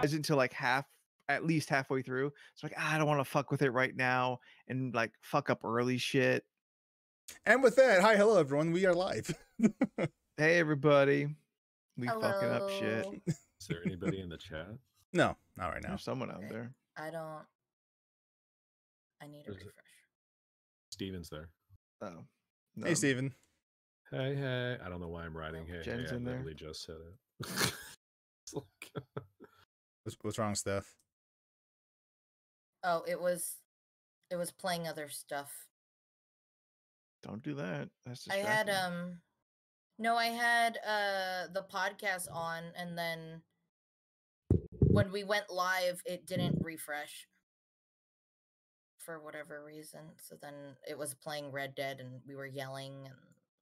until like at least halfway through. It's like, I don't want to fuck with it right now and like fuck up early shit. And with that, hi, hello everyone. We are live. Hey everybody, we Hello. fucking up shit. Is there anybody in the chat? No, not right now. There's someone out there. I need a refresh. Steven's there. Oh, no. Hey, Steven. Hey, hey. I don't know why I'm writing hey, Jen's hey. I in there. literally just said it. It's like... What's wrong, Steph? Oh, it was playing other stuff. Don't do that. That's I had no, I had the podcast on, and then when we went live, it didn't refresh for whatever reason. So then it was playing Red Dead, and we were yelling, and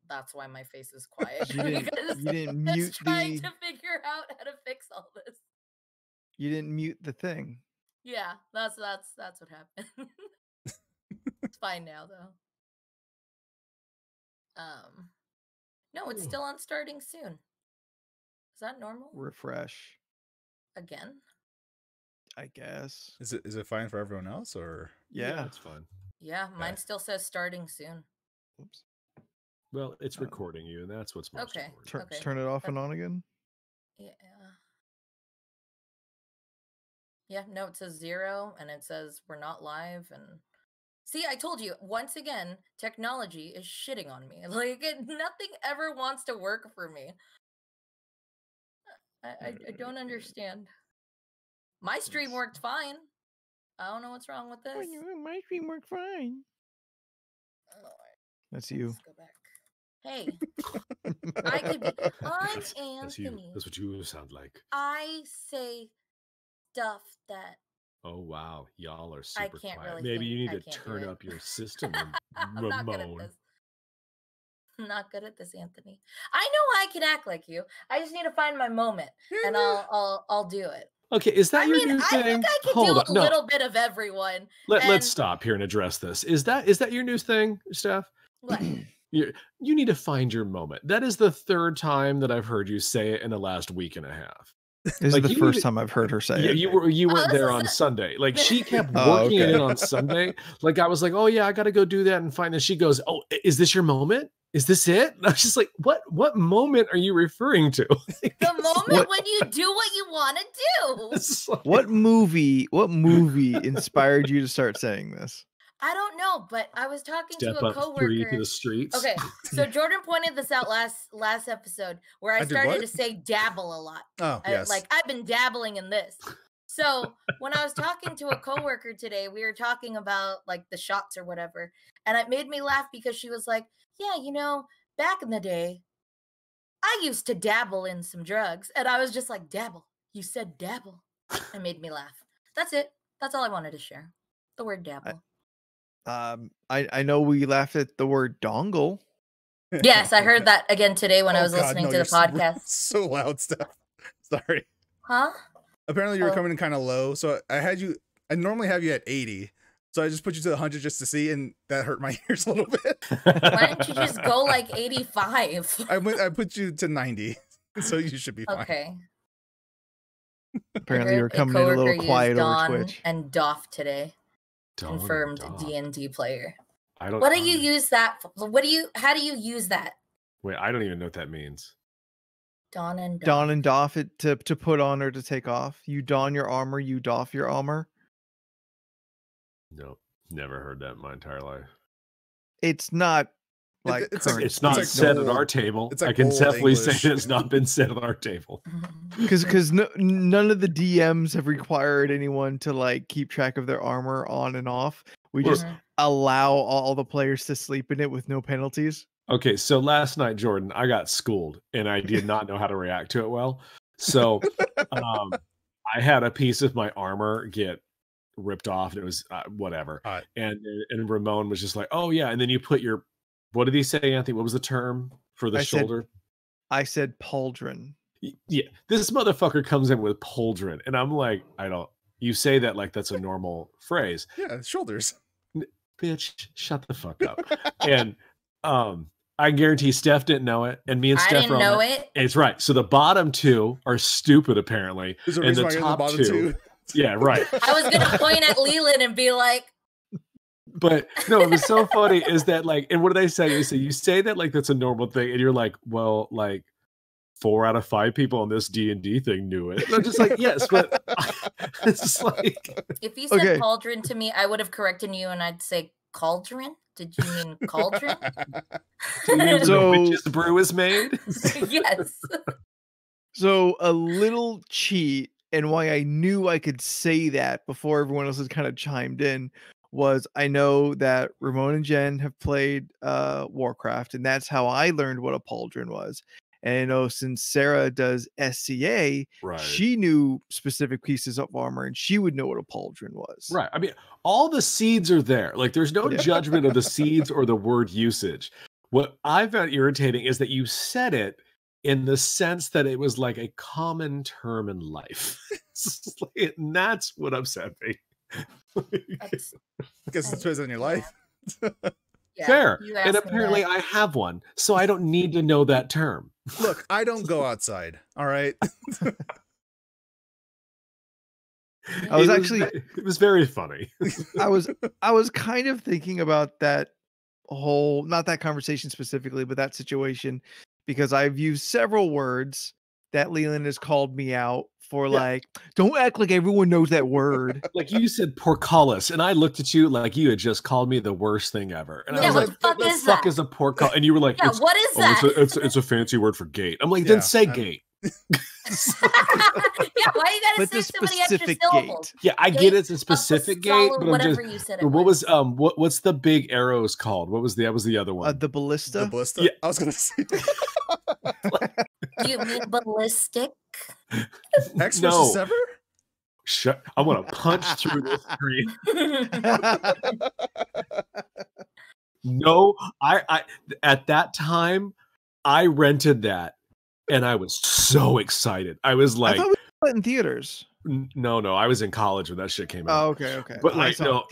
that's why my face is quiet. You didn't mute trying to figure out how to fix all this. You didn't mute the thing. Yeah, that's what happened. It's fine now though. No, it's still on starting soon. Is that normal? Refresh. Again? I guess. Is it fine for everyone else, or? Yeah, it's fine. Yeah, mine still says starting soon. Oops. Well, it's recording you, and that's what's most important. Turn it off and on again. Yeah. Yeah, no, it says 0, and it says we're not live, and see, I told you, once again, technology is shitting on me. Like, nothing ever wants to work for me. I don't understand. My stream worked fine. I don't know what's wrong with this. My stream worked fine. Oh, that's you. Let's go back. Hey, I could be. I'm Anthony. That's what you sound like. I say stuff that. Oh wow, y'all are super quiet. Really Maybe you need to turn up your system, I'm Ramon. not good at this. I'm not good at this, Anthony. I know I can act like you. I just need to find my moment, and I'll do it. Okay, is that your new thing? I think I can do a little bit of everyone. Let's stop here and address this. Is that your new thing, Steph? What? You need to find your moment. That is the third time that I've heard you say it in the last week and a half. This is the first time I've heard her say it. You weren't there on Sunday. Like, she kept working it in on Sunday. Like, I was like, oh yeah, I got to go do that and find this. She goes, oh, is this your moment? Is this it? And I was just like, what moment are you referring to? The moment when you do what you want to do. Like, what movie inspired you to start saying this? I don't know, but I was talking to a coworker. 3 to the streets. Okay, so Jordan pointed this out last episode where I started to say dabble a lot. Oh, yes. Like, I've been dabbling in this. So when I was talking to a coworker today, we were talking about like the shots or whatever, and it made me laugh because she was like, "Yeah, you know, back in the day, I used to dabble in some drugs," and I was just like, "Dabble? You said dabble?" It made me laugh. That's it. That's all I wanted to share. The word dabble. I know we laughed at the word dongle. Yes, I heard that again today when I was listening to the podcast. So loud stuff. Sorry. Huh? Apparently you were coming in kind of low, so I normally have you at 80, so I just put you to 100 just to see, and that hurt my ears a little bit. Why don't you just go like 85? I put you to 90, so you should be fine. Okay. Apparently you're coming in a little quiet over Twitch. And Doff today. Confirmed D&D player. What do you use that for? How do you use that? Wait, I don't even know what that means. Don and doff it to put on or to take off. You don your armor, you doff your armor. No, never heard that in my entire life. It's not like it's not said at our table. I can definitely say it's not been said at our table. Because none of the DMs have required anyone to like keep track of their armor on and off. We just allow all the players to sleep in it with no penalties. Okay, so last night, Jordan, I got schooled and I did not know how to react to it well. So I had a piece of my armor get ripped off, and it was whatever. And Ramon was just like, "Oh yeah," and then you put your, what did he say, Anthony? What was the term for the shoulder? I said pauldron. Yeah, this motherfucker comes in with pauldron, and I'm like, I don't. You say that like that's a normal phrase. Yeah, shoulders. Bitch, shut the fuck up. And I guarantee Steph didn't know it, and me and Steph didn't know it. It's right. So the bottom two are stupid, apparently. There's a and reason the why you're top the bottom two. Yeah, right. I was gonna point at Leland and be like, but no, it was so funny is that like, and what do they say? They say you say that like that's a normal thing, and you're like, well, like 4 out of 5 people on this D&D thing knew it. And I'm just like, yes, but it's just like if you said cauldron to me, I would have corrected you and I'd say cauldron. Did you mean cauldron? Do you mean so, the witch's brew is made? Yes. So a little cheat, and why I knew I could say that before everyone else has kind of chimed in was I know that Ramon and Jen have played Warcraft, and that's how I learned what a pauldron was. And I know since Sarah does SCA, she knew specific pieces of armor, and she would know what a pauldron was. Right. I mean, all the seeds are there. Like, there's no judgment of the seeds or the word usage. What I found irritating is that you said it in the sense that it was like a common term in life. And that's what upset me. Because it depends on your life. Yeah, fair. And apparently I have one, so I don't need to know that term. Look, I don't go outside. All right. It was very funny. I was kind of thinking about that whole, not that conversation specifically, but that situation, because I've used several words that Leland has called me out for, like, don't act like everyone knows that word. Like you said portcullis, and I looked at you like you had just called me the worst thing ever. And I was like, what the fuck is a portcullis? And you were like, what is that? It's a fancy word for gate. I'm like, then say gate. Yeah, why you gotta say so many extra syllables? Yeah, I get it's a specific gate, but whatever you said. What was what's the big arrows called? What was that was the other one? The ballista. The ballista. Yeah. I was gonna say. Do you mean ballistic? X versus Sever? Shut! I want to punch through this screen. No, I at that time I rented that. And I was so excited. I was like, I thought we saw it in theaters. No, I was in college when that shit came out. Oh, okay. But like, no,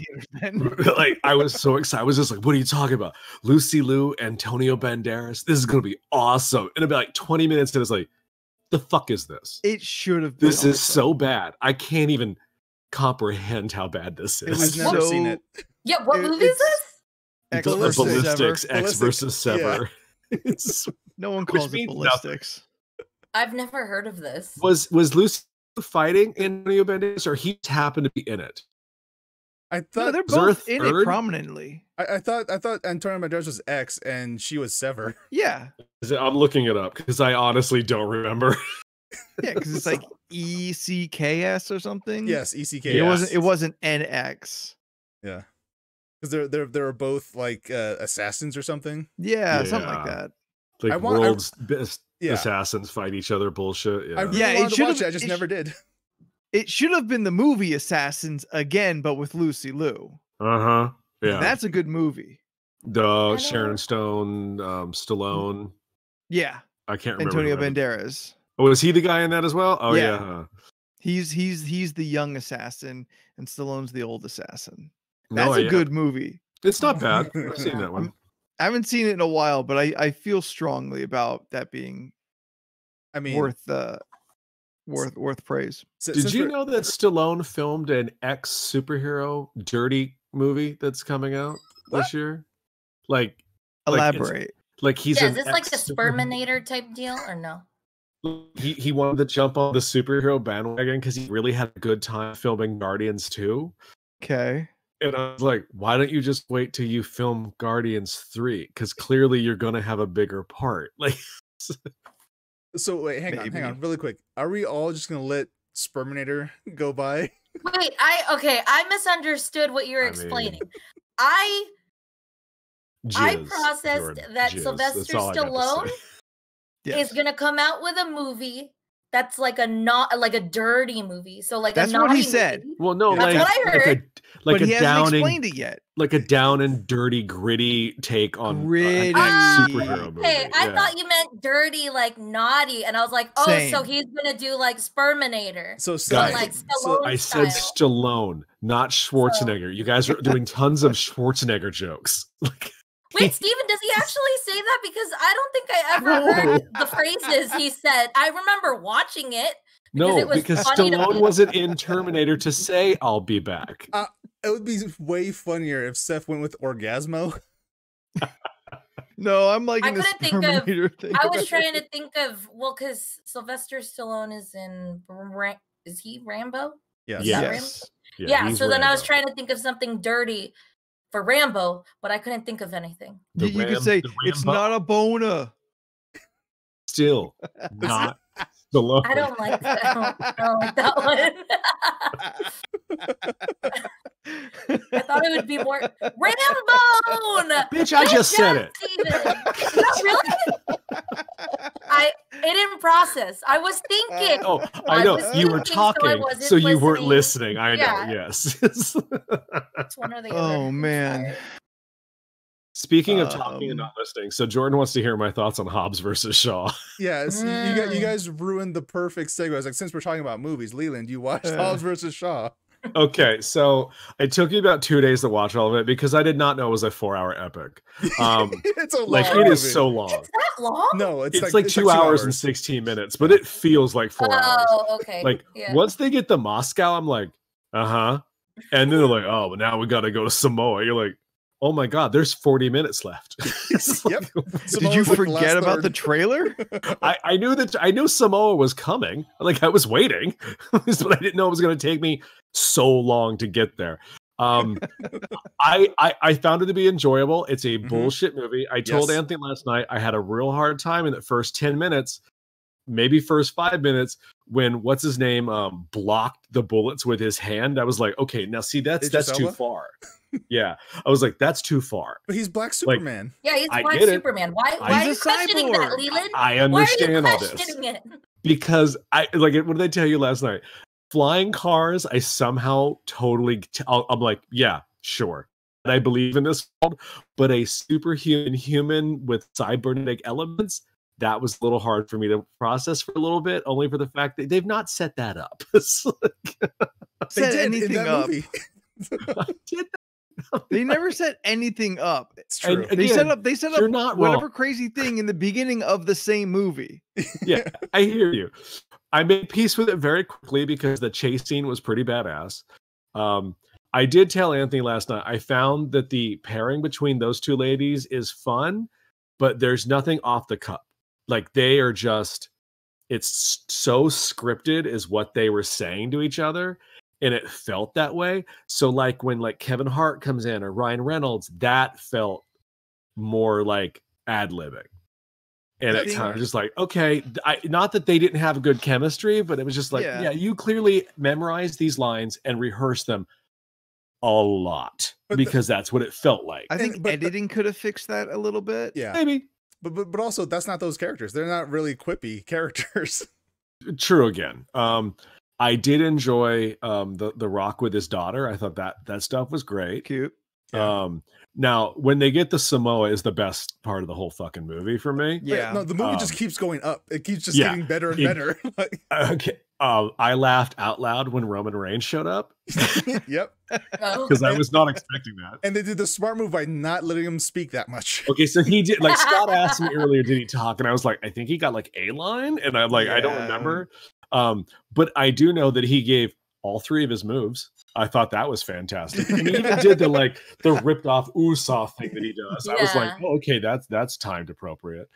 like I was so excited. I was just like, what are you talking about? Lucy Liu, Antonio Banderas. This is gonna be awesome. And about like 20 minutes, and it's like, the fuck is this? It should have been. This is so bad. I can't even comprehend how bad this is. I've never seen it. Yeah, what movie is this? Ballistics, X versus Sever. Yeah. No one calls it ballistics. I've never heard of this. Was Lucy fighting Antonio Banderas, or he just happened to be in it? I thought they're both in it prominently. I thought Antonio Banderas was X and she was Sever. Yeah. I'm looking it up because I honestly don't remember. Yeah, because it's like ECKS or something. Yes, ECKS. It wasn't NX. Yeah. Because they're both like assassins or something. Yeah, something like that. Like world's best assassins fight each other bullshit. I really wanted to watch it. I just never did. It should have been the movie Assassins again, but with Lucy Liu. Yeah. And that's a good movie. The Sharon Stone, Stallone. Yeah. I can't remember. Antonio Banderas. Oh, is he the guy in that as well? Oh yeah. He's the young assassin and Stallone's the old assassin. That's a good movie. It's not bad. I've seen that one. I haven't seen it in a while, but I feel strongly about that being, worth praise. Did you know that Stallone filmed an ex superhero dirty movie that's coming out this year? Like, elaborate. Like he's is this like the Sperminator type deal or no? He wanted to jump on the superhero bandwagon because he really had a good time filming Guardians 2. Okay. And I was like, why don't you just wait till you film Guardians 3? Because clearly you're going to have a bigger part. Like, so wait, hang on, really quick. Are we all just going to let Sperminator go by? Wait, I misunderstood what you were explaining. I processed Jordan, that Sylvester Stallone is going to come out with a movie that's like a dirty movie. So like that's what he said. Movie. Well, no, that's what I heard. But he hasn't explained it yet. Like a down and dirty, gritty take on gritty superhero movie. Okay, I thought you meant dirty, like naughty, and I was like, so he's gonna do like Sperminator. So like Stallone I said Stallone, not Schwarzenegger. You guys are doing tons of Schwarzenegger jokes. Wait, Steven, does he actually say that? Because I don't think I ever heard the phrases he said. I remember watching it. No, it was because funny to Stallone me. wasn't in Terminator to say "I'll be back." It would be way funnier if Seth went with Orgasmo. No, I'm like I in this couldn't think of. Terminator thing. I was trying to think of because Sylvester Stallone is in. Is he Rambo? Yes. Is that Yes. Rambo? Yeah. he's So then I was Rambo. trying to think of something dirty for Rambo, but I couldn't think of anything. You could say it's not a boner. Still not Stallone. I don't like that. I don't like that one. I thought it would be more Rambone. Bitch, I just said it. Not really. It didn't process. I was thinking. Oh, I know you were talking, so you weren't listening. I know. Yeah. Yes. It's one or the other. Oh man. Speaking of talking and not listening, so Jordan wants to hear my thoughts on Hobbs versus Shaw. Yes, you guys ruined the perfect segue. I was like, since we're talking about movies, Leland, you watched Hobbs versus Shaw. Okay, so it took me about 2 days to watch all of it because I did not know it was a 4-hour epic. It's a like long it is movie. so long. It's that long? No, It's like 2 hours and 16 minutes, but it feels like 4 hours. Oh, okay. Like once they get to Moscow, I'm like, and then they're like, oh, but now we got to go to Samoa. You're like, oh my God, there's 40 minutes left. Yep. Did you forget about the trailer? I knew Samoa was coming. Like I was waiting, but I didn't know it was going to take me so long to get there. I found it to be enjoyable. It's a bullshit movie. I told Anthony last night I had a real hard time in the first 10 minutes, maybe first 5 minutes, when what's his name blocked the bullets with his hand. I was like, okay, now see that's too far. Yeah, I was like, that's too far. But he's Black Superman. Yeah, he's I Black get it. Superman. Why are you questioning that, Leland? I understand Why are all you this questioning it? because I like it. What did I tell you last night? Flying cars, I somehow totally. I'm like, yeah, sure. And I believe in this world, but a superhuman human with cybernetic elements, that was a little hard for me to process for a little bit, only for the fact that they've not set that up. They did in that movie. They never set anything up. It's true. And they set up you're not whatever wrong. crazy thing in the beginning of the same movie. Yeah, I hear you. I made peace with it very quickly because the chase scene was pretty badass. I did tell Anthony last night, I found that the pairing between those two ladies is fun, but there's nothing off the cuff. Like they are just, it's so scripted is what they were saying to each other. And it felt that way. So like when like Kevin Hart comes in or Ryan Reynolds, that felt more like ad-libbing. And it kind of just like, okay, not that they didn't have good chemistry, but it was just like, yeah, you clearly memorized these lines and rehearsed them a lot because that's what it felt like. I think editing could have fixed that a little bit. Yeah, maybe. But also that's not those characters. They're not really quippy characters. True again. I did enjoy the Rock with his daughter. I thought that stuff was great. Cute. Yeah. Now when they get to Samoa is the best part of the whole fucking movie for me. Yeah. No, the movie just keeps going up. It keeps just getting better and better. Okay. I laughed out loud when Roman Reigns showed up. Yep. Because I was not expecting that. And they did the smart move by not letting him speak that much. Okay, so he did, like Scott asked me earlier, did he talk? And I was like, I think he got like a line. And I'm like, I don't remember. But I do know that he gave all 3 of his moves. I thought that was fantastic. And he even did the ripped off Usopp thing that he does. I was like, oh, okay, that's timed appropriate.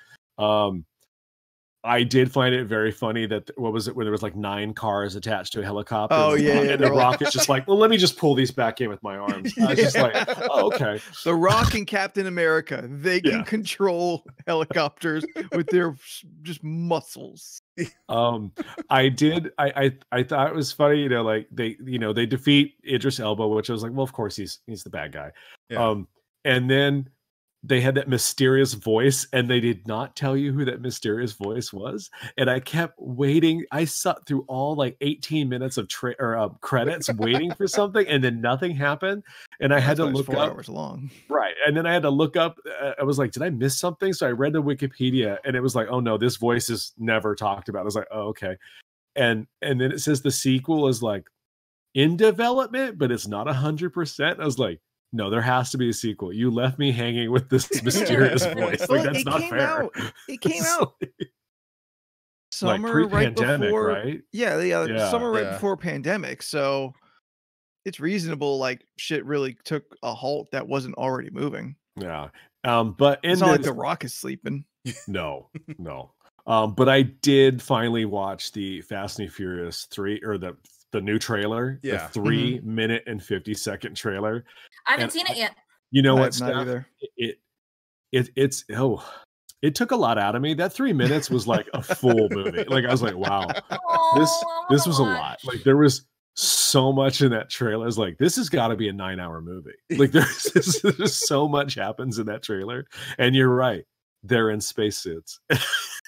I did find it very funny that what was it where there was like 9 cars attached to a helicopter. Oh yeah, and the Rock is just like, well, let me just pull these back in with my arms. I was just like, oh, okay. The Rock and Captain America, they can control helicopters with their just muscles. I thought it was funny, like they defeat Idris Elba, which I was like, well, of course he's the bad guy. Yeah. And then they had that mysterious voice and they did not tell you who that mysterious voice was. And I kept waiting. I sat through all like 18 minutes of credits waiting for something and then nothing happened. And I had to look 4 up. hours long. Right. And then I had to look up. I was like, did I miss something? So I read the Wikipedia and it was like, oh no, this voice is never talked about. I was like, oh, okay. And then it says the sequel is like in development, but it's not 100%. I was like, no, there has to be a sequel. You left me hanging with this mysterious voice. Like, Well, that's it not came fair. out. It came It's out like summer right pre-pandemic, before. right? Yeah, summer right Yeah. before pandemic. So it's reasonable. Like shit really took a halt that wasn't already moving. Yeah. But in It's not like this, the Rock is sleeping. no. But I did finally watch the Fast and Furious 3 or the new trailer, Yeah. the 3-minute and 50-second trailer. I haven't And seen it yet. You know I what, have not Steph? either. It took a lot out of me. That 3 minutes was like a full movie. Like I was like, wow, Oh, this was a lot. Like there was so much in that trailer. I was like, this has got to be a 9-hour movie. Like there's so much happens in that trailer. And you're right, they're in spacesuits.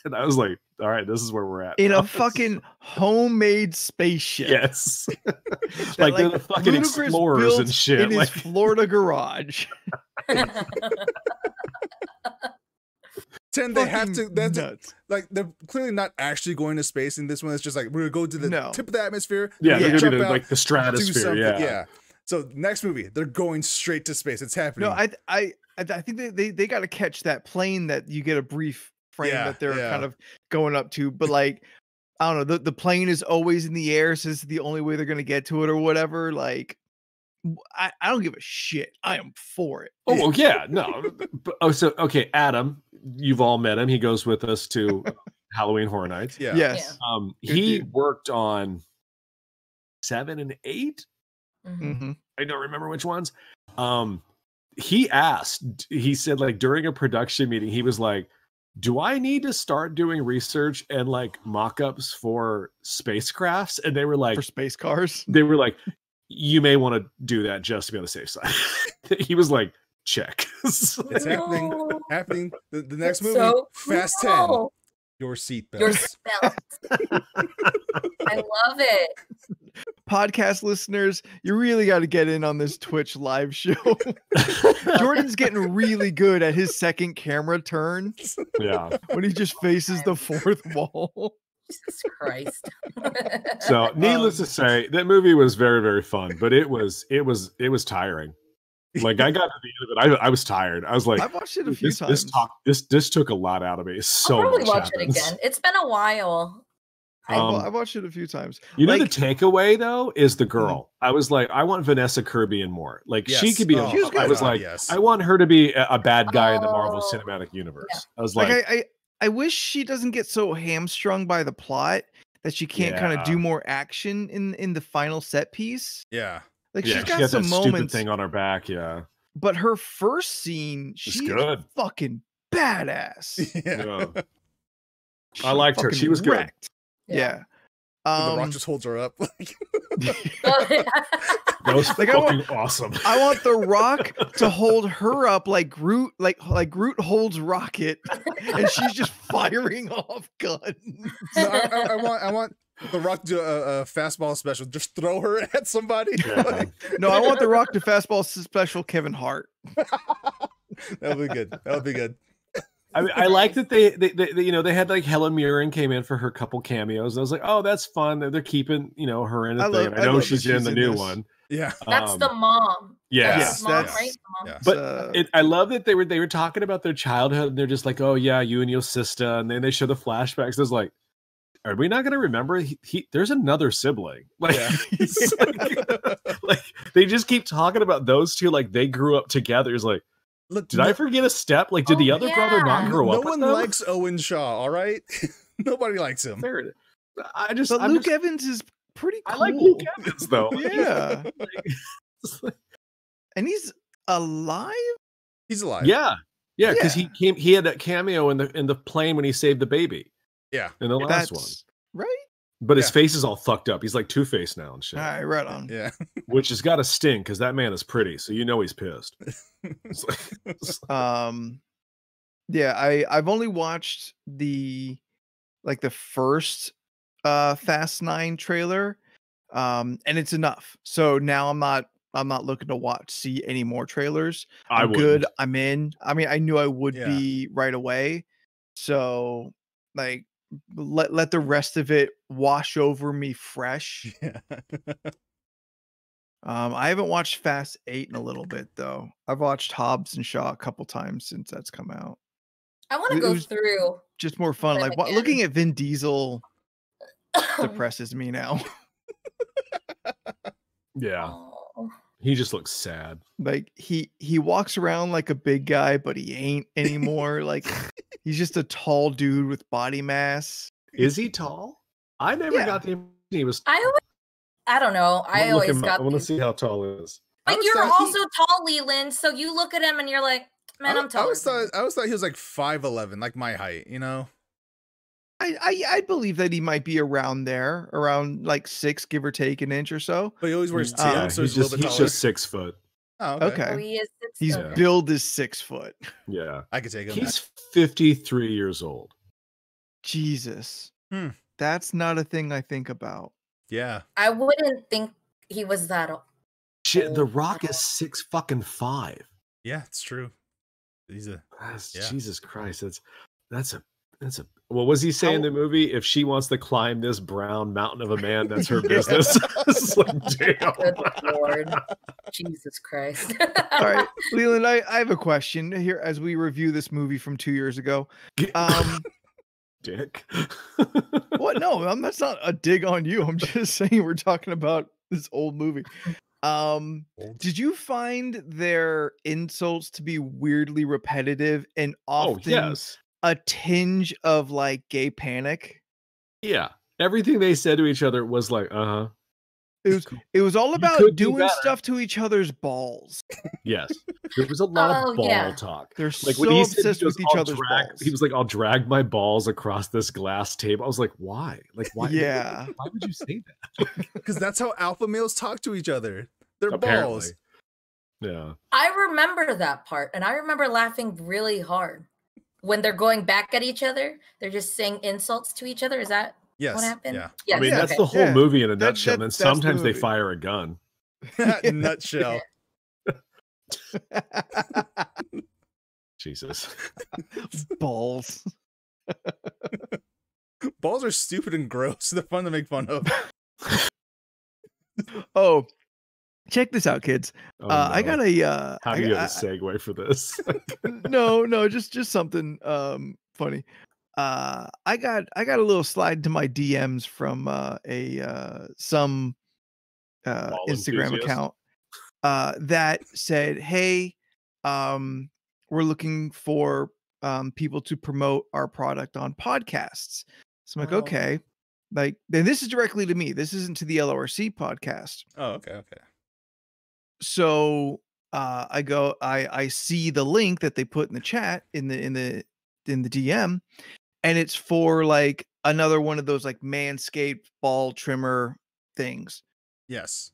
And I was like, all right, this is where we're at. In now. a fucking homemade spaceship. Yes. That, like they're the fucking Ludacris explorers built and shit. in his Like Florida garage. 10, they have Fucking to. That's nuts. like they're clearly not actually going to space in this one. It's just like we're gonna go to the No. tip of the atmosphere. yeah, we're they're gonna gonna be jump out, like the do stratosphere. something. Yeah. So next movie, they're going straight to space. It's happening. No, I think they got to catch that plane that you get a brief frame that they're kind of going up to, but like I don't know, the plane is always in the air, so this is the only way they're gonna get to it or whatever. Like I don't give a shit. I am for it. Oh well, yeah, no. So okay, Adam, you've all met him. He goes with us to Halloween Horror Nights. Yeah. Yes. He dude. worked on 7 and 8. Mm-hmm. I don't remember which ones. He said like during a production meeting, he was like, do I need to start doing research and like mock-ups for spacecrafts? And they were like, For space cars. they were like, you may want to do that just to be on the safe side. He was like, check. It's happening. No. Happening. The next That's movie, so Fast 10. cool. Your seatbelt. Your spells. I love it. Podcast listeners, you really got to get in on this Twitch live show. Jordan's getting really good at his second camera turn Yeah. when he just faces the fourth wall. Jesus Christ. So needless to say, that movie was very, very fun, but it was tiring. Like I got to the end of it, I was tired. I was like, I've watched it a few times. This took a lot out of me. So I'll probably much watch happens. it again. It's been a while. I watched it a few times. You know, Like, the takeaway though is the girl. I was like, I want Vanessa Kirby and more. Like she Yes. could be. Oh, She was I good. was like, yes. I want her to be a bad guy in the Marvel Oh. Cinematic Universe. Yeah. I was like, I wish she doesn't get so hamstrung by the plot that she can't kind of Yeah. do more action in the final set piece. Yeah. Like yeah, she's she got got some that stupid moments, thing on her back. Yeah. but her first scene, It's she's good. fucking badass. Yeah. Yeah. I liked her. fucking She was good. wrecked. Yeah. The Rock just holds her up. Like, That was Like, fucking awesome. I want The Rock to hold her up like Groot, like Groot holds Rocket, and she's just firing off guns. no, I want The Rock to do a fastball special. Just throw her at somebody. Yeah. Like, No, I want The Rock to fastball special Kevin Hart. that'll be good. That'll be good. I mean, I like that they you know, they had like Helen Mirren came in for her couple cameos. I was like, oh, that's fun. They're keeping, you know, her in the thing. I know love that she's in the new this. one. Yeah. That's the mom. Yeah. Yes, Mom, that's- right? The mom. Yeah. But I love that they were talking about their childhood and they're just like, oh yeah, you and your sister, and then they show the flashbacks. There's like, are we not going to remember? There's another sibling. Like, Yeah. it's like they just keep talking about those two. Like they grew up together. It's like, Look, did I forget a step? Like, did the other brother not yeah. grow no up? one with them? likes Owen Shaw, all right? Nobody likes him. Fair. But I'm Luke just- Evans is pretty cool. I like Luke Evans though. Yeah. It's like- And he's alive? He's alive. yeah, because Yeah. he had that cameo in the plane when he saved the baby Yeah. in the last That's one. right. But his Yeah. face is all fucked up. He's like Two-Face now and shit. All right, right on. Yeah. Which has got to sting because that man is pretty, so you know he's pissed. It's like- Yeah, I've only watched the first Fast 9 trailer. And it's enough. So now I'm not looking to see any more trailers. I I'm would good. I'm in. I mean, I knew I would Yeah. be right away. So like let the rest of it wash over me fresh. Yeah. I haven't watched Fast 8 in a little bit though. I've watched Hobbs and Shaw a couple times since that's come out. I want to It go was through just more fun. them Like again. looking at Vin Diesel depresses me now. Yeah, Oh. he just looks sad. Like he walks around like a big guy, but he ain't anymore. Like he's just a tall dude with body mass. Is he tall? I never Yeah. got the impression he was. I don't know. I Look always him up. got I want to these. see how tall he is. But always you're thought he- also tall, Leland. So you look at him and you're like, man, I'm I taller. always than you." thought he was like 5'11", like my height. You know. I believe that he might be around there, around like 6, give or take an inch or so. But he always wears Yeah, Tim's, so he's a little bit he's taller. just 6 foot. Oh, Oh, Okay. he is 6 He's okay. billed as 6 foot. Yeah, I could take him. he's 53 years old. Jesus. Hmm. That's not a thing I think about. Yeah. I wouldn't think he was that old. Shit, The Rock is 6'5". Yeah, it's true. He's a Yeah. Jesus Christ, that's a what was he saying in the movie? If she wants to climb this brown mountain of a man, that's her business. It's like, damn. Good Lord. Jesus Christ. All right, Leland, I have a question here as we review this movie from 2 years ago. Dick. What? No, that's not a dig on you. I'm just saying we're talking about this old movie. Did you find their insults to be weirdly repetitive and Oh, often yes. a tinge of like gay panic? Yeah. Everything they said to each other was like, uh-huh. It was all You about could do doing better. stuff to each otherher's balls. Yes. There was a lot of ball yeah. talk. They're Like so when he said obsessed he goes, with each "I'll other's drag," balls. he was like, "I'll drag my balls across this glass table." I was like, why? Like, why? Yeah. Why would you say that? because that's how alpha males talk to each other. Their Apparently. balls. Yeah. I remember that part, and I remember laughing really hard when they're going back at each other. They're just saying insults to each other. Is that Yes. what happened? Yeah. Yes, I mean, that's okay. the whole Yeah. movie in a That- nutshell. that- And that's the sometimes they movie. fire a gun. Nutshell. Jesus. Balls. Balls are stupid and gross. They're fun to make fun of. Oh, check this out, kids. Oh, I no. got a How do you have a segue for this? no, just something funny. I got a little slide to my DMs from some Ball Instagram enthusiast? account that said, "Hey, we're looking for people to promote our product on podcasts." So I'm like, Oh. okay, like then this is directly to me. This isn't to the LORC podcast. Oh, okay. So I see the link that they put in the chat in the DM, and it's for like another one of those like Manscaped ball trimmer things. Yes.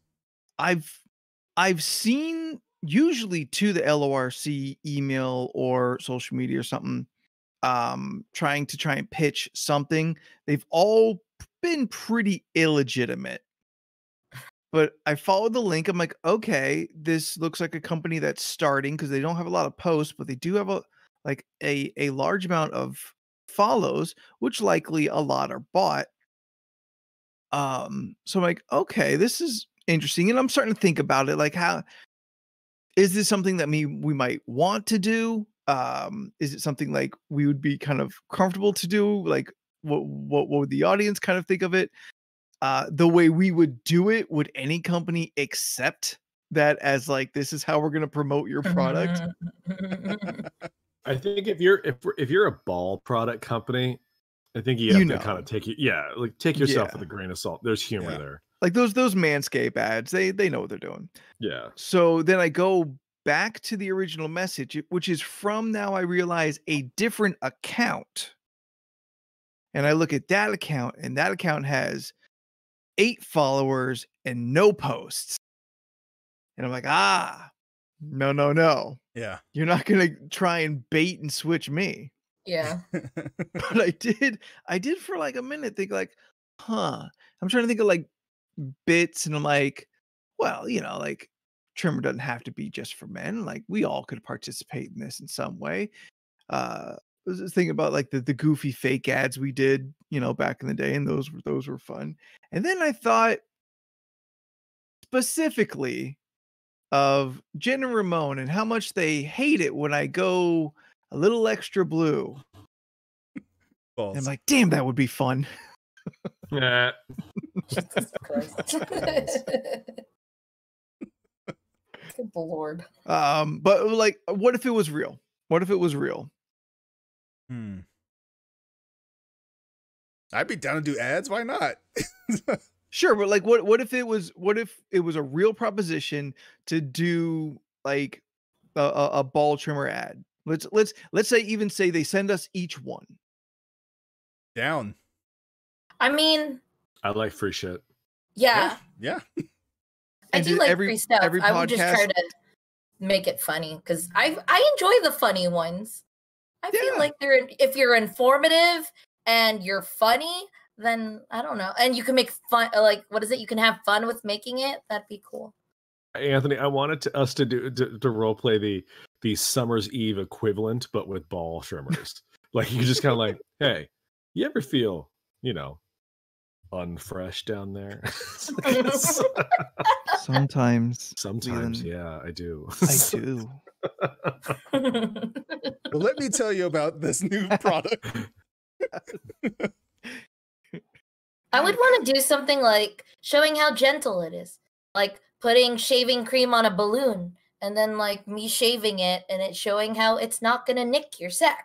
I've seen usually to the LORC email or social media or something, trying to pitch something. They've all been pretty illegitimate. But I followed the link. I'm like, okay, this looks like a company that's starting because they don't have a lot of posts, but they do have a large amount of follows, which likely a lot are bought. So I'm like, okay, this is interesting. And I'm starting to think about it. Like, how is this something that we might want to do? Is it something like we would be kind of comfortable to do? Like, what would the audience kind of think of it? The way we would do it, would any company accept that as like, this is how we're going to promote your product? I think if you're a ball product company, I think you have to kind of take yourself with a grain of salt. There's humor there. Like those Manscaped ads, they know what they're doing. Yeah. So then I go back to the original message, which is from, now I realize, a different account. And I look at that account, and that account has 8 followers and no posts. And I'm like, no. Yeah. You're not going to try and bait and switch me. Yeah. But I did for like a minute think like, I'm trying to think of like bits, and I'm like, well, like trimmer doesn't have to be just for men. Like we all could participate in this in some way. I was just thinking about like the goofy fake ads we did, back in the day, and those were fun. And then I thought, specifically of Jen and Ramon and how much they hate it when I go a little extra blue. Balls. And I'm like, damn, that would be fun. Nah. Jesus Christ. Good Lord. But like, what if it was real? What if it was real? I'd be down to do ads. Why not? Sure, but like, what if it was a real proposition to do like a ball trimmer ad? Let's say they send us each one. Down. I mean, I like free shit. yeah. Yeah. I And do did like every- free stuff. every I would just try podcast- to make it funny because I enjoy the funny ones. I feel Yeah. like if you're informative and you're funny, then I don't know. And you can make fun, like, what is it? You can have fun with making it. That'd be cool. Anthony, I wanted us to role play the Summer's Eve equivalent, but with ball trimmers. Like you just kind of like, hey, you ever feel, unfresh down there? Sometimes, Sometimes, Leland, yeah, I do. I do. Well, let me tell you about this new product. I would want to do something like showing how gentle it is, like putting shaving cream on a balloon and then like me shaving it and it showing how it's not gonna nick your sack.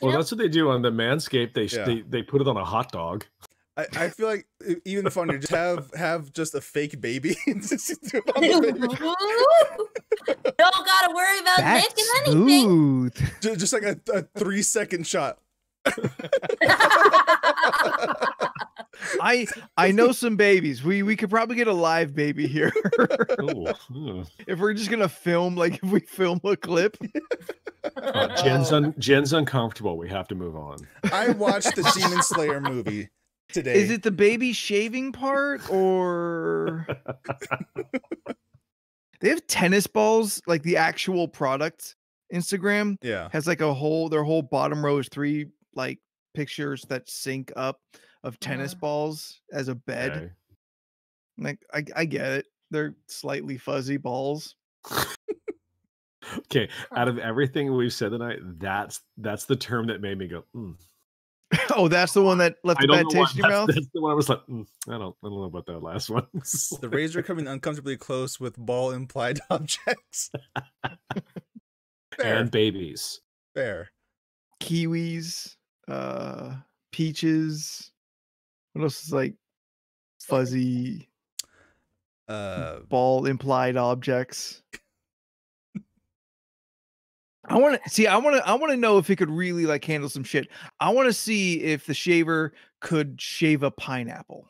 Well, know? that's what they do on the Manscaped. Yeah. They put it on a hot dog. I feel like even funnier, just have just a fake baby. And just do it on the baby. Don't gotta worry about That's nicking anything. smooth. Just like a 3-second shot. I know some babies. We could probably get a live baby here. Ooh. If we're just gonna film, like if we film a clip. Jen's uncomfortable. We have to move on. I watched the Demon Slayer movie today. Is it the baby shaving part or they have tennis balls, like the actual product? Instagram Yeah. has like their whole bottom row is 3 like pictures that sync up of tennis balls as a bed. Okay. Like I get it. They're slightly fuzzy balls. Okay, out of everything we've said tonight, that's the term that made me go. Oh, that's the one that left I a don't bad know why. taste in your mouth. That's the one I was like, I don't know about that last one. The razor coming uncomfortably close with ball implied objects. Fair. And babies. Fair. Kiwis, peaches. What else is like fuzzy ball implied objects? I want to know if it could really like handle some shit. I want to see if the shaver could shave a pineapple.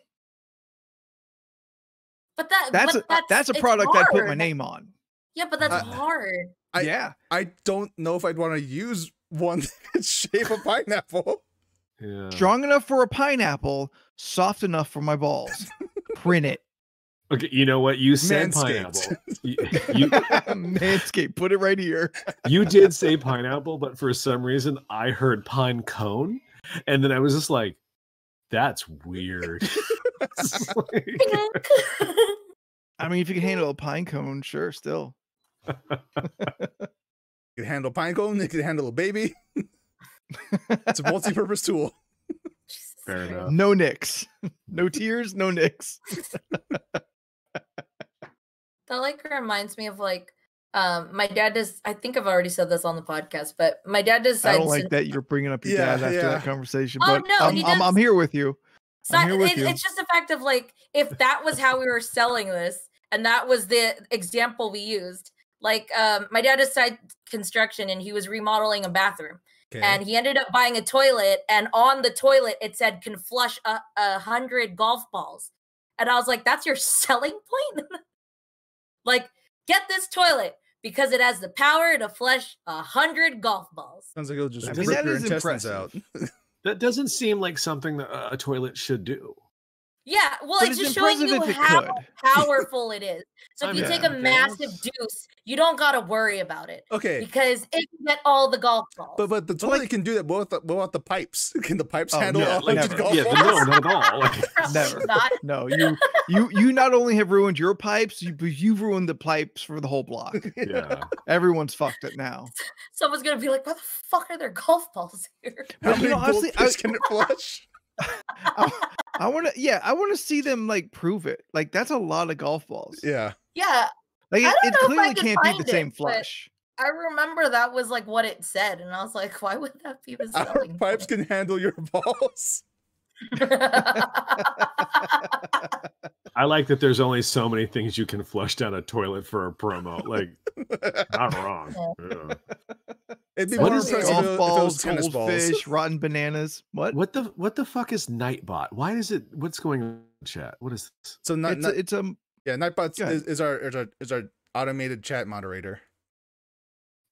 But That's a it's product I'd put my hard. name on. Yeah, but that's hard. Yeah. I don't know if I'd want to use one that could shave a pineapple. Yeah. Strong enough for a pineapple, soft enough for my balls. Print it. Okay, you know what? You said Manscaped. pineapple. Manscaped, put it right here. You did say pineapple, but for some reason I heard pine cone, and then I was just like, "That's weird." I mean, if you can handle a pine cone, sure, still. You can handle pine cone, you can handle a baby. It's a multi-purpose tool. Fair enough. No nicks. No tears, no nicks. That like reminds me of like my dad does. I think I've already said this on the podcast, but my dad does. I don't like that you're bringing up your dad after that conversation. Oh, But no, he I'm here with you. I'm here with you. It's just the fact of like, if that was how we were selling this, and that was the example we used. Like, my dad does side construction, and he was remodeling a bathroom, and he ended up buying a toilet, and on the toilet it said can flush 100 golf balls, and I was like, that's your selling point. Like, get this toilet because it has the power to flush 100 golf balls. Sounds like it'll just that rip your is intestines impressive. out. That doesn't seem like something that a toilet should do. Yeah, well, But it's it's just showing impressive you if it how could. powerful it is. So I if you mean, take a okay, massive let's- deuce, you don't gotta worry about it Okay, because it can get all the golf balls. but the toilet can do that. What about the pipes? Can the pipes Oh, handle no, 100 never. golf yeah, balls? no, not at all. Like, Probably Never. not. No, you not only have ruined your pipes, you've ruined the pipes for the whole block. yeah. Everyone's fucked it now. Someone's gonna be like, "Why the fuck are there golf balls here?" How But, you many know, honestly, goldfish can it flush? I want to see them like prove it. Like that's a lot of golf balls. Yeah. Yeah, Like I it, don't it know if I clearly can can't be the find same it, but- flush. I remember that was like what it said, and I was like, "Why would that be the Our selling pipes point?" can handle your balls. I like that there's only so many things you can flush down a toilet for a promo. Like, not wrong. Yeah. It'd be What more is impressive Golf if it was balls, tennis balls. goldfish, rotten bananas. What? What the fuck is Nightbot? Why is it? What's going on in the chat? What is this? So not, It's yeah, Nightbot Go ahead. is our automated chat moderator.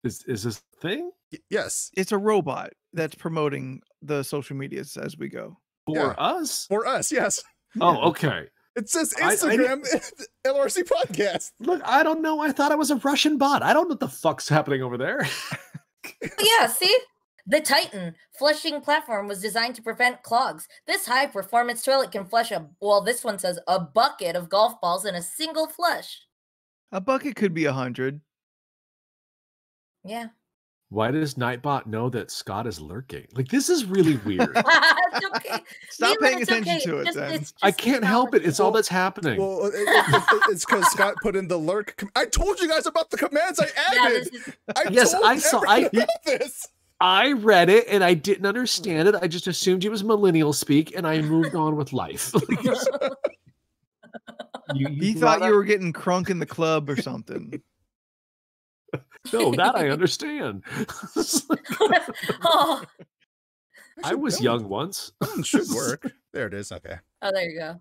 Is this a thing Yes, it's a robot that's promoting the social medias as we go. for Yeah. us? for us. Yes, Oh, okay. it says I Instagram LRC podcast. Look, I don't know. I thought it was a Russian bot. I don't know what the fuck's happening over there. Yeah, see? The Titan flushing platform was designed to prevent clogs. This high-performance toilet can flush this one says a bucket of golf balls in a single flush. A bucket could be 100. Yeah. Why does Nightbot know that Scott is lurking? Like, this is really weird. It's okay. Stop Leland, paying it's attention okay. to it Just- then. it's I just can't help it. It's all that's happening. Well, it's because Scott put in the lurk. I told you guys about the commands I Yeah, added. this is Yes, told I saw- I- everyone about this. I read it and I didn't understand it. I just assumed it was millennial speak and I moved on with life. He thought you were getting crunk in the club or something. No, that I understand. oh, I was young once. That one should work. There it is. Okay. there you go.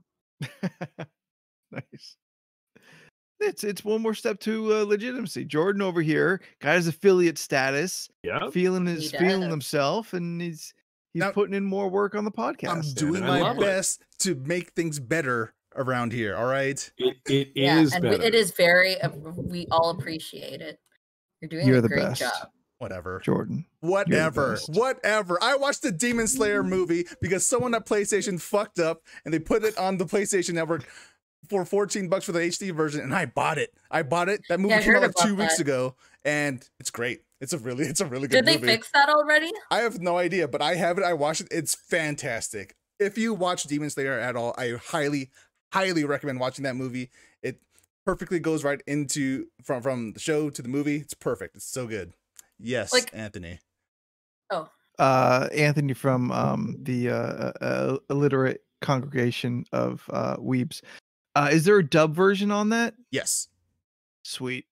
Nice. It's one more step to legitimacy. Jordan over here got his affiliate status, Yeah. feeling He feeling does. himself, and he's Now- putting in more work on the podcast. I'm there. doing I my love it. best to make things better around here. All right. It Yeah, is and better. it is very. We all appreciate it. You're doing You're a the great best. job. Whatever. Jordan. Whatever. best. Whatever. I watched the Demon Slayer movie because someone at PlayStation fucked up and they put it on the PlayStation Network for $14 for the HD version, and I bought it. That movie Yeah, I came out heard like 2 about weeks that. ago, and it's great. It's a really good Did they movie. fix that already? I have no idea, but I have it. I watched it. It's fantastic. If you watch Demon Slayer at all, I highly, highly recommend watching that movie. It perfectly goes right into from the show to the movie. It's perfect. It's so good. Yes, Like- Anthony. Anthony from the illiterate congregation of weebs. Is there a dub version on that? Yes. Sweet.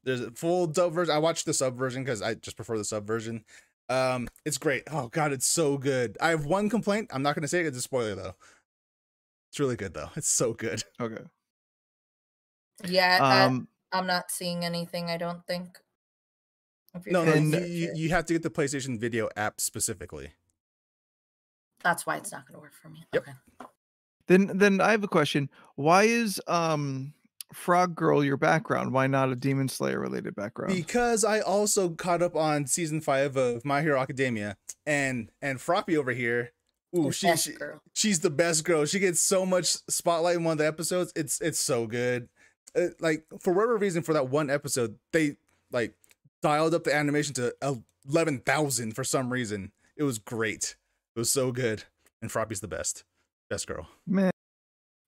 There's a full dub version. I watched the sub version because I just prefer the sub version. It's great. Oh god, it's so good. I have one complaint. I'm not gonna say it. It's a spoiler though. It's really good though. It's so good. Okay. Yeah, I'm not seeing anything. I don't think. If you're No, trying to And- search it. you have to get the PlayStation Video app specifically. That's why it's not going to work for me. Yep. Okay. Then I have a question. Why is Frog Girl your background? Why not a Demon Slayer related background? Because I also caught up on season 5 of My Hero Academia, and Froppy over here. Ooh, The best girl. she's the best girl. She gets so much spotlight in one of the episodes. It's so good. Like for whatever reason, for that one episode, they like dialed up the animation to 11,000 for some reason. It was great. It was so good. And Froppy's the best girl. Man,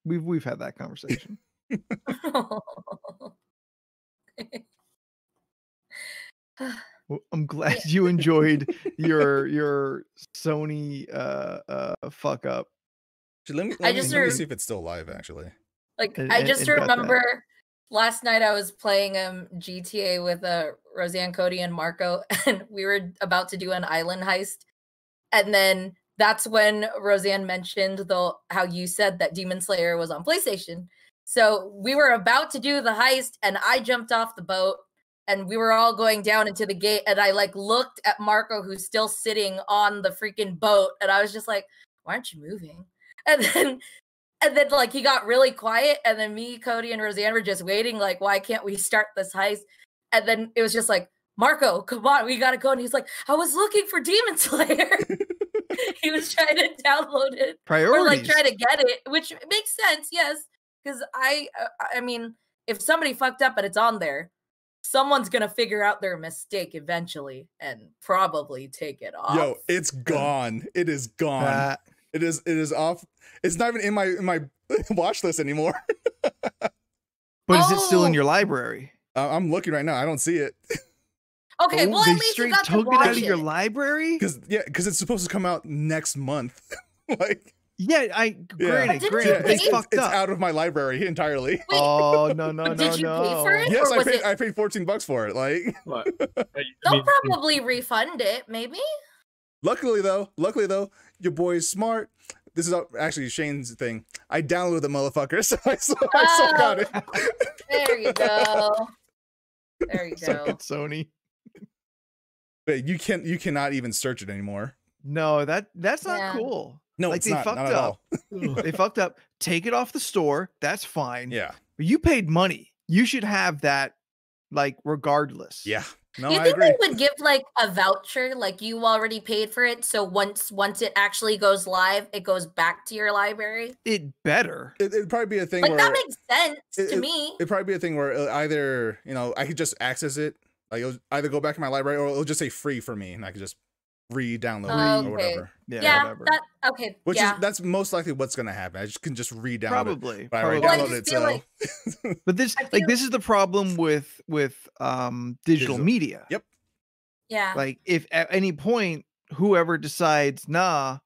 we've had that conversation. Well, I'm glad you enjoyed your Sony fuck up. Let me I just let me heard- see if it's still live. Actually, Like And- I and- just and got that. remember last night I was playing GTA with Roseanne, Cody, and Marco, and we were about to do an island heist, and then that's when Roseanne mentioned how you said that Demon Slayer was on PlayStation. So we were about to do the heist, and I jumped off the boat, and we were all going down into the gate, and I like looked at Marco, who's still sitting on the freaking boat, and I was just like, "Why aren't you moving?" And then And then like he got really quiet, and then me, Cody, and Roseanne were just waiting, like, why can't we start this heist? And then it was just like, Marco, come on, we gotta go. And he's like, I was looking for Demon Slayer. He was trying to download it. Priorities. Or like try to get it, which makes sense, yes. Because I mean, if somebody fucked up and it's on there, someone's gonna figure out their mistake eventually and probably take it off. Yo, it's gone. It is gone. It is off. It's not even in my watch list anymore. But is it still in your library? I'm looking right now. I don't see it. Okay, well, they at least you straight got to took it watch out of your library? Because it's supposed to come out next month. Like, yeah, granted, it's fucked it's up. out of my library entirely. Wait, Oh no. did you pay for it? Yes, or was I paid $14 for it. Like, What? they'll probably refund it, maybe. luckily though, your boy's smart. This is actually Shane's thing. I downloaded the motherfucker, so I still got it. There you go. There you Suck go. it, Sony. But you cannot even search it anymore. No, that's not Yeah. cool. No, like it's they not fucked at up. all. They fucked up. Take it off the store. That's fine. Yeah, But you paid money. You should have that, like, regardless. yeah. No, You I think agree. they would give like a voucher, like you already paid for it, so once it actually goes live, it goes back to your library? It better. It'd probably be a thing Like where that makes sense to me. it'd probably be a thing where either I could just access it, like it'll either go back in my library or it'll just say free for me, and I could just re-download it or Okay. whatever. Yeah, whatever. that okay. Which yeah. is that's most likely what's gonna happen. I just can just re-download Probably. it. But I already Well, I downloaded just it, feel so like- But this, I like, feel- this is the problem with digital media. Yep. Yeah, Like, if at any point whoever decides nah,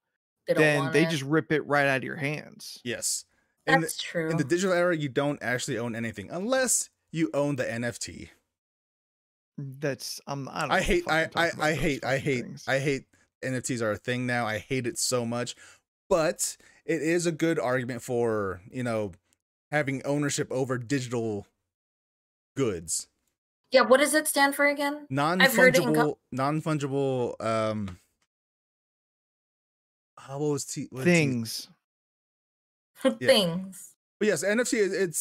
they don't then want they it. just rip it right out of your hands. yes. That's true. In the digital era, you don't actually own anything unless you own the NFT. That's I don't. I wanna hate fucking talk about those fucking things. I hate NFTs are a thing now. I hate it so much. But it is a good argument for, having ownership over digital goods. Yeah, what does it stand for again? I've heard it in Non-fungible what was Things. Things. But yes, NFT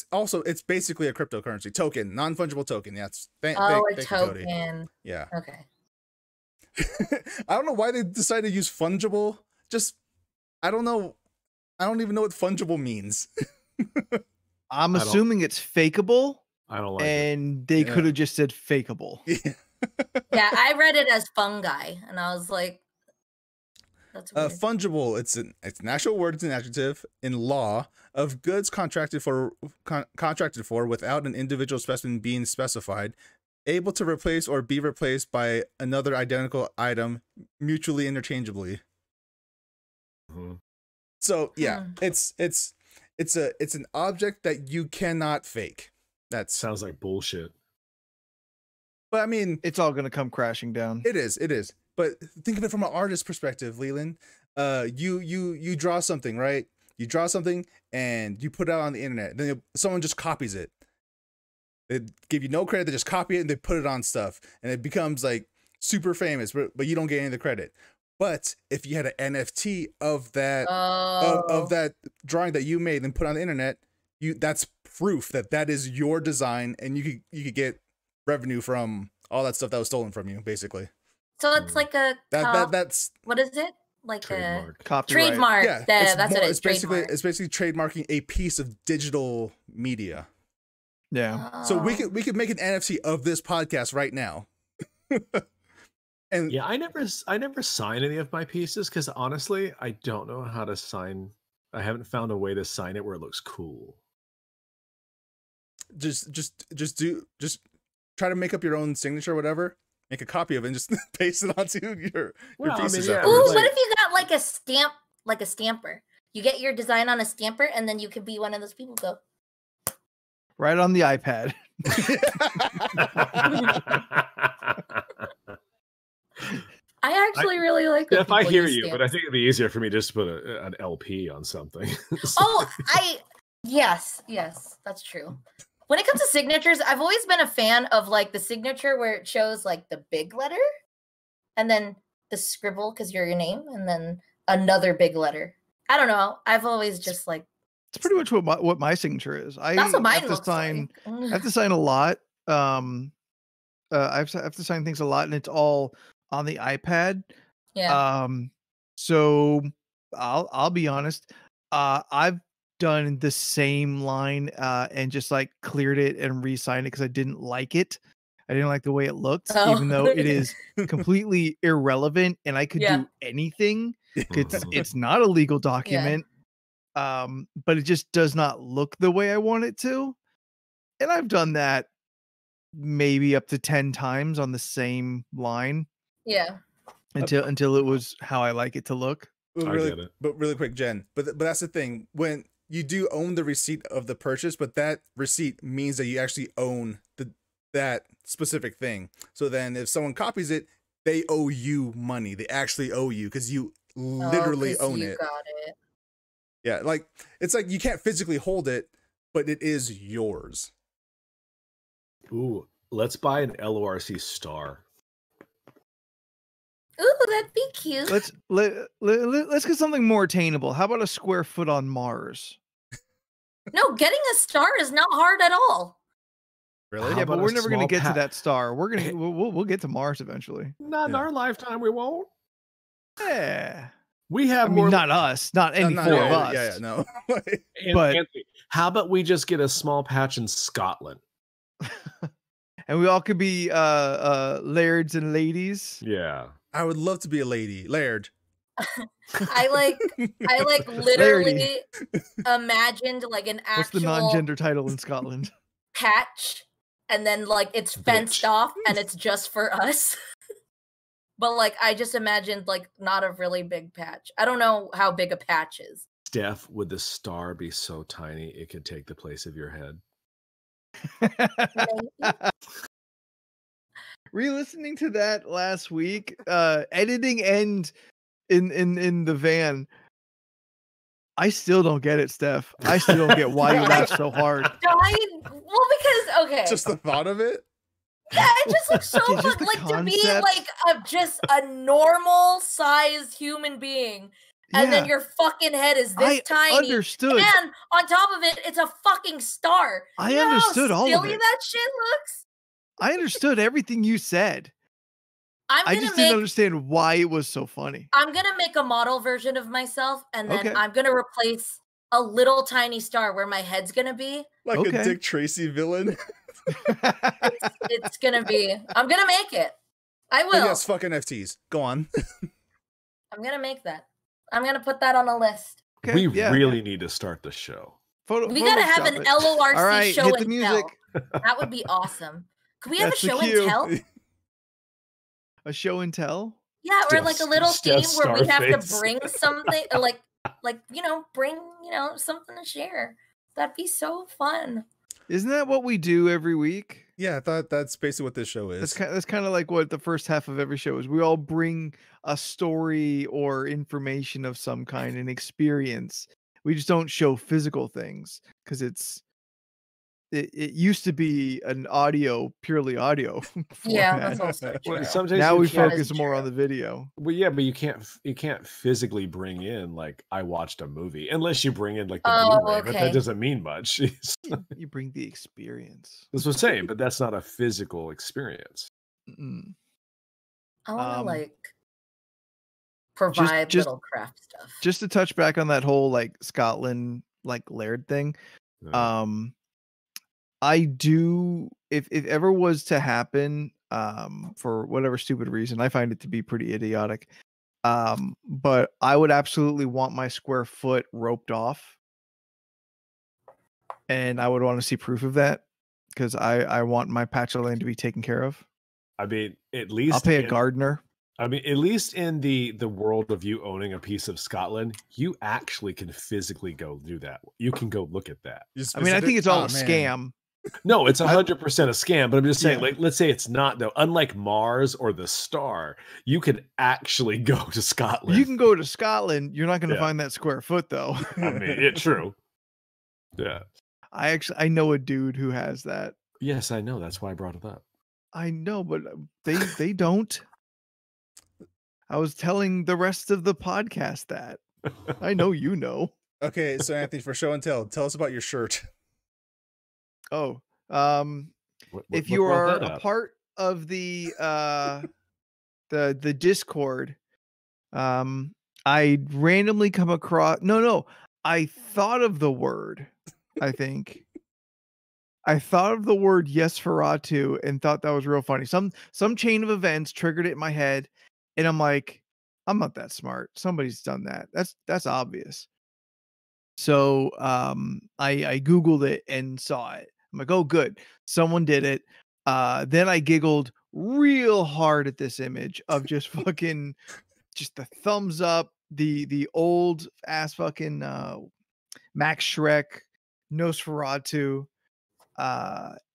it's basically a cryptocurrency token, non-fungible token. Yes. A Thank you, Cody. token. Yeah. Okay. I don't know why they decided to use fungible. I don't know. I don't even know what fungible means. I'm I don't- assuming it's fakeable, I don't like it. and they Yeah. could have just said fakeable. Yeah, I read it as fungi, and I was like, "That's weird." Fungible. It's an actual word. It's an adjective in law of goods contracted for without an individual specimen being specified, able to replace or be replaced by another identical item mutually interchangeably. Mhm. So yeah, Hmm. it's an object that you cannot fake. That's Sounds like bullshit. but I mean It's all gonna come crashing down. it is. But think of it from an artist perspective, Leland. You draw something, right? You draw something and you put it out on the internet. Then someone just copies it. They give you no credit. They just copy it and they put it on stuff, and it becomes like super famous. But you don't get any of the credit. But if you had an NFT of that of that drawing that you made and put on the internet, that's proof that is your design, and you could get revenue from all that stuff that was stolen from you, basically. So it's like a That's what is it? Like Trademark. a Copyright. trademark. yeah. That's what it's basically trademark. trademarking a piece of digital media. Yeah. So we Oh. could make an NFT of this podcast right now. And Yeah, I never sign any of my pieces because honestly, I don't know how to sign. I haven't found a way to sign it where it looks cool. just try to make up your own signature or whatever. Make a copy of it and just paste it onto your Well, I mean, pieces. yeah, Ooh, afterwards. what if you got like a stamp, like a stamper? You get your design on a stamper, and then you could be one of those people. Go. Right on the iPad. I actually really like. when If I people hear use you, but stamps. I think it'd be easier for me just to put an LP on something. Oh, yes, that's true. When it comes to signatures, I've always been a fan of like the signature where it shows like the big letter and then the scribble because you're your name and then another big letter. I don't know. I've always just like It's pretty much what my signature is. I That's what mine have to looks sign. like. I have to sign a lot. I have to sign things a lot, and it's all on the iPad. Yeah. So I'll be honest. I've done the same line and just like cleared it and re-signed it because I didn't like it. I didn't like the way it looked, even though it is completely irrelevant and I could Yeah. do anything. Mhm. It's not a legal Yeah. document. But it just does not look the way I want it to. And I've done that maybe up to 10 times on the same line Yeah. until it was how I like it to look. But I really, get it. but really quick, Jen. But that's the thing. When you do own the receipt of the purchase, but that receipt means that you actually own that specific thing. So then, if someone copies it, they owe you money. They actually owe you because you literally 'Cause own you it. got it. Yeah, like it's like you can't physically hold it, but it is yours. Ooh, let's buy an LoRC star. Ooh, that'd be cute. Let's get something more attainable. How about a square foot on Mars? No, getting a star is not hard at all. Really? How Yeah, about but a we're never going to small get to pa- that star. We'll get to Mars eventually. Not in Yeah. our lifetime, we won't. Yeah. We have I more. mean, not us, not any Not- four yeah, of us. Yeah, no. but- Anthony, how about we just get a small patch in Scotland? And we all could be lairds and ladies. Yeah. I would love to be a lady, Laird. I like literally imagined like an What's the actual non-gender title in Scotland? patch, and then like it's fenced Bitch. off and it's just for us. But like I just imagined like not a really big patch. I don't know how big a patch is. Steph, would the star be so tiny it could take the place of your head? Re-listening to that last week, editing and in the van, I still don't get it, Steph. I still don't get why you laugh so hard. Because okay. Just the thought of it. Yeah, it just looks so Okay, just fun. the Like to be concept. like just a normal sized human being. And then Yeah, your fucking head is this I tiny. understood. And on top of it, it's a fucking star. I You know understood how all of silly it. that shit looks? I understood everything you said. I'm I gonna just didn't make understand why it was so funny. I'm gonna make a model version of myself, and then Okay. I'm gonna replace a little tiny star where my head's gonna be. Like Okay. a Dick Tracy villain. It's gonna be. I'm gonna make it. I Oh, will. yes, fuck NFTs. Go on. I'm gonna make that. I'm gonna put that on a list. Okay, We yeah. really need to start the show. We gotta have Photoshop an it. LORC All right, show hit and the music. tell. That would be awesome. Could we have That's a the show and cue. tell? A show and tell. Yeah, or like a little theme Steph where we have to Starface. bring something, like bring something to share. That'd be so fun. Isn't that what we do every week? Yeah, I thought that's basically what this show is. That's kind of like what the first half of every show is. We all bring a story or information of some kind, an experience. We just don't show physical things because it used to be an purely audio Yeah, format. that's also Well, true. sometimes Now you we can't- That is focus more on true. the video. Well, yeah, but you can't physically bring in like I watched a movie unless you bring in like the Oh, Blu-ray, but okay. that doesn't mean much. You bring the experience. That's what I'm saying, but that's not a physical experience. Mm. I want to Um, provide just- little craft stuff. Just to touch back on that whole like Scotland like Laird thing. Yeah. I do if ever was to happen for whatever stupid reason, I find it to be pretty idiotic. But I would absolutely want my square foot roped off. And I would want to see proof of that because I want my patch of land to be taken care of. I mean, at least I'll pay a in- gardener. I mean, at least in the world of you owning a piece of Scotland, you actually can physically go do that. You can go look at that. I mean, I think it's all a scam. No, it's 100% a scam, but I'm just saying, Yeah. like, let's say it's not though. Unlike Mars or the star, you can actually go to Scotland. You can go to Scotland. You're not going to Yeah. find that square foot though. I mean, it's true. Yeah. I know a dude who has that. Yes, I know. That's why I brought it up. I know, but they don't. I was telling the rest of the podcast that. I know you know. Okay, so Anthony, for show and tell us about your shirt. Oh, if you What brought are that a up? part of the Discord, I randomly come across I thought of the word, I think. I thought of the word Yesferatu and thought that was real funny. Some chain of events triggered it in my head, and I'm like, I'm not that smart. Somebody's done that. That's obvious. So I Googled it and saw it. I'm like, oh good, someone did it. Then I giggled real hard at this image of just fucking just the thumbs up, the old ass fucking Max Shrek, Nosferatu,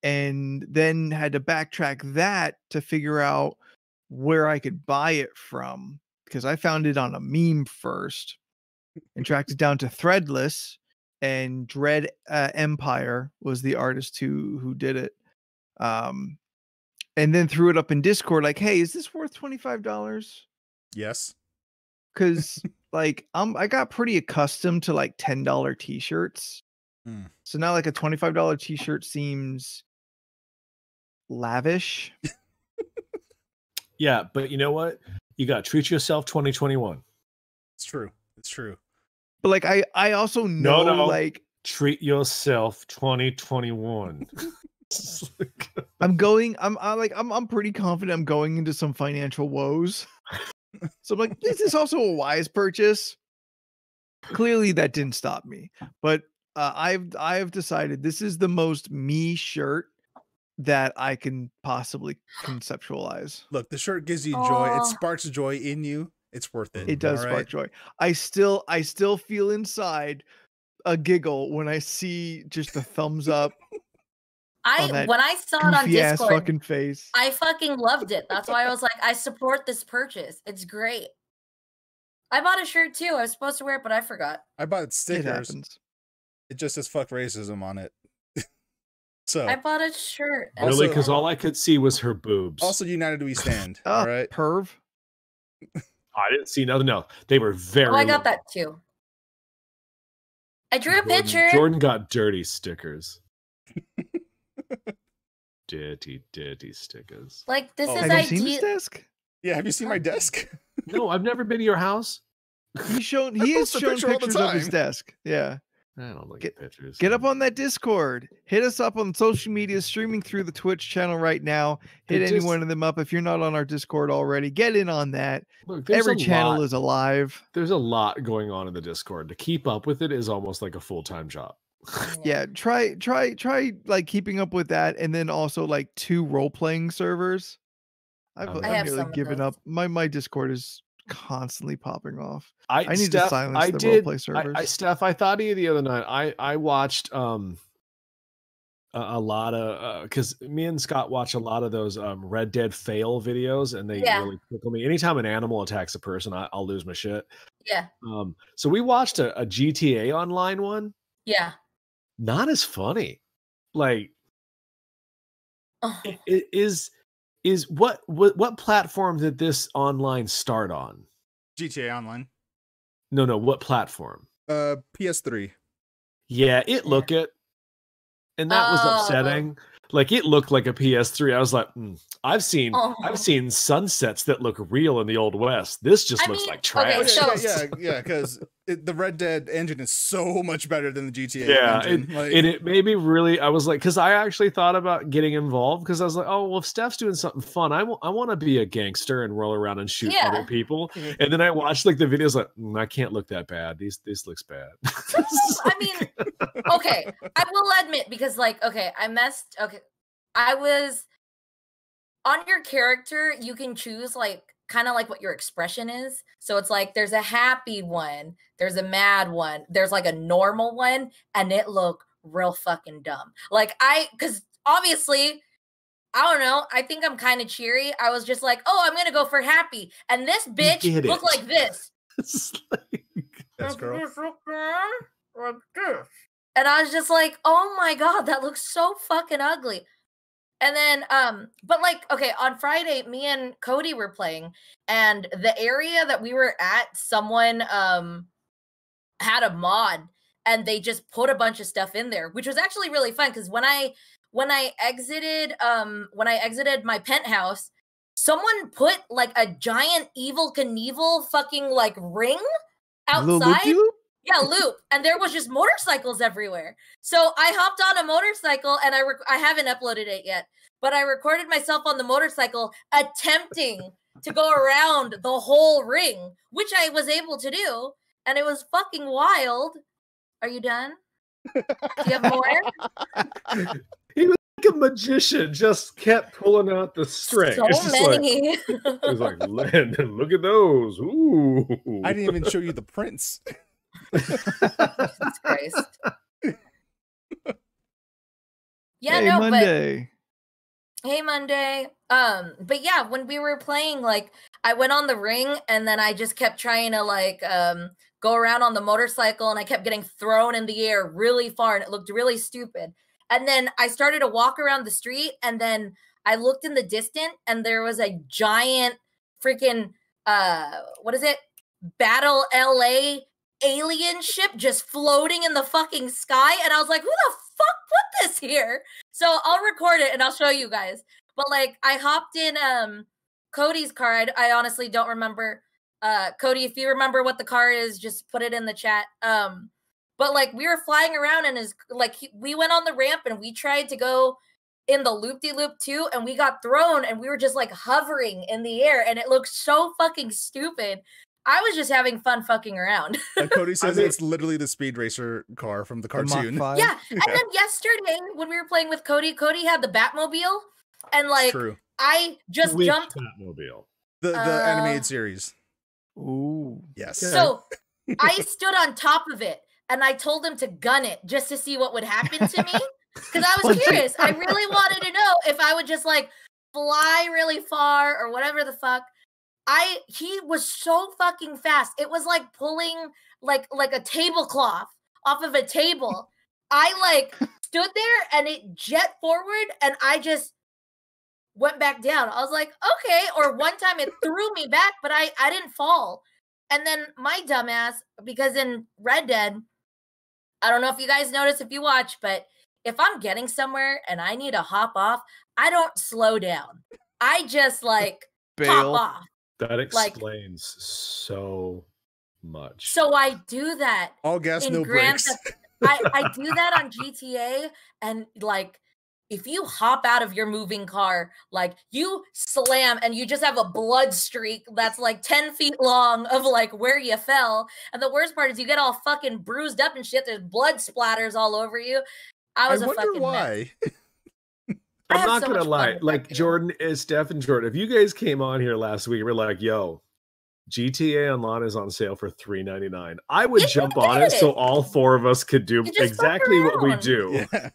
and then had to backtrack that to figure out where I could buy it from because I found it on a meme first and tracked it down to Threadless, and Dread Empire was the artist who did it. And then threw it up in Discord like, "Hey, is this worth $25?" Yes. Because like I got pretty accustomed to like $10 t-shirts. Hmm. So now like a $25 t-shirt seems lavish. Yeah, but you know what? You got to treat yourself 2021. It's true. It's true. But like I also know No. like Treat yourself 2021. I'm pretty confident I'm going into some financial woes. So I'm like, this is also a wise purchase. Clearly that didn't stop me. But I've decided this is the most me shirt that I can possibly conceptualize. Look, the shirt gives you joy. It Aw. sparks joy in you. It's worth it. It does all spark right? joy. I still feel inside a giggle when I see just the thumbs up on that When I saw it on goofy ass Discord, fucking face. I fucking loved it. That's why I was like, I support this purchase. It's great. I bought a shirt too. I was supposed to wear it, but I forgot. I bought It stickers. happens. It just says "fuck racism" on it. So I bought a shirt. and- Really? Also- Because all I could see was her boobs. also united we stand. Oh, all right. perv. I didn't see nothing. No, they were very. Oh, I got low. that too. I drew a picture. Jordan got dirty stickers. dirty stickers. Like this Oh. is Have you seen his ideal. desk? Yeah. Have you seen my desk? No, I've never been to your house. He has post a shown picture all the pictures of his time. desk. Yeah. I don't look Get- at pictures. Get up on that Discord. Hit us up on social media, streaming through the Twitch channel right now. Hit Dude, any just- one of them up. If you're not on our Discord already, get in on that. Look, there's Every a channel lot, is alive. There's a lot going on in the Discord. To keep up with it is almost like a full-time job. Yeah, try like keeping up with that, and then also like 2 role-playing servers. I I've have nearly some of given those. up. My Discord is constantly popping off. I need to Steph, silence I the did. roleplay servers. Steph, I thought of you the other night. I watched a lot of because me and Scott watch a lot of those Red Dead fail videos, and they Yeah. really tickle me. Anytime an animal attacks a person, I'll lose my shit. Yeah. So we watched a GTA Online one. Yeah. Not as funny. Like Oh. it is what platform did this online start on? GTA Online. No, what platform? PS3. Yeah, it looked it. And that was Oh. upsetting. Like it looked like a PS3. I was like, I've seen Oh. sunsets that look real in the old west. This just I looks mean, like okay, trash. so- Yeah, because the Red Dead engine is so much better than the GTA Yeah, engine. Like, it made me really. I was like, because I actually thought about getting involved because I was like, oh well, if Steph's doing something fun, I want to be a gangster and roll around and shoot Yeah. other people. And then I watched like the videos, like I can't look that bad. This looks bad. I mean, okay, I will admit because I was on your character, you can choose like kind of like what your expression is. So it's like there's a happy one, there's a mad one, there's like a normal one, and it looked real fucking dumb. Like because obviously, I don't know, I think I'm kind of cheery. I was just like, oh, I'm gonna go for happy. And this bitch get looked it. like this. It's like- Yes, girl. Like this. And I was just like, oh my god, that looks so fucking ugly. And then but like, okay, on Friday, me and Cody were playing, and the area that we were at, someone had a mod and they just put a bunch of stuff in there, which was actually really fun because when I exited my penthouse, someone put like a giant Evil Knievel fucking like ring outside. Loop-de-loop? Yeah, loop. And there was just motorcycles everywhere. So I hopped on a motorcycle and I haven't uploaded it yet, but I recorded myself on the motorcycle attempting to go around the whole ring, which I was able to do. And it was fucking wild. Are you done? Do you have more? He was like a magician, just kept pulling out the string. So many. Like, it was like, look at those. Ooh. I didn't even show you the prints. Jesus Christ. Yeah, hey, no, Monday. but hey, Monday. But yeah, when we were playing, like, I went on the ring and then I just kept trying to like go around on the motorcycle and I kept getting thrown in the air really far and it looked really stupid. And then I started to walk around the street and then I looked in the distance and there was a giant freaking what is it? Battle LA alien ship just floating in the fucking sky. And I was like, who the fuck put this here? So I'll record it and I'll show you guys. But like I hopped in Cody's car. I honestly don't remember. Cody, if you remember what the car is, just put it in the chat. But like we were flying around and we went on the ramp and we tried to go in the loop-de-loop too, and we got thrown and we were just like hovering in the air and it looked so fucking stupid. I was just having fun fucking around. Cody says it's literally the Speed Racer car from the cartoon. Yeah, and then yesterday when we were playing with Cody had the Batmobile, and like True. I just Which jumped. Batmobile? The animated series. Ooh. Yes. So I stood on top of it and I told him to gun it just to see what would happen to me because I was curious. I really wanted to know if I would just like fly really far or whatever the fuck. He was so fucking fast. It was like pulling like a tablecloth off of a table. I like stood there and it jet forward and I just went back down. I was like, okay. Or one time it threw me back, but I didn't fall. And then my dumbass, because in Red Dead, I don't know if you guys notice if you watch, but if I'm getting somewhere and I need to hop off, I don't slow down. I just like Bail. pop off. That explains so much. So I do that. All gas, in no Grand brakes. Theft- I do that on GTA, and like if you hop out of your moving car, like you slam and you just have a blood streak that's like 10 feet long of like where you fell. And the worst part is you get all fucking bruised up and shit. There's blood splatters all over you. I was a wonder fucking why. mess. I'm not gonna lie, like Jordan, Steph and Jordan, if you guys came on here last week, we're like, yo, GTA Online is on sale for $3.99. I would jump on it so all four of us could do exactly what we do. Yeah.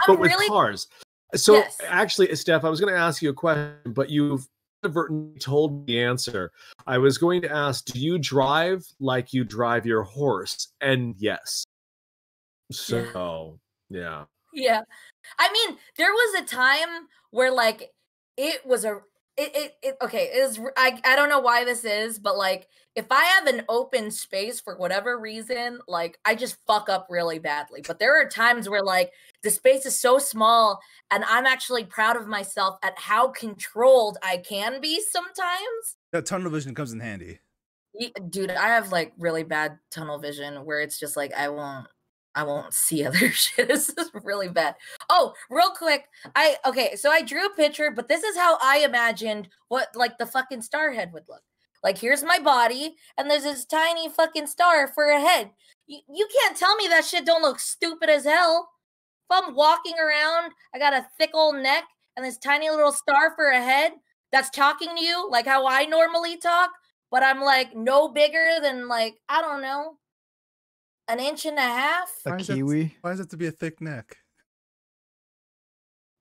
But with cars. So Yes. actually, Steph, I was gonna ask you a question, but you've inadvertently told me the answer. I was going to ask, do you drive like you drive your horse? And yes. So yeah. Yeah. I mean, there was a time where like it was a okay, I don't know why this is, but like if I have an open space for whatever reason, like I just fuck up really badly. But there are times where like the space is so small and I'm actually proud of myself at how controlled I can be sometimes. That tunnel vision comes in handy. Dude, I have like really bad tunnel vision where it's just like I won't see other shit. This is really bad. Oh, real quick. So I drew a picture, but this is how I imagined what like the fucking star head would look. Like here's my body, and there's this tiny fucking star for a head. You can't tell me that shit don't look stupid as hell. If I'm walking around, I got a thick old neck and this tiny little star for a head that's talking to you like how I normally talk, but I'm like no bigger than like, I don't know, an inch and a half. A kiwi. Why does it have to be a thick neck?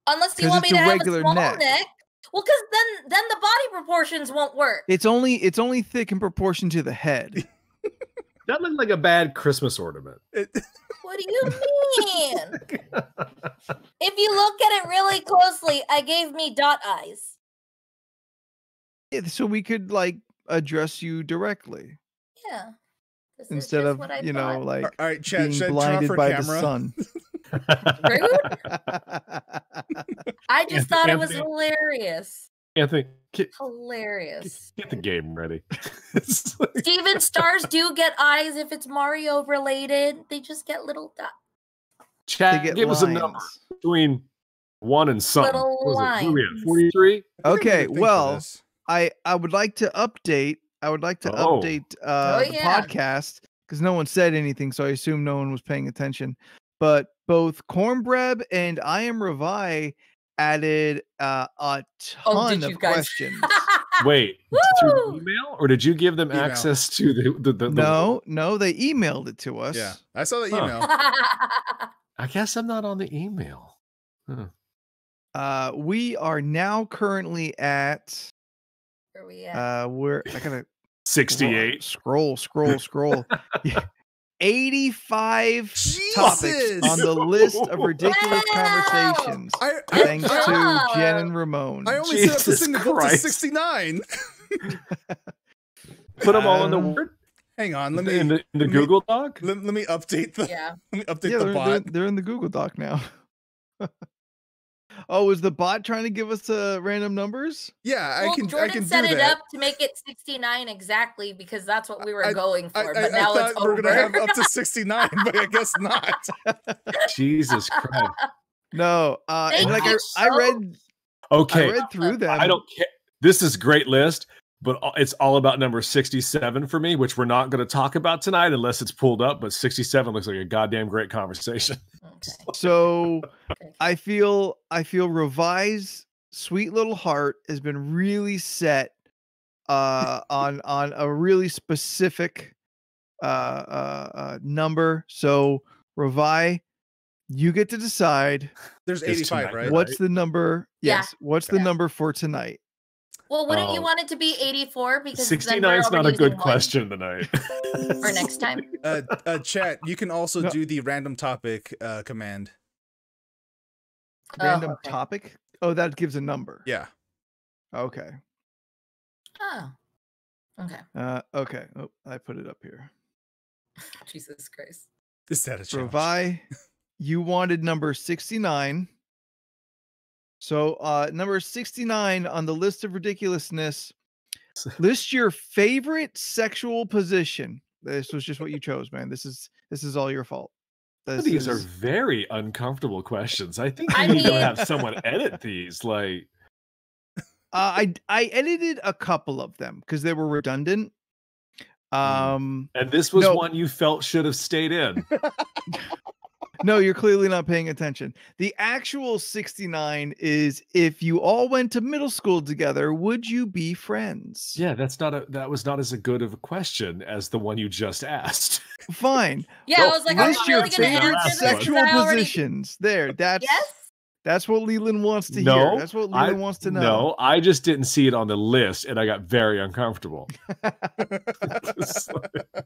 Unless you want me to have a small neck. Well, because then the body proportions won't work. It's only thick in proportion to the head. That looked like a bad Christmas ornament. What do you mean? If you look at it really closely, I gave me dot eyes. Yeah, so we could like address you directly. Yeah. This is instead just of, what I you know, thought. like All right, chat. being Should I draw blinded for by camera? the sun. Rude. I just thought it was Anthony. hilarious. Anthony, Hilarious. get the game ready. Steven, stars do get eyes if it's Mario related. They just get little dots. Chat, get give us a number lines. between 1 and something. Little What was it? Where we at? lines. 43? Okay, Think for well, this. I would like to update. Oh. The yeah. podcast because no one said anything, so I assume no one was paying attention. But both Cornbread and I Am Revi added a ton did you of guys? questions. Wait, through Woo! email, or did you give them Email. access to the No, they emailed it to us. Yeah, I saw the Huh. email. I guess I'm not on the email. Huh. We are now currently at Where we at? I gotta 68. scroll. Yeah. 85 topics Jesus! on the list of ridiculous Wow! conversations. Good Thanks job. to Jen and Ramon. I only set up this Jesus thing to go to Christ. 69. Put them all in the Um, Word? Hang on, let in me the, in the let me- Google Doc? let me update the Yeah. let me update Yeah, the they're, bot. they're in the Google Doc now. Oh, is the bot trying to give us random numbers? Yeah, Well, I Jordan can set do it that. up to make it 69 exactly because that's what we were I- going for. I but now it's thought we over. were gonna have up to 69, but I guess not. Jesus Christ. No, and Thank like you, I so- read Okay, through them. I don't care. This is a great list, but it's all about number 67 for me, which we're not going to talk about tonight unless it's pulled up. But 67 looks like a goddamn great conversation. Okay. So Okay. I feel Revi's sweet little heart has been really set on a really specific number. So Revi, you get to decide There's It's 85, tonight, right? what's the number. Yeah. Yes, what's the Yeah. number for tonight? Well, wouldn't you Oh. want it to be 84 because 69 then we're is not a already good using one question tonight. for next time? Chat, you can also No. do the random topic command. Random okay. topic. Oh, that gives a number. Yeah. Okay. Oh. Okay. Okay. Oh, I put it up here. Jesus Christ. Is that a challenge? Revi, you wanted number 69. So number 69 on the list of ridiculousness, list your favorite sexual position. This was just what you chose, man. This is all your fault. These are very uncomfortable questions. I think I you need to mean- have someone edit these. Like, I edited a couple of them because they were redundant. and this was No. one you felt should have stayed in. No, you're clearly not paying attention. The actual 69 is if you all went to middle school together, would you be friends? Yeah, that was not as good of a question as the one you just asked. Fine. Yeah, I Well, was like, are List you your really going to favorite answer this? sexual I already- positions. There. Yes? That's what Leland wants to hear. No, That's what I- Leland wants to know. No, I just didn't see it on the list, and I got very uncomfortable. It's like-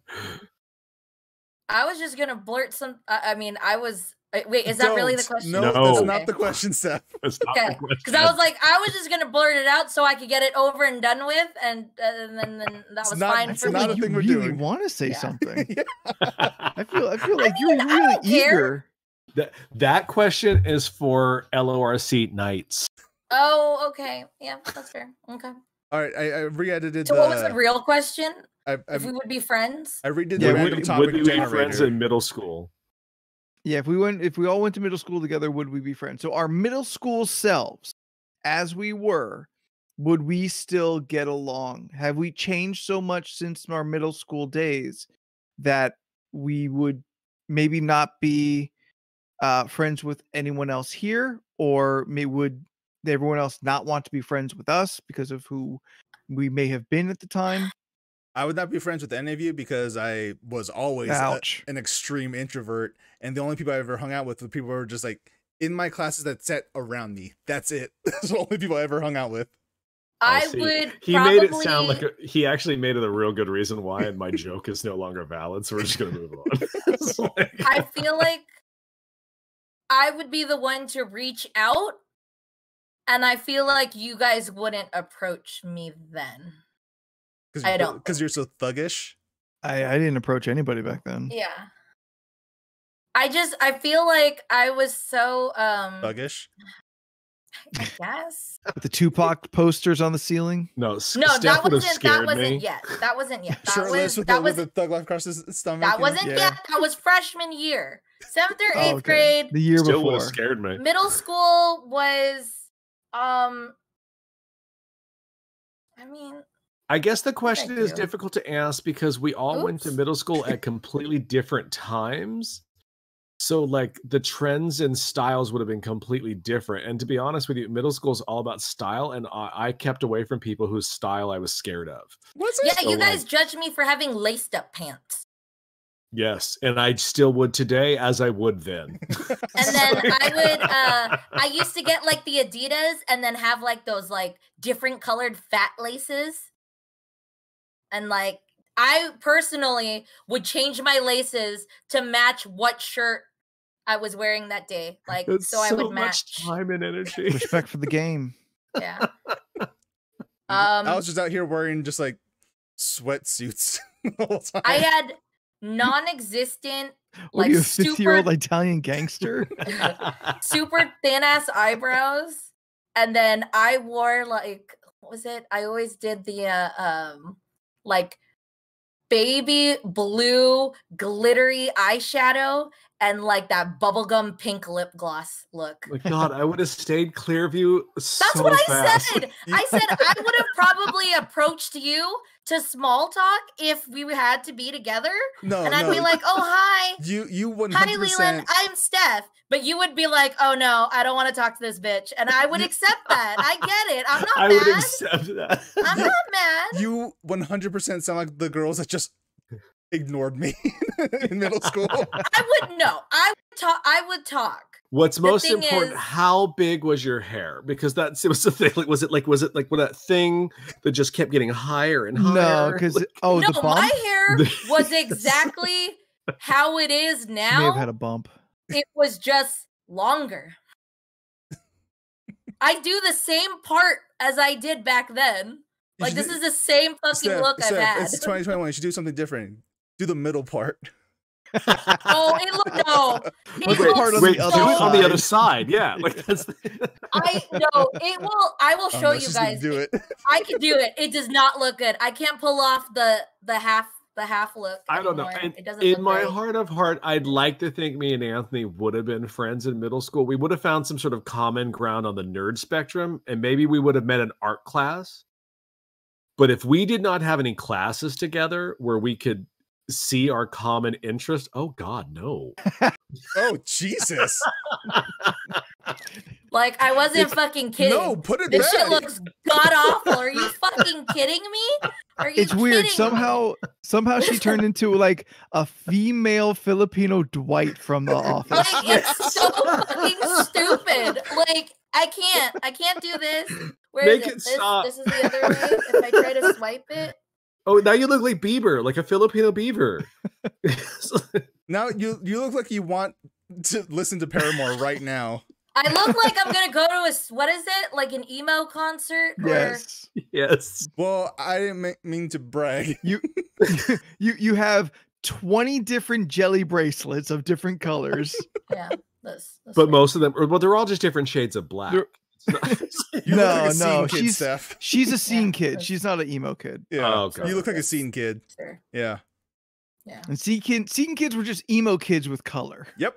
I was just going to blurt some. I mean, I was. Wait, is that really the Don't. question? No, No. that's Okay. not the question, Seth. That's not Okay, the question. because I was like, I was just gonna blurt it out so I could get it over and done with, and then that It's was not- fine it's for not me. a You thing we're really doing. want to say Yeah. something. Yeah. I feel like I you're mean, I really don't care. eager. That question is for LORC nights. Oh, okay, yeah, that's fair. Okay. All right, I re-edited So, what was the real question? I If we would be friends? redid Yeah, the would- random would topic we be generator. friends in middle school? Yeah, if we all went to middle school together, would we be friends? So our middle school selves, as we were, would we still get along? Have we changed so much since our middle school days that we would maybe not be friends with anyone else here, or would everyone else not want to be friends with us because of who we may have been at the time? I would not be friends with any of you because I was always Ouch. an extreme introvert, and the only people I ever hung out with were people who were just like in my classes that sat around me. That's it. That's the only people I ever hung out with. I see. would. He probably... made it sound like he actually made it a real good reason why, and my joke is no longer valid. So we're just gonna move on. It's like- I feel like I would be the one to reach out, and I feel like you guys wouldn't approach me then. I don't because you're so thuggish. I didn't approach anybody back then. Yeah. I feel like I was so Thuggish. I guess. With the Tupac posters on the ceiling. No, No, Steph would have that scared me. wasn't yet. That wasn't yet. That Shirtless was with the thug life across his stomach. that wasn't Yeah. yet. That was freshman year. 7th or 8th Oh, okay. grade. The year Still would before. have scared me. Middle school was I mean, I guess the question Thank is you. difficult to ask because we all went to Oops. middle school at completely different times. So like the trends and styles would have been completely different. And to be honest with you, middle school is all about style. And I kept away from people whose style I was scared of. Was it? yeah, So, you guys like- judged me for having laced up pants. Yes. And I still would today as I would then. And then I used to get like the Adidas and then have like those like different colored fat laces. And like I personally would change my laces to match what shirt I was wearing that day. Like That's so I would much match. time and energy. Respect for the game. Yeah. I was just out here wearing just like sweatsuits the whole time. I had non-existent What like are you, a super 50-year-old Italian gangster? super thin ass eyebrows, and then I wore like what was it? I always did the like baby blue glittery eyeshadow and like that bubblegum pink lip gloss look. My God, I would have stayed clear of you so That's what I fast. said. I said I would have probably approached you to small talk if we had to be together. No, And I'd no. be like, oh, hi. you 100%. Hi, Leland. I'm Steph. But you would be like, oh, no, I don't want to talk to this bitch. And I would accept that. I get it. I'm not I would mad. accept that. I'm not mad. You 100% sound like the girls that just ignored me in middle school. I would no. I would talk. What's The most thing important? is- How big was your hair? Because it was the thing. Like, was it like that thing that just kept getting higher and higher? No, because Like, oh, no, the bump. my hair was exactly how it is May have now. had a bump. It was just longer. I do the same part as I did back then. You Like should this do- is the same fucking Steph, look I've Steph, had. It's 2021. You should do something different. Do the middle part. Oh, it looked no. It Wait, looks part on wait, the do other it on the other side. side. Yeah, like that's. I know it will. I will Oh, show no, you she's gonna guys. do it. I can do it. It does not look good. I can't pull off the half look. I don't know. anymore. And It doesn't in look my right. heart of heart, I'd like to think me and Anthony would have been friends in middle school. We would have found some sort of common ground on the nerd spectrum, and maybe we would have met in art class. But if we did not have any classes together where we could see our common interest, oh God, no. Oh Jesus! Like I wasn't It's- fucking kidding. No, put it This shit back. looks god awful. Are you fucking kidding me? Are you? It's weird. kidding me? Somehow she turned into like a female Filipino Dwight from The Office. Like it's so fucking stupid. Like I can't do this. Where is Make it This stop. is the other way. If I try to swipe it. Oh, now you look like Bieber, like a Filipino beaver. Now you look like you want to listen to Paramore right now. I look like I'm gonna go to what is it? Like an emo concert? Or- Yes. Yes. Well, I didn't mean to brag. You have 20 different jelly bracelets of different colors. Yeah. This But one. most of them, well, they're all just different shades of black. They're- You look like a scene no, kid, she's Steph. she's a scene kid. that's- She's not an emo kid. Yeah, Oh, okay. you look like a scene kid. Sure. Yeah. Yeah. And scene kids were just emo kids with color. Yep.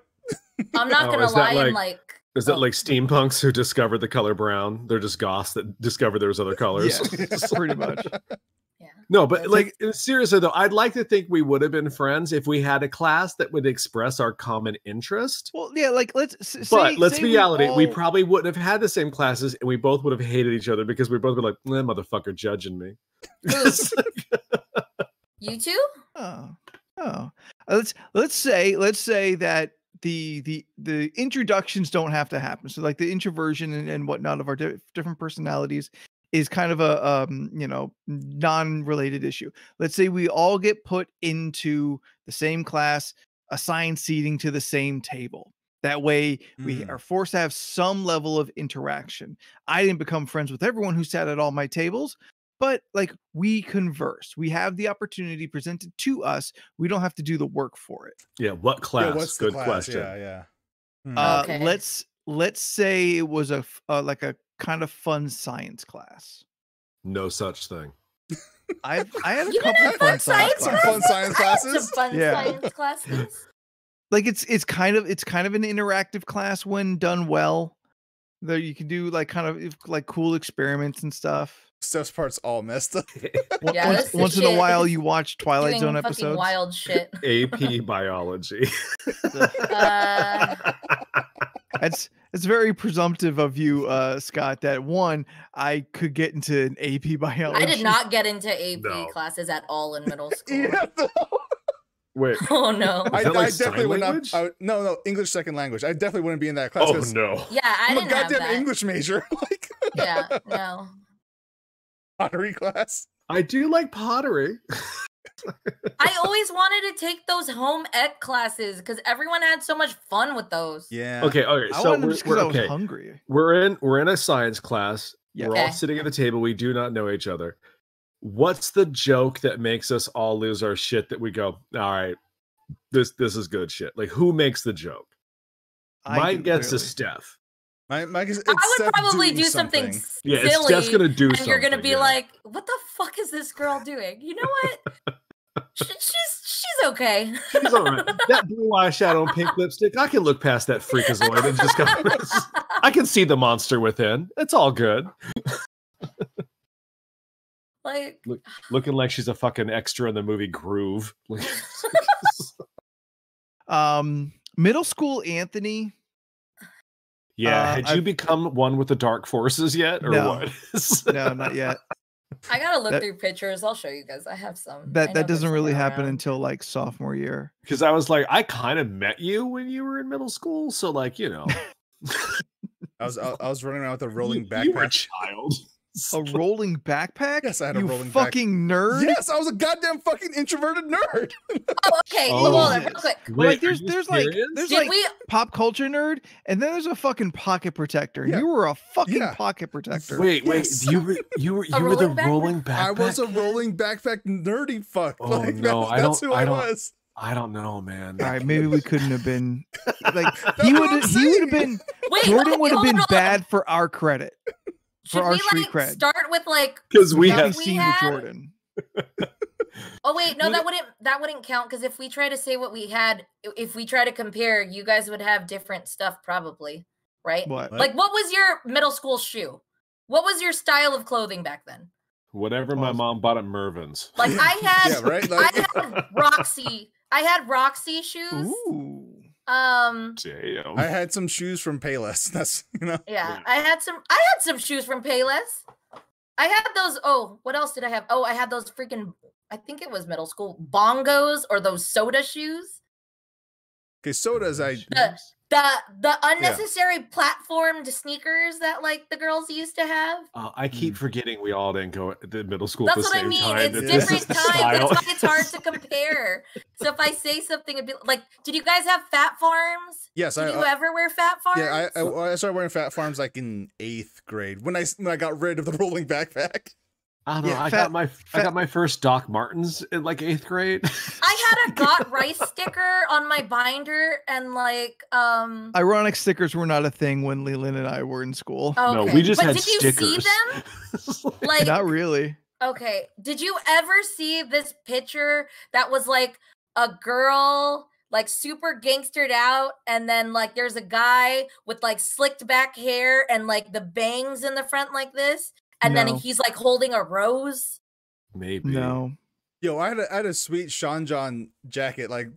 I'm not Oh, gonna is that lie. I'm like- like. Is that Oh. like steampunks who discovered the color brown? They're just goths that discovered there was other colors. Yes, pretty much. Yeah. No, but It's like seriously though, I'd like to think we would have been friends if we had a class that would express our common interest. Well, yeah, like let's But let's say be reality. We all- probably wouldn't have had the same classes, and we both would have hated each other because we both were like, "That motherfucker judging me." You two? Oh. Let's say that the introductions don't have to happen. So like the introversion and whatnot of our different personalities is kind of a non-related issue. Let's say we all get put into the same class, assigned seating to the same table. That way we Mm. are forced to have some level of interaction. I didn't become friends with everyone who sat at all my tables, but like we converse. We have the opportunity presented to us. We don't have to do the work for it. Yeah, what class? Yeah, what's the Good class? question. Yeah. Okay. Let's say it was like a kind of fun science class. No such thing. I had a You couple didn't fun have science science Some classes. fun science I had classes. some fun Yeah. science classes. Like it's kind of an interactive class when done well. That you can do like kind of like cool experiments and stuff. Steph's part's all messed up. Yeah, this is Once in a shit. while, you watch Twilight Doing Zone fucking episodes. wild shit. AP biology. It's very presumptive of you, Scott. That one, I could get into an AP biology. I did not get into AP No. classes at all in middle school. Yeah, Wait. Oh no. Is that like definitely sign would language? not. No, English second language. I definitely wouldn't be in that class. Oh 'cause no. Yeah, I I'm a didn't have goddamn that. English major. Like Yeah, no. pottery class. I do like pottery. I always wanted to take those home ec classes because everyone had so much fun with those. Yeah. Okay, I so wanted them just 'cause we're I was okay. hungry. We're in a science class. Yeah. We're all Okay. sitting at the table. We do not know each other. What's the joke that makes us all lose our shit that we go, all right, this is good shit? Like, who makes the joke? My guess is Steph. My guess, I would Steph probably doing do something Yeah, it's silly. Steph's gonna do and something. you're gonna be yeah. like, "What the fuck is this girl doing?" You know what? She's okay. She's all right. That blue eyeshadow and pink lipstick, I can look past that freakazoid and just go, I can see the monster within. It's all good. Like, Looking like she's a fucking extra in the movie Groove. Middle school Anthony. Yeah, had you I've- become one with the dark forces yet, or No. what? No, not yet. I gotta look That- through pictures. I'll show you guys. I have some. I know That they're doesn't really somewhere happen around. until like sophomore year. Because I was like, I kind of met you when you were in middle school, so like, you know, I was running around with a rolling you were a backpack. child. A rolling backpack? Yes, I had a you rolling back- fucking nerd. Yes, I was a goddamn fucking introverted nerd. Oh, okay. Oh. Hold on, real quick. Wait, Like are there's you there's like serious? there's Did like we? pop culture nerd, and then there's a fucking pocket protector. Yeah. You were a fucking Yeah. pocket protector. Wait, Yes. you were the rolling backpack? rolling backpack. I was a rolling backpack nerdy fuck. Oh, Like, no, that's who I was. I don't know, man. All right, maybe we couldn't have been like That's he what would I'm have saying. been Wait, Jordan okay, would have hold been on. bad for our credit. Should our we street like cred. start with like? Because we Stuff have Nothing we seen had? with Jordan. Oh wait, no, We- that wouldn't count because if we try to say what we had, if we try to compare, you guys would have different stuff probably, right? What? What? Like, what was your middle school shoe? What was your style of clothing back then? whatever my mom bought at Mervin's. Like I had, Yeah, right. I Like, had Roxy. I had Roxy shoes. Ooh. Damn. I had some shoes from Payless. That's Yeah, Yeah. I had some shoes from Payless. I had those. Oh, what else did I have? Oh, I had those freaking. I think it was middle school bongos or those soda shoes. okay. Sodas. The unnecessary platformed sneakers that like the girls used to have. I keep forgetting we all didn't go to middle school That's at the what I same mean. time. It's that this different is times. style. That's why it's hard to compare. So if I say something, it'd be like, did you guys have Fat Farms? Yes, Did you ever wear Fat Farms? Yeah, I started wearing Fat Farms like in 8th grade when I got rid of the rolling backpack. I don't know. Yeah, I got my first Doc Martens in like 8th grade. I had a Got Rice sticker on my binder and like Ironic stickers were not a thing when Leland and I were in school. okay. No, we just but had did you see stickers. them? Like Not really. okay. Did you ever see this picture that was like a girl like super gangstered out and then like there's a guy with like slicked back hair and like the bangs in the front like this and then No. he's like holding a rose? Maybe. No. Yo, I had a sweet Sean John jacket like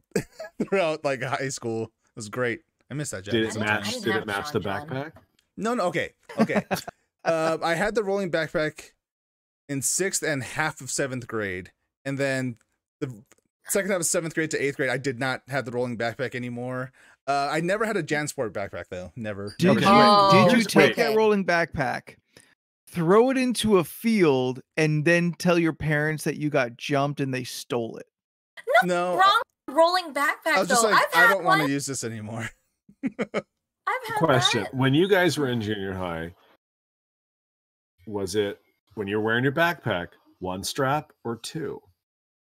throughout like high school. It was great. I miss that jacket. Did it I match? didn't Did have it match Sean the John. backpack? No, okay. I had the rolling backpack in 6th and half of 7th grade, and then the second half of 7th grade to 8th grade, I did not have the rolling backpack anymore. I never had a JanSport backpack though. Never. Did Okay. you Oh, did you Here's- take wait. that rolling backpack, throw it into a field, and then tell your parents that you got jumped and they stole it? No. Wrong rolling backpack I was though. just like, I've I had don't want one. to use this anymore. I've had Question: that. when you guys were in junior high, was it when you're wearing your backpack, 1 strap or 2,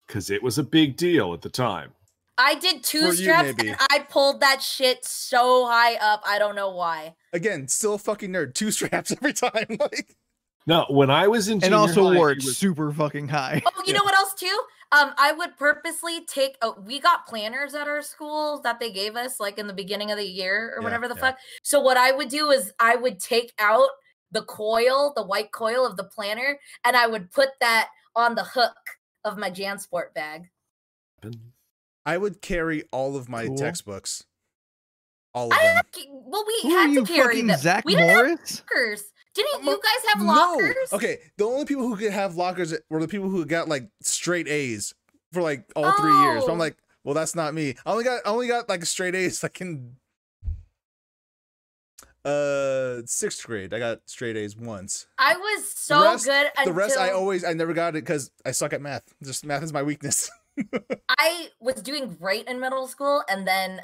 because it was a big deal at the time. I did 2 For you, straps maybe. and I pulled that shit so high up. I don't know why. Again, still a fucking nerd. 2 straps every time. Like, No, when I was in And junior also high, wore it it was- super fucking high. Oh, you know what else too? I would purposely take. We got planners at our school that they gave us, like in the beginning of the year or Yeah, whatever the yeah. fuck. So what I would do is I would take out the coil, the white coil of the planner, and I would put that on the hook of my JanSport bag. I would carry all of my Cool. textbooks. All of them. Well, we Who are had you, to carry fucking them. Zach We didn't have Morris? lockers. Didn't you No. guys have lockers? Okay, the only people who could have lockers were the people who got like straight A's for like all 3 years. But I'm Oh. like, well, that's not me. I only got like straight A's like in 6th grade. I got straight A's once. I was so good until The rest I never got it because I suck at math. Just math is my weakness. I was doing great in middle school, and then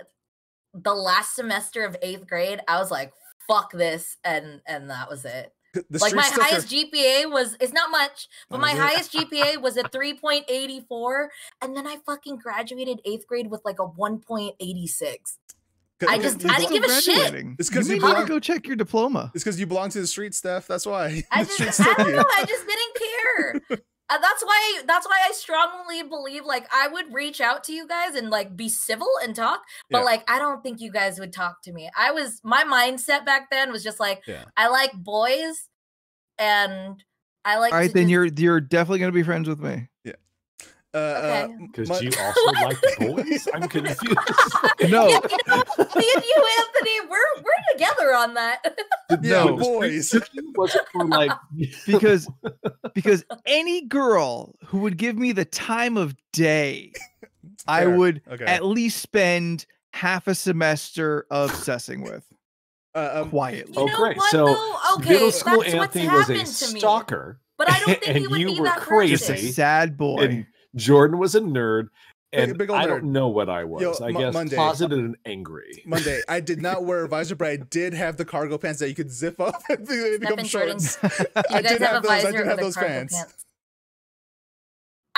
the last semester of 8th grade, I was like, "Fuck this," and that was it. The Like my street stuff highest GPA was, it's not much, but Oh, my is it? highest GPA was a 3.84, and then I fucking graduated 8th grade with like a 1.86. I It's just- I didn't give a shit. It's 'cause you you may need belong- to go check your diploma. because you belong to the street, Steph. That's why. I The streets just, I took don't you. know, I just didn't care. That's why I strongly believe like I would reach out to you guys and like be civil and talk, but Yeah. like I don't think you guys would talk to me. My mindset back then was just like Yeah. I like boys and I like All right, to then just- you're definitely gonna be friends with me. Okay. Because my- you also like boys? I'm confused. No, Yeah, you know, me and you, Anthony, we're together on that. Yeah, No. boys. Was it for like because any girl who would give me the time of day, I Fair. would Okay. at least spend half a semester obsessing with quietly. You Oh, know great. what, So though? Okay, middle school that's what's Anthony was a happened to me. stalker, But I don't think and he would you be were that crazy. Just a person. sad boy. and Jordan was a nerd, and Big old I nerd. don't know what I was. Yo, I guess Monday. closeted and angry. Monday, I did not wear a visor, but I did have the cargo pants that you could zip up and they become and Jordan, shorts. You I guys did have have a those. I visor did or have the those cargo pants.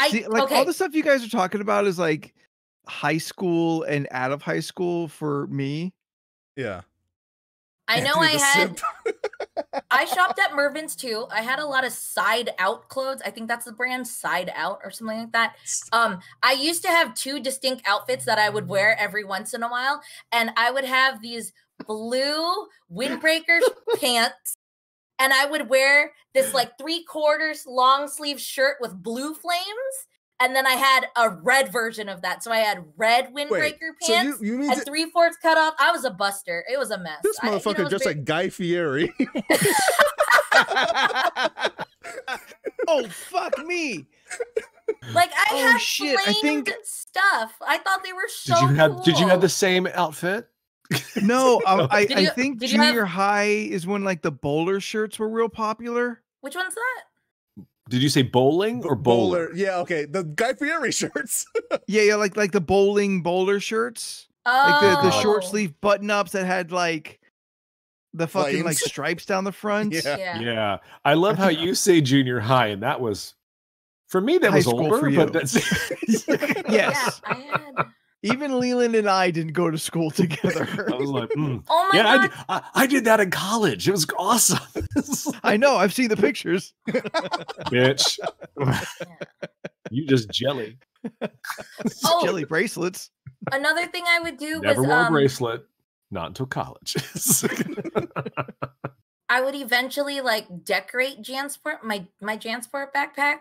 See, like okay. all the stuff you guys are talking about is like high school and out of high school for me. Yeah. I know Anthony I the had simp. I shopped at Mervin's too. I had a lot of side out clothes. I think that's the brand, Side Out or something like that. I used to have 2 distinct outfits that I would wear every once in a while, and I would have these blue windbreaker pants, and I would wear this like 3/4 long sleeve shirt with blue flames, and then I had a red version of that. So I had red windbreaker so pants you mean and that 3/4 cut off. I was a buster. It was a mess. this I- you know, motherfucker it was just very- like Guy Fieri? Oh fuck me! Like I Oh, had shit, I flamed think- stuff. I thought they were so Did you have the cool. same outfit? No, I Did you- think did you have- junior high is when like the bowler shirts were real popular. Which one's that? Did you say bowling or bowler? Yeah, okay. The Guy Fieri shirts. Yeah, like the bowler shirts. Like the short Oh. sleeve button ups that had like the fucking like Flames. stripes down the front. Yeah. Yeah. Yeah, I love how you say junior high, and that was for me. That High was school older, for but you. that's Yeah, Yes. I had. Even Leland and I didn't go to school together. I was like, Oh my yeah, god! I did that in college. It was awesome, I know, I've seen the pictures. bitch. You just jelly. Oh. Jelly bracelets. Another thing I would do Never was wore a bracelet. Not until college. I would eventually like decorate JanSport, my JanSport backpack.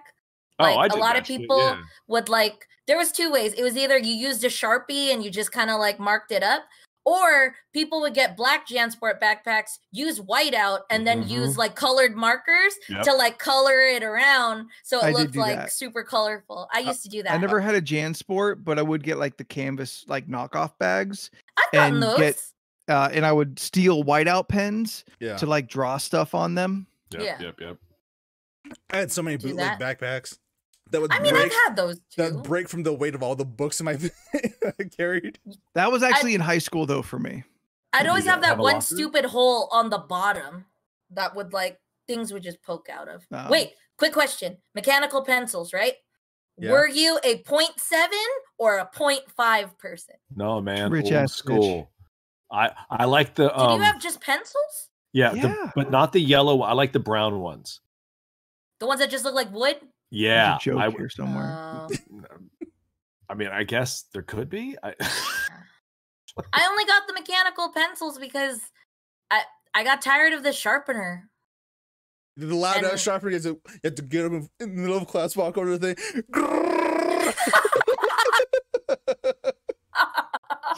Oh, Like, I a did lot of actually, people yeah. would like, there was 2 ways. It was either you used a Sharpie and you just kind of like marked it up, or people would get black JanSport backpacks, use whiteout, and then use like colored markers Yep. to like color it around so I it did looked do like that. super colorful. I used to do that. I never had a JanSport, but I would get like the canvas like knockoff bags, I've gotten and those. get- and I would steal whiteout pens Yeah. to like draw stuff on them. Yeah. Yep. I had so many Do bootleg that. backpacks that would I mean, break. I've had those too. That break from the weight of all the books in my I carried. That was actually in high school though for me. I'd Did always you have that have a one locker? stupid hole on the bottom that would like things would just poke out of. Oh. Wait, quick question. Mechanical pencils, right? Yeah. Were you a 0.7 or a 0.5 person? No, man, Rich old ass school. I like the Did you have just pencils? yeah, Yeah. but not the yellow. I like the brown ones. The ones that just look like wood? Yeah, There's a joke I here somewhere. I mean, I guess there could be. I only got the mechanical pencils because I got tired of the sharpener. The loud And- ass sharpener, you have to get him in the middle of class, walk over to the thing.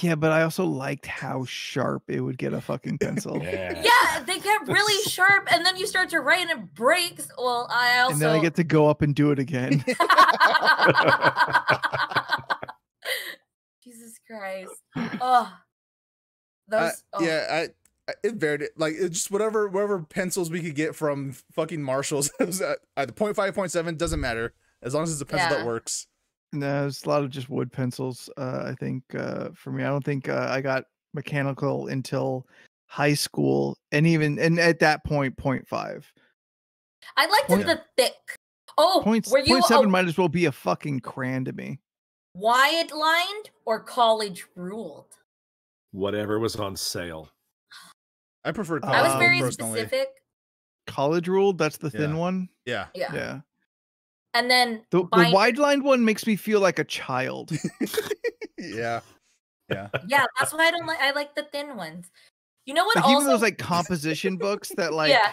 Yeah, but I also liked how sharp it would get a fucking pencil. Yeah, they get really sharp, and then you start to write and it breaks. Well, I also And then I get to go up and do it again. Jesus Christ. Oh. Those Yeah, it varied. Like it just whatever pencils we could get from fucking Marshalls. It was either 0.5, 0.7, doesn't matter as long as it's a pencil that Yeah. works. No, there's a lot of just wood pencils. I think for me, I don't think I got mechanical until high school, and at that point, 0.5. I liked Point- the thick. Oh, Points, were you 0.7 a might as well be a fucking crayon to me. wide lined or college ruled? Whatever was on sale. I prefer I was college very personally. specific. College ruled, that's the thin Yeah. one. Yeah. Yeah. Yeah. And then The wide lined one makes me feel like a child. Yeah. Yeah. Yeah, that's why I don't like. I like the thin ones. You know what? Like also, even those like composition books that like Yeah.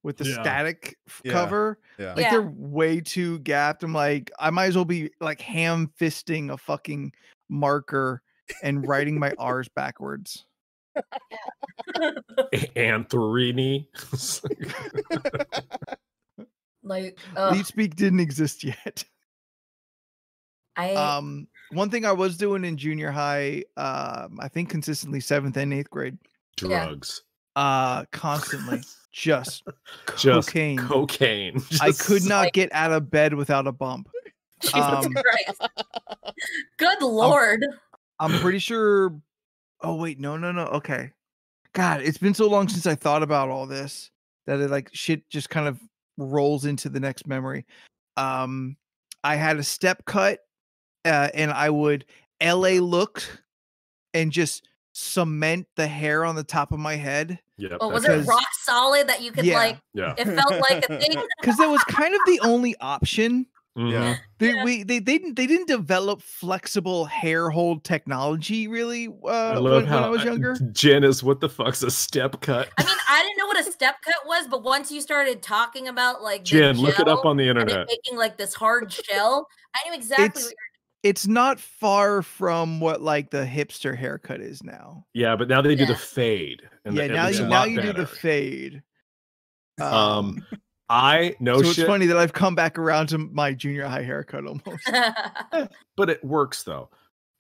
with the Yeah. static Yeah. cover, Yeah. like they're way too gapped. I'm like, I might as well be like ham fisting a fucking marker and writing my R's backwards. Anthony. like Lead speak didn't exist yet. I One thing I was doing in junior high, I think consistently 7th and 8th grade, Drugs. constantly just Just cocaine. cocaine. I could Just- not get out of bed without a bump. Jesus um, Christ. Good Lord. I'm pretty sure. Oh wait, no. Okay, God, it's been so long since I thought about all this that it like shit just kind of rolls into the next memory. I had a step cut, and I would LA look and just cement the hair on the top of my head Yep, Oh, was that's it because- rock solid that you could Yeah. like? Yeah. It felt like a thing. because that was kind of the only option. Yeah. Mhm. They didn't develop flexible hair hold technology really I love when how I was younger. Jen is what the fuck's a step cut? I mean, I didn't know what a step cut was, but once you started talking about like the Jen, look it up gel on the and it internet. making like this hard shell, I knew exactly what It's not far from what like the hipster haircut is now. Yeah, but now they do Yeah. the fade. And Yeah, it now looks a you now lot you do the better. fade. I know So it's shit, funny that I've come back around to my junior high haircut almost. you're. but it works though.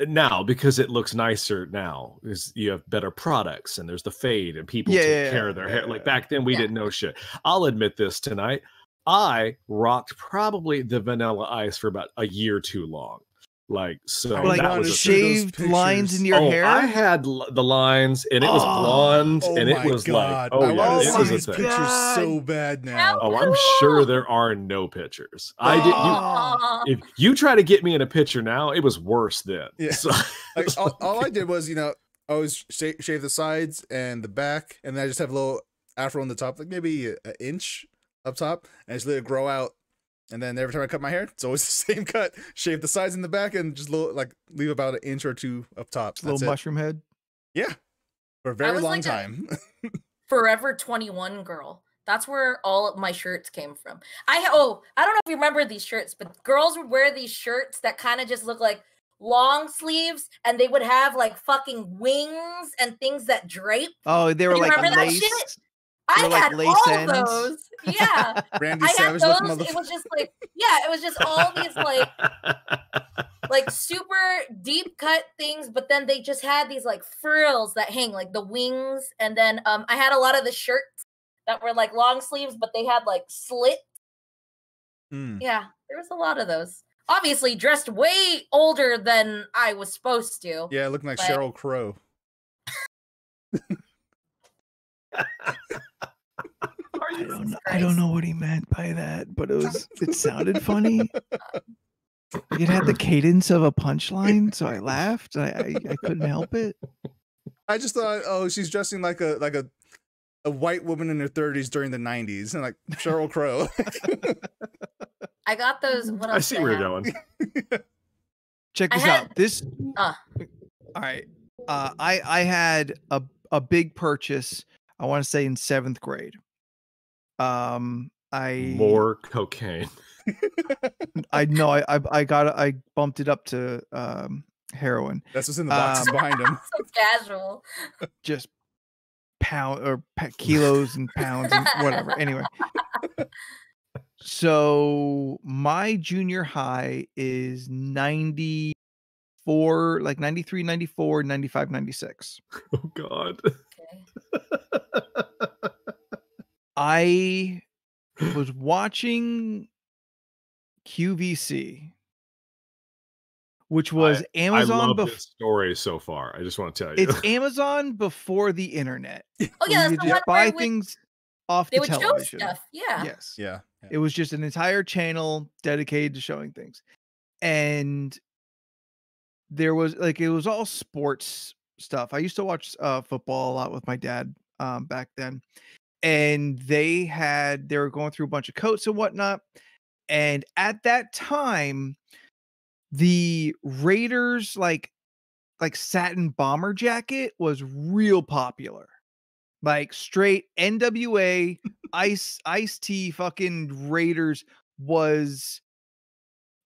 Now because it looks nicer now is you have better products and there's the fade and people Yeah, take yeah, care of their hair. yeah. Like back then we Yeah. didn't know shit. I'll admit this tonight. I rocked probably the vanilla ice for about a year too long. Like so Like that was a shaved lines in your hair. I had the lines and it was Oh. blonde Oh and it my was god. like, oh I yeah, want to it see was a these thing. pictures so bad now. Oh, I'm sure there are no pictures. I did. Aw. If you try to get me in a picture now, it was worse then. Yeah. So, Like all I did was, I always shave the sides and the back, and then I just have a little afro on the top, like maybe an inch up top, and I just let it grow out. And then every time I cut my hair, it's always the same cut. Shave the sides and the back, and just leave about an inch or two up top. Little That's it. mushroom head. Yeah, for a very was long like a- time. Forever 21 girl. That's where all of my shirts came from. I don't know if you remember these shirts, but girls would wear these shirts that kind of just look like long sleeves, and they would have like fucking wings and things that drape. Oh, they were You like remember that lace. shit? They I were like had lace all ends. those. Yeah. Randy I had Savage those. looking It was motherfucker. just like, yeah, it was just all these like super deep cut things, but then they just had these like frills that hang, like the wings. And then I had a lot of the shirts that were like long sleeves, but they had like slit. Mm. Yeah, there was a lot of those. Obviously dressed way older than I was supposed to. Yeah, looking like But- Sheryl Crow. I don't know. Jesus I don't Christ. know what he meant by that, but it sounded funny. It had the cadence of a punchline, so I laughed. I couldn't help it. I just thought, oh, she's dressing like a white woman in her 30s during the 90s, and like Sheryl Crow. I got those. What else I see did where you're have? going. Check I this had- out. This Uh, all right. I had a big purchase. I want to say in 7th grade. More cocaine. I bumped it up to heroin. That's what's in the boxes behind him. so casual. Just kilos and pounds and whatever. Anyway. So my junior high is 94, like 93, 94, 95, 96. Oh God. Okay. I was watching QVC, which was Amazon. I love this story so far. I just want to tell you. It's Amazon before the internet. Oh where yeah, you that's could the one just buy where things off they the would show television. stuff. Yeah. Yes. Yeah. It was just an entire channel dedicated to showing things. And there was it was all sports stuff. I used to watch football a lot with my dad back then. And they were going through a bunch of coats and whatnot. And at that time, the Raiders like satin bomber jacket was real popular. Like straight NWA Ice-T fucking Raiders was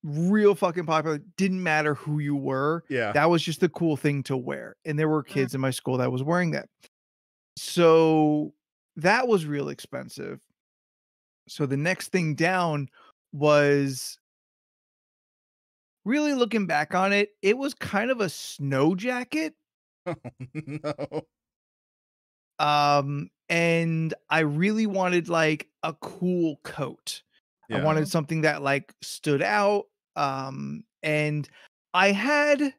real fucking popular. Didn't matter who you were. Yeah. That was just the cool thing to wear. And there were kids in my school that was wearing that. So that was real expensive. So the next thing down was, really looking back on it, it was kind of a snow jacket. No. And I really wanted like a cool coat. I Yeah. wanted something that like stood out. And I had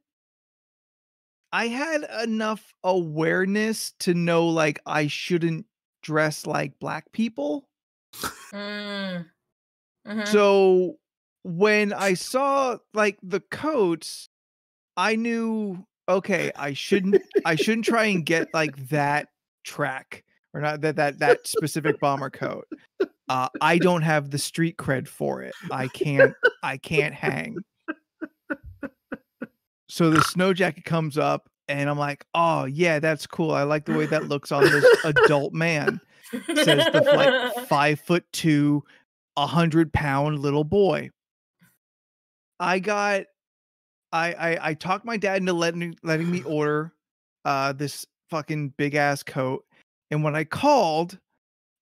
enough awareness to know like I shouldn't dress like black people. Mhm. So when I saw like the coats, I knew, okay, I shouldn't try and get like that track or not that specific bomber coat. I don't have the street cred for it. I can't hang. So the snow jacket comes up and I'm like, oh yeah, that's cool. I like the way that looks on this adult man. Says the like 5'2", 100-pound little boy. I talked my dad into letting me order this fucking big ass coat. And when I called,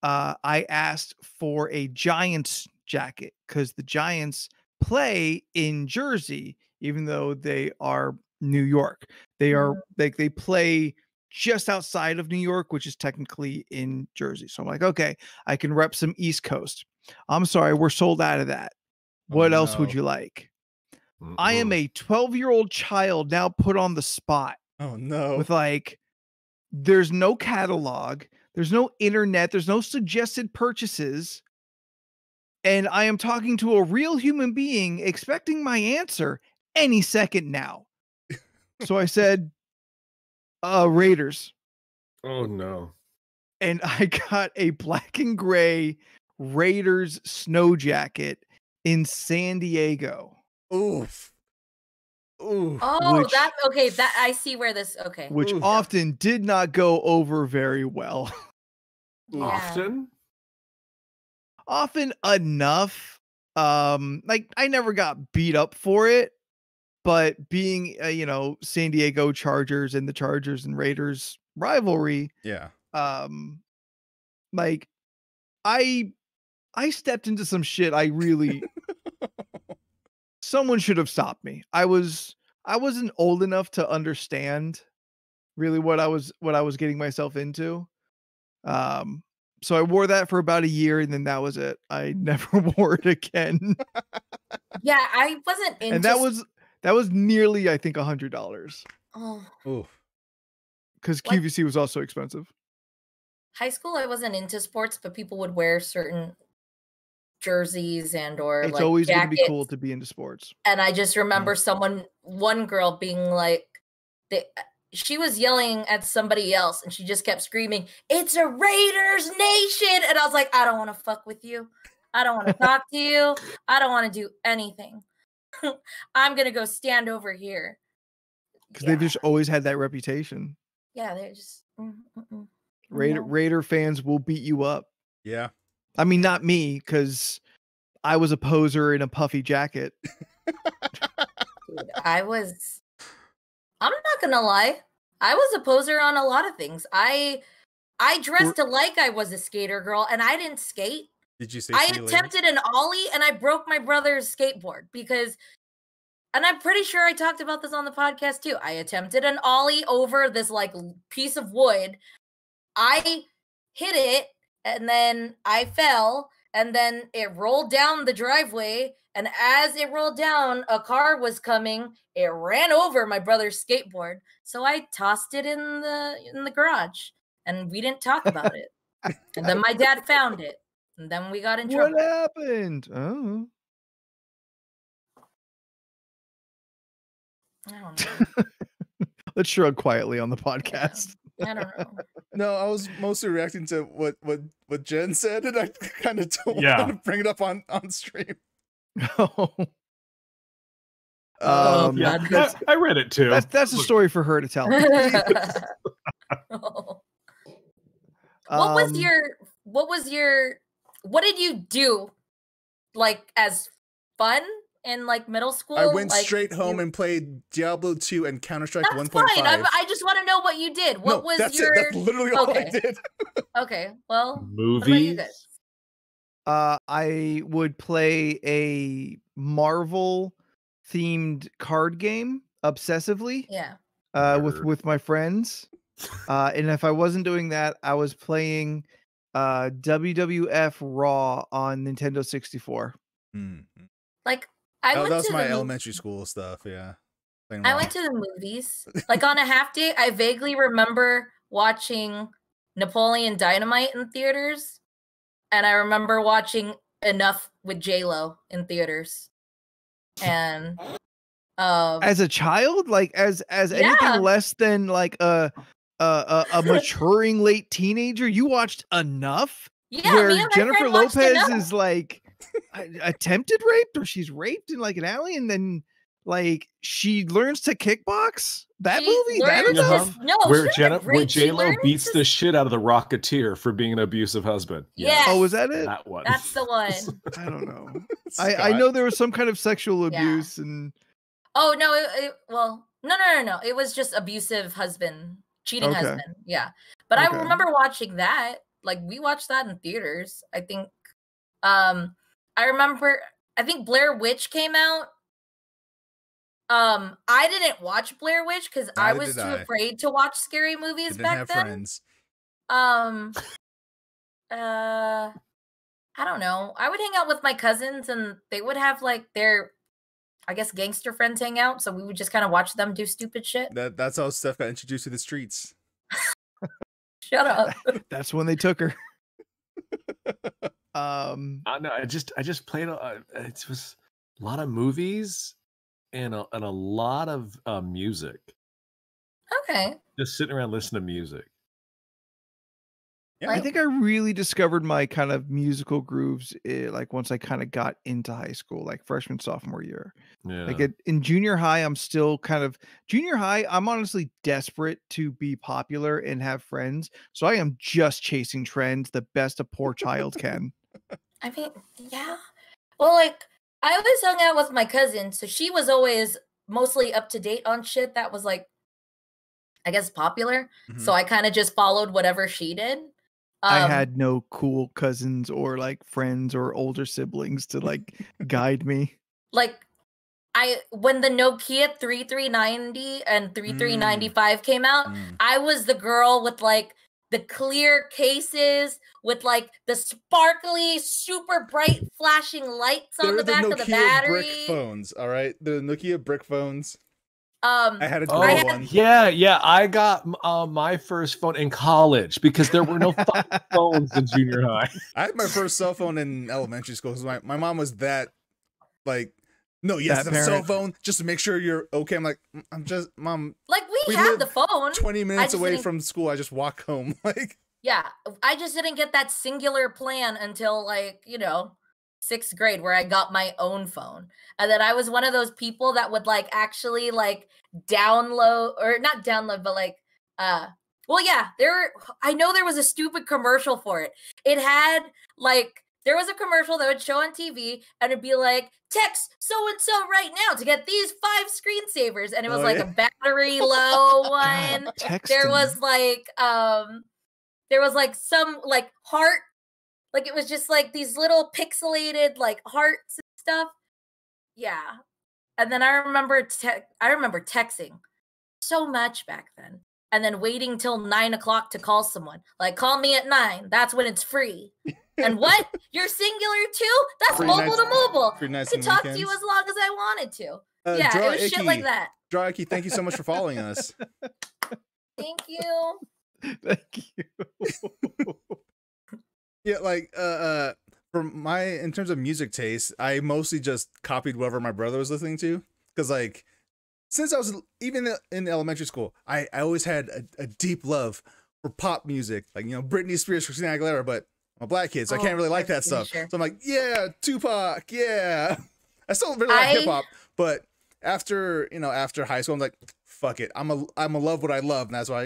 I asked for a Giants jacket because the Giants play in Jersey, even though they are New York. They are like they play just outside of New York, which is technically in Jersey. So I'm like, okay, I can rep some East Coast. I'm sorry, we're sold out of that. What else would you like? I am a 12-year-old child now put on the spot. Oh no. With like, there's no catalog, there's no internet, there's no suggested purchases. And I am talking to a real human being expecting my answer any second now. So I said, Raiders. Oh no. And I got a black and gray Raiders snow jacket in San Diego. Oof. Oof. Oh, that okay. That I see where this okay. Which Oof. often did not go over very well. Yeah. Often enough. Like I never got beat up for it, but being San Diego Chargers and the Chargers and Raiders rivalry, Yeah. like I stepped into some shit. I really someone should have stopped me. I wasn't old enough to understand really what I was getting myself into. So I wore that for about a year and then that was it. I never wore it again. Yeah, I wasn't into And that was nearly, I think, $100. Oh. Oof. Because What? QVC was also expensive. high school, I wasn't into sports, but people would wear certain jerseys and or It's like always going to be cool jackets. to be into sports. And I just remember one girl being like, she was yelling at somebody else and she just kept screaming, "It's a Raiders nation." And I was like, I don't want to fuck with you. I don't want to talk to you. I don't want to do anything. I'm going to go stand over here. Because they've just always had that reputation. Yeah, they're just... Raider fans will beat you up. Yeah. I mean, not me, because I was a poser in a puffy jacket. Dude, I'm not gonna lie. I was a poser on a lot of things. I dressed like I was a skater girl, and I didn't skate. Did you say I attempted an ollie, and I broke my brother's skateboard because, and I'm pretty sure I talked about this on the podcast too. I attempted an ollie over this like piece of wood. I hit it, and then I fell, and then it rolled down the driveway. And as it rolled down, a car was coming. It ran over my brother's skateboard. So I tossed it in the garage, and we didn't talk about it. And then my dad found it, and then we got in trouble. What happened? Oh. I don't know. Let's shrug quietly on the podcast. I don't know. No, I was mostly reacting to what Jen said, and I kind of don't Yeah. want to bring it up on stream. Oh. Yeah, that's, I read it too. that's a story for her to tell. What did you do like as fun in like middle school? I went like, straight home and played Diablo 2 and Counter-Strike 1.5. That's fine. I just want to know what you did. What was that's your... it. That's literally all I did. Okay, well, movies. what about you guys? I would play a Marvel themed card game obsessively. Yeah. With my friends. And if I wasn't doing that, I was playing WWF Raw on Nintendo 64. Like that was my elementary school stuff. Yeah. I went to the movies. Like on a half day, I vaguely remember watching Napoleon Dynamite in theaters. And I remember watching Enough with J-Lo in theaters. And as a child, like as anything less than like a maturing late teenager, you watched Enough? Yeah, where Jennifer Lopez is like attempted raped, or she's raped in like an alley, and then like she learns to kickbox. That movie, that Enough? No, where J-Lo beats the shit out of the Rocketeer for being an abusive husband. Yes. Oh, was that it? That one. That's the one. I don't know. I know there was some kind of sexual abuse and. Oh no! No. It was just abusive husband, cheating husband. Yeah, but I remember watching that. Like we watched that in theaters. I think. I remember. I think Blair Witch came out. I didn't watch Blair Witch because I was too afraid to watch scary movies back then. Friends. I don't know. I would hang out with my cousins, and they would have like their, I guess, gangster friends hang out. So we would just kind of watch them do stupid shit. That's how Steph got introduced to the streets. Shut up. That's when they took her. No, I just played. It was a lot of movies and a lot of music. Okay. Just sitting around listening to music. Yeah, I think I really discovered my kind of musical grooves like once I kind of got into high school, like freshman, sophomore year. Yeah. Like in junior high, I'm still kind of I'm honestly desperate to be popular and have friends. So I am just chasing trends the best a poor child can. I mean, yeah. Well, like I always hung out with my cousin, so she was always mostly up to date on shit that was like, I guess, popular. Mm-hmm. So I kind of just followed whatever she did. I had no cool cousins or like friends or older siblings to like guide me. Like when the Nokia 3390 and 3395 came out, I was the girl with like the clear cases with like the sparkly, super bright flashing lights on the back of the battery. Brick phones, all right? The Nokia brick phones. I had a Oh, gray had- one. yeah. I got my first phone in college because there were no fucking phones in junior high. I had my first cell phone in elementary school because my mom was that like, no, yes, That it's a cell parent. phone just to make sure you're okay. I'm like, I'm just, mom, Like we We had lived the phone. 20 minutes just away didn't- from school. I just walk home. Like, Yeah, I just didn't get that singular plan until like, 6th grade where I got my own phone. And then I was one of those people that would like actually like download or not download, but like well yeah, I know there was a stupid commercial for it. It had like there was a commercial that would show on TV and it'd be like, text so and so right now to get these 5 screensavers. And it was Oh, like yeah. a battery low one. God, texting. There was like some like heart, like it was just like these little pixelated like hearts and stuff. Yeah. And then I remember texting so much back then. And then waiting till 9 o'clock to call someone. Like, call me at 9. That's when it's free. And what? You're singular too? That's Free mobile nights- to mobile. free I nights could and talk to you weekends. as long as I wanted to. Yeah, Draw it was shit like Icky. that. Draw Icky, thank you so much for following us. Thank you. Thank you. Yeah, like in terms of music taste, I mostly just copied whatever my brother was listening to. Because like since I was even in elementary school, I always had a deep love for pop music. Like, Britney Spears, Christina Aguilera, but I'm a black kid, so I Oh, can't really like yeah, that stuff. sure. So I'm like, yeah, Tupac, yeah. I still really like hip hop, but after high school, I'm like, fuck it. I'm a love what I love, and that's why,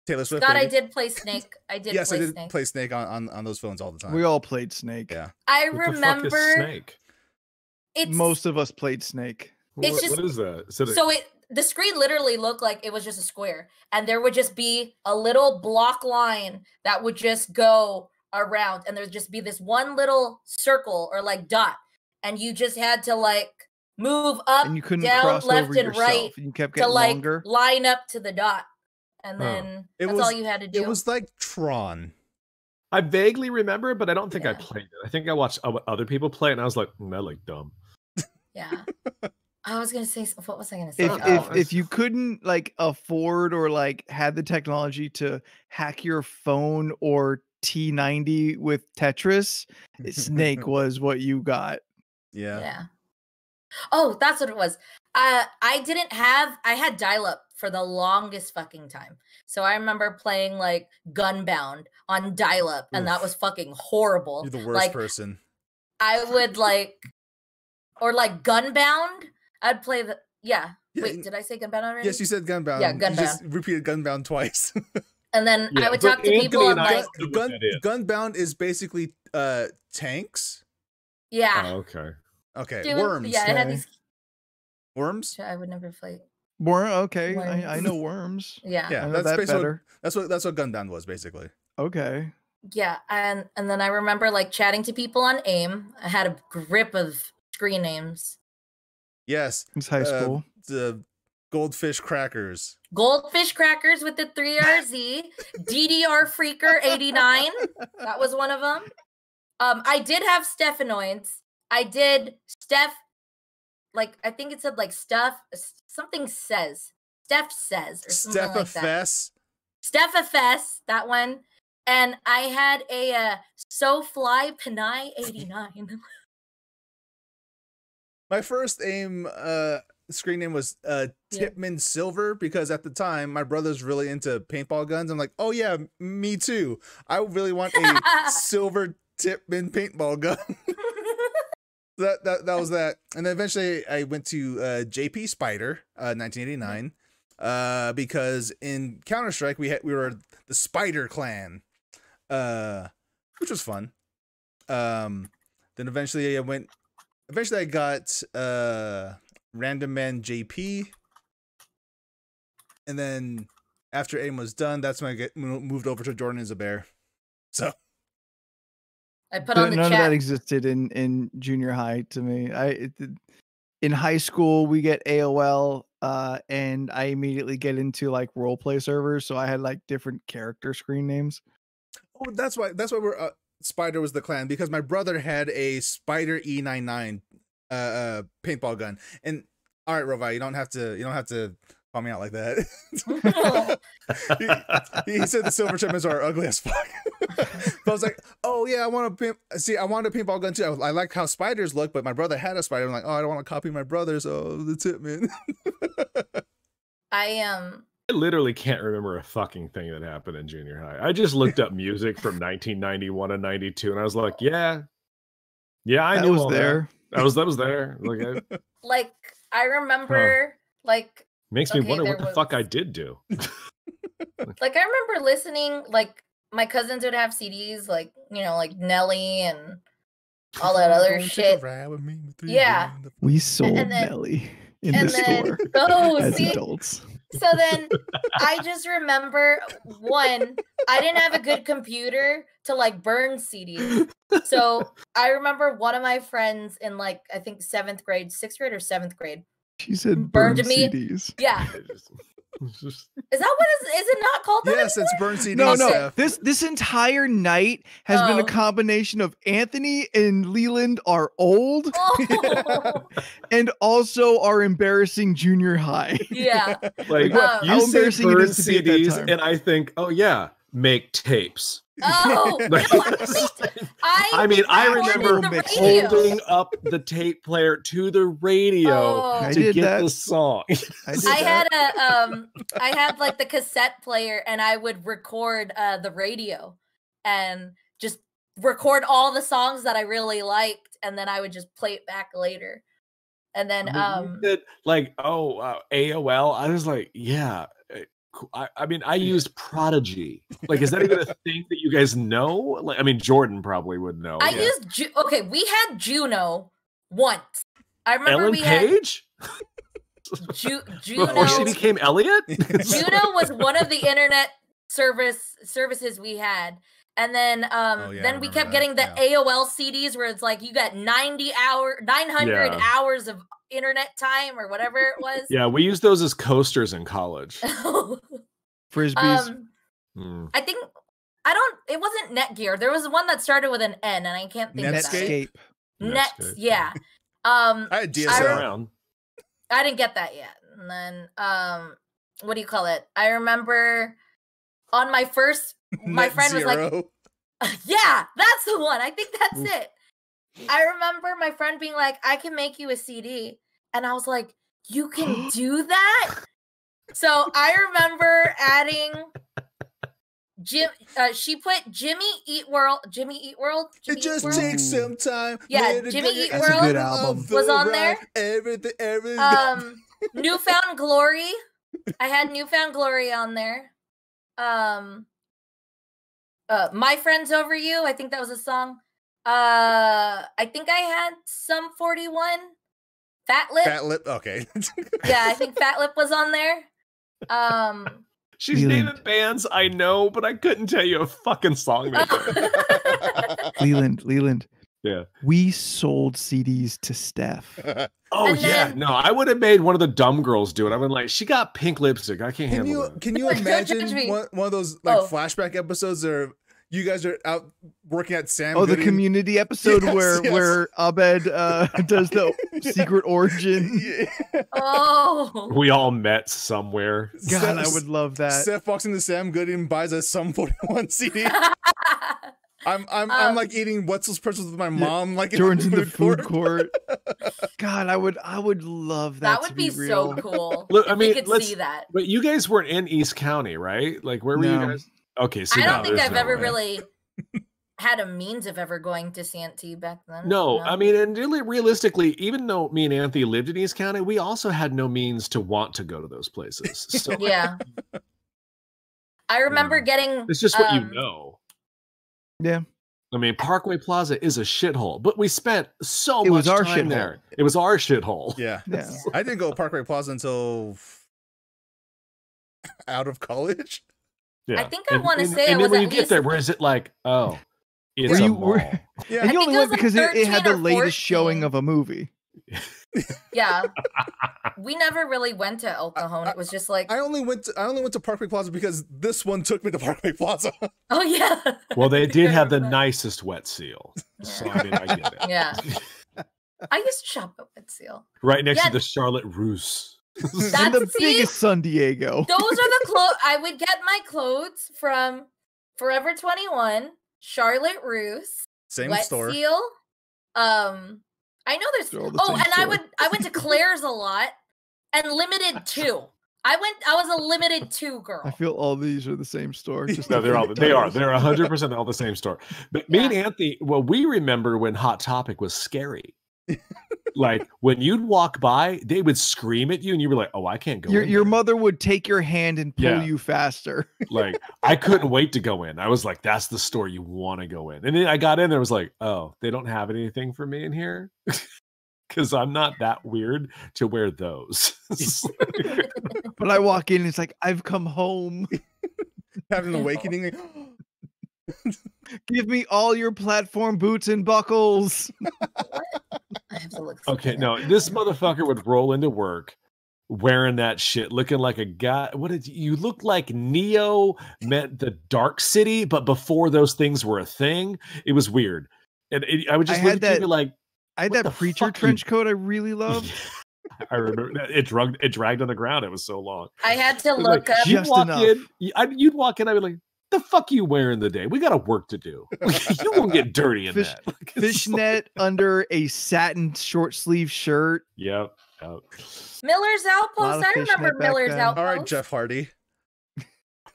Taylor Swift. God, baby. I did play Snake. Yes, I did Snake. play Snake on those phones all the time. We all played Snake. Yeah. I What the fuck remember is Snake? it's Most of us played Snake. It's What is that? Is it a- so the screen literally looked like it was just a square, and there would just be a little block line that would just go around, and there'd just be this one little circle or like dot, and you just had to like move up, And you couldn't down, cross left, over and yourself. right And you kept to getting like longer. line up to the dot, and Huh. then It that's was- all you had to do. It was like Tron. I vaguely remember, but I don't think I Yeah. played it. I think I watched other people play it, and I was like, that looked dumb. Yeah. I was gonna say, what was I gonna say? If you couldn't like afford or like had the technology to hack your phone or T90 with Tetris, Snake was what you got. Yeah. Yeah. Oh, that's what it was. I had dial-up for the longest fucking time. So I remember playing like Gunbound on dial-up, and that Oof. was fucking horrible. You're the worst like, person. I would like, or like Gunbound. I'd play the Yeah, Wait, did I say Gunbound already? Yes, you said Gunbound. Yeah, You just Gunbound. repeated Gunbound twice. And then Yeah, I would but talk to Anthony people and and I like, know what that is. Gunbound is basically tanks. yeah, Oh, okay. Okay, Dude, worms. Yeah, it had Okay. these. Worms. I would never play. Okay, Worms. I know worms. Yeah, Yeah, I know that's that basically better. that's what Gunbound was basically. Okay. yeah, and then I remember like chatting to people on AIM. I had a grip of screen names. Yes, It's high school. the goldfish crackers. Goldfish Crackers with the 3RZ, DDR Freaker 89. That was one of them. I did have Stephanoids. I did Steph, like I think it said like stuff, something says. Steph says or something like that. Stephafess. Stephafess, that one. And I had a SoFly Panay 89. My first AIM screen name was Tipman Silver because at the time my brother's really into paintball guns. I'm like, oh yeah, me too. I really want a silver Tipman paintball gun. that was that. And then eventually I went to JP Spider 1989 because in Counter-Strike we were the Spider Clan, which was fun. Then eventually I got Random Man JP, and then after AIM was done, that's when I moved over to Jordan is a Bear. So I put on the None of chat. that existed in junior high to me. In high school we get AOL, and I immediately get into like role play servers, so I had like different character screen names. oh, that's why we're Spider was the clan because my brother had a Spider E99 paintball gun, and All right, Rovi, you don't have to call me out like that. he said the silver chipmunks are ugly as fuck. But I was like, oh yeah, I wanted a paintball gun too. I like how spiders look, but my brother had a spider. I'm like, oh, I don't want to copy my brother, so the Tipman. I literally can't remember a fucking thing that happened in junior high. I just looked up music from 1991 and 92, and I was like, yeah, I knew was all there. That was there. Like I remember like Makes me Okay, wonder there what the was- fuck I did do. like I remember listening, like my cousins would have CDs, like like Nelly and all that other Don't take a shit. ride with me with 3 Yeah. in the- We sold then- Nelly in and the then- store Oh, as see? adults. So then I just remember one, I didn't have a good computer to like burn CDs. So I remember one of my friends in like I think 6th grade or 7th grade. She said Burned burn me. CDs. Yeah. It's just- Is that what is it not called that? Yes, it's burn CD No, stuff. this entire night has been a Oh. combination of Anthony and Leland are old Oh, and also are embarrassing junior high. yeah. like How you say embarrassing it burn is to be at that CDs, time. and I think, oh yeah, make tapes. Oh, no, Like, I mean, I recorded remember the radio. holding up the tape player to the radio Oh. I to did get that. the song. I, did I that. had I had like the cassette player and I would record the radio and just record all the songs that I really liked and then I would just play it back later. And then I mean, you did, like, AOL. I was like, yeah. I mean, I used Prodigy. Like, is that even a thing that you guys know? Like, I mean, Jordan probably would know. I Yeah. used okay, we had Juno once. I remember Ellen we Page had Juno. before she became Elliot. Juno was one of the internet services we had. And then yeah, I then we remember kept that, getting the AOL CDs where it's like you got 900 Yeah. hours of internet time or whatever it was. Yeah, we used those as coasters in college. Frisbees. Mm. I think it wasn't Netgear. There was one that started with an N and I can't think of that. Netscape? Netscape. Yeah. I had Still DSL. around. I didn't get that yet. And then what do you call it? I remember on my first my Net friend was like, Zero. yeah, that's the one. I think that's Oof. it. I remember my friend being like, I can make you a CD. And I was like, you can do that? So I remember adding she put Jimmy Eat World. It just takes some time. Yeah, Let it Jimmy get Eat That's a World good album. of the was on ride. there. Everything. Newfound Glory. I had Newfound Glory on there. My Friends Over You. I think that was a song. I think I had Sum 41. Fat Lip. Fat Lip. Okay. Yeah, I think Fat Lip was on there. She's Leland. naming bands I know, but I couldn't tell you a fucking song. Leland. Yeah. We sold CDs to Steph. Oh And yeah, then- no, I would have made one of the dumb girls do it. I've been like, she got pink lipstick. I can't Can handle you that. can you Don't judge imagine me. one of those like Oh. flashback episodes where you guys are out working at Sam? Oh, the Goody? community episode Yes, where yes. where Abed does the secret origin. Yeah. Oh. We all met somewhere. God, I would love that. Seth walks into Sam Goody and buys a Sum 41 CD. I'm like eating Wetzel's pretzels with my mom, like Jordan's in the food food court. God, I would love that. That to would be real. so cool. Look, I if mean, we could let's- see that. But you guys weren't in East County, right? Like, where were you No. guys? Okay, see, I now don't think there's I've no ever way. really had a means of ever going to Santee back then. No, I mean, and really, realistically, even though me and Anthony lived in East County, we also had no means to want to go to those places. So Yeah. I remember getting it's just what you know. Yeah. I mean, Parkway Plaza is a shithole, but we spent so It much was our time shithole. there. It was our shithole. Yeah. Yeah. I didn't go to Parkway Plaza until out of college. Yeah. I think I wanna say and I then was when at you get least- there, where is it like, oh, it's Were a you- mall. were- Yeah. And I you think only it went was, like, because it had 13 the or latest showing 14. of a movie. Yeah. We never really went to El Cajon. It was just like, I only went to Parkway Plaza because this one took me to Parkway Plaza. oh yeah. Well, they did I have the remember that. nicest wet seal. So, I mean, I get it. Yeah. I used to shop at Wet Seal. Right next Yeah. to the Charlotte Russe. In the See? biggest San Diego. Those are the clothes. I would get my clothes from Forever 21, Charlotte Russe, Same Wet store. Seal. I know there's. They're all the Oh, same and store. I went to Claire's a lot and Limited 2. I was a Limited 2 girl. I feel all these are the same store. Just No, they're all different they are. titles. They're 100% all the same store. But me and Anthony, well, we remember when Hot Topic was scary. Like when you'd walk by, they would scream at you, and you were like, "Oh, I can't go." Your in there." mother would take your hand and pull Yeah. you faster. Like I couldn't wait to go in. I was like, "That's the store you want to go in." And then I got in there, was like, "Oh, they don't have anything for me in here." Because I'm not that weird to wear those. But I walk in, it's like I've come home. Having an awakening. Give me all your platform boots and buckles. I have to look. Okay, no, this motherfucker would roll into work wearing that shit, looking like a guy. What did you look like? Neo meant the Dark City, but before those things were a thing, it was weird. And I would just I look had at you that- like, I had What that the preacher fuck you- trench coat I really loved. I remember that it dragged on the ground. It was so long. I had to It was look like, up. you'd Just walk enough. in, you'd walk in. I'd be like, "The fuck you wearing the day? We got a work to do. You won't get dirty in Fish- that." Like, it's like- Fishnet under a satin short sleeve shirt. Yep. Yep. Miller's Lot Outpost. of I remember fishnet back Miller's then. Outpost. All right, Jeff Hardy.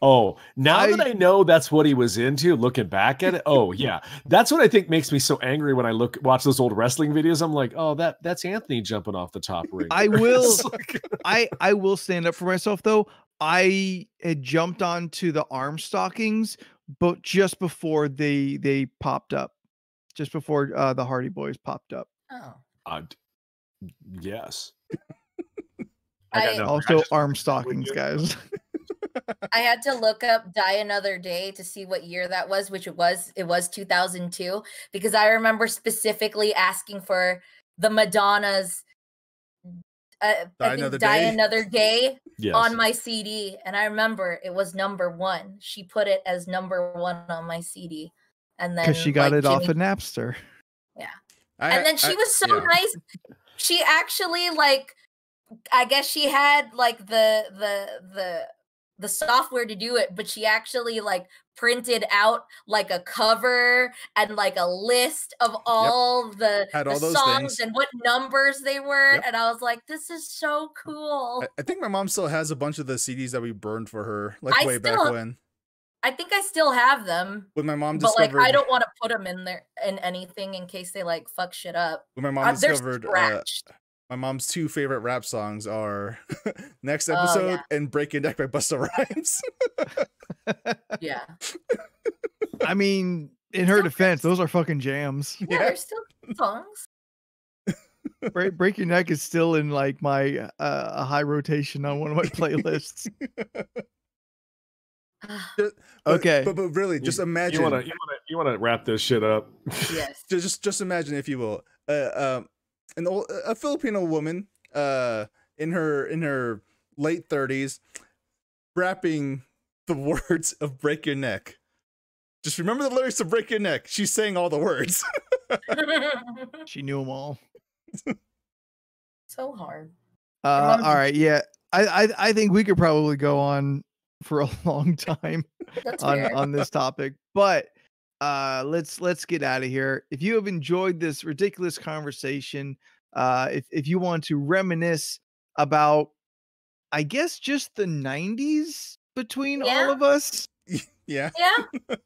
Oh, now that I- I know that's what he was into, looking back at it, oh yeah, that's what I think makes me so angry when I watch those old wrestling videos. I'm like, oh, that's Anthony jumping off the top ring. I there. will- It's like- I will stand up for myself though. I had jumped onto the arm stockings, but just before they popped up, just before the Hardy Boys popped up. Oh. Yes. I- Also arm stockings, guys. I had to look up Die Another Day to see what year that was, which it was 2002, because I remember specifically asking for the Madonna's I think Another Die Day? Another Day Yes. on my CD, and I remember it was number 1. She put it as number 1 on my CD, and then Because she got like, it off Jimmy- of Napster. and then she was so yeah. nice. She actually like, I guess she had like the software to do it, but she actually like printed out like a cover and like a list of all the Had all those songs things. and what numbers they were. Yep. And I was like, this is so cool. I think my mom still has a bunch of the CDs that we burned for her, like I way back still- when. I think I still have them, When my mom but like discovered, I don't want to put them in there in anything in case they like fuck shit up. when my mom They're discovered, scratched. my mom's 2 favorite rap songs are "Next Oh, Episode" yeah. and "Break Your Neck" by Busta Rhymes. Yeah. I mean, in her Still defense, those are fucking jams. Yeah, Yeah. there's still songs. Break Your Neck is still in like my a high rotation on one of my playlists. But- Okay. but really, just imagine. You want to wrap this shit up? Yes. just imagine, if you will, a Filipino woman, in her late 30s, rapping the words of "Break Your Neck." Just remember the lyrics of "Break Your Neck." She's saying all the words. She knew them all. So hard. All Remember- right, yeah. I think we could probably go on for a long time That's fair. on this topic, but let's get out of here. If you have enjoyed this ridiculous conversation, if you want to reminisce about, I guess, just the 90s between Yeah. all of us, Yeah. Yeah.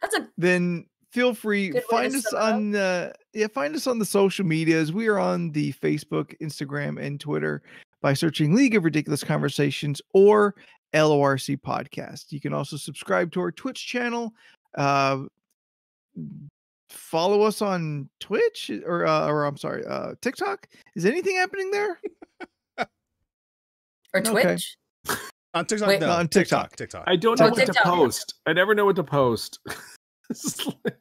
That's a then feel free, Good way to find us sum it up. on find us on the social medias. We are on the Facebook, Instagram, and Twitter by searching League of Ridiculous Conversations or LORC Podcast. You can also subscribe to our Twitch channel. Follow us on Twitch or I'm sorry, TikTok. Is anything happening there? or Okay. Twitch. On TikTok, Wait, no, on TikTok. TikTok. I don't know Oh, what to TikTok. post. I never know what to post. It's like-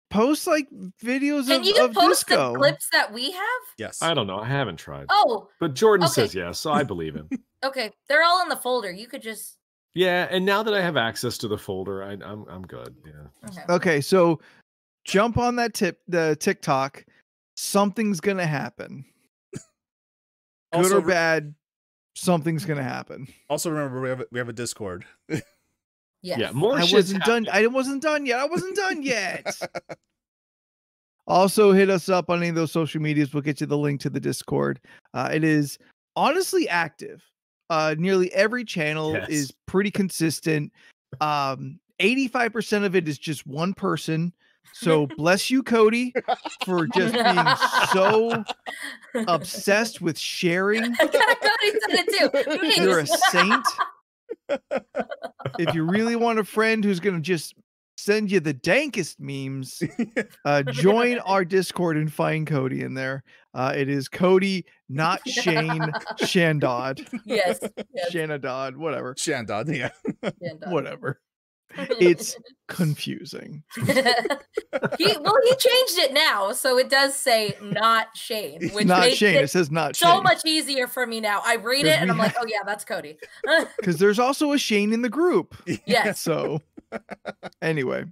Post like videos Can of, you of post disco. the clips that we have? Yes. I don't know. I haven't tried. Oh, But Jordan okay. says yes, so I believe him. okay. They're all in the folder. You could just Yeah, and now that I have access to the folder, I'm good. Yeah. okay. Okay, so jump on the TikTok, something's gonna happen. Good Also, or bad, something's gonna happen. Also, remember we have a Discord. Yes. Yeah, more I shit's wasn't done. happening. I wasn't done yet. I wasn't done yet. Also, hit us up on any of those social medias. We'll get you the link to the Discord. It is honestly active. Nearly every channel Yes. is pretty consistent. 85% of it is just one person. So bless you, Cody, for just being so obsessed with sharing. Cody said it too. You're a saint. If you really want a friend who's going to just send you the dankest memes, join our Discord and find Cody in there. It is Cody, not Shane Shandod. Yes. Shanadod, whatever. Shandod, yeah. Whatever. It's confusing. He changed it now, so it does say not Shane, which Not makes Shane. it It says not so Shane. much easier for me now. I read it and I'm like, oh yeah, that's Cody. Because there's also a Shane in the group. Yes. So anyway,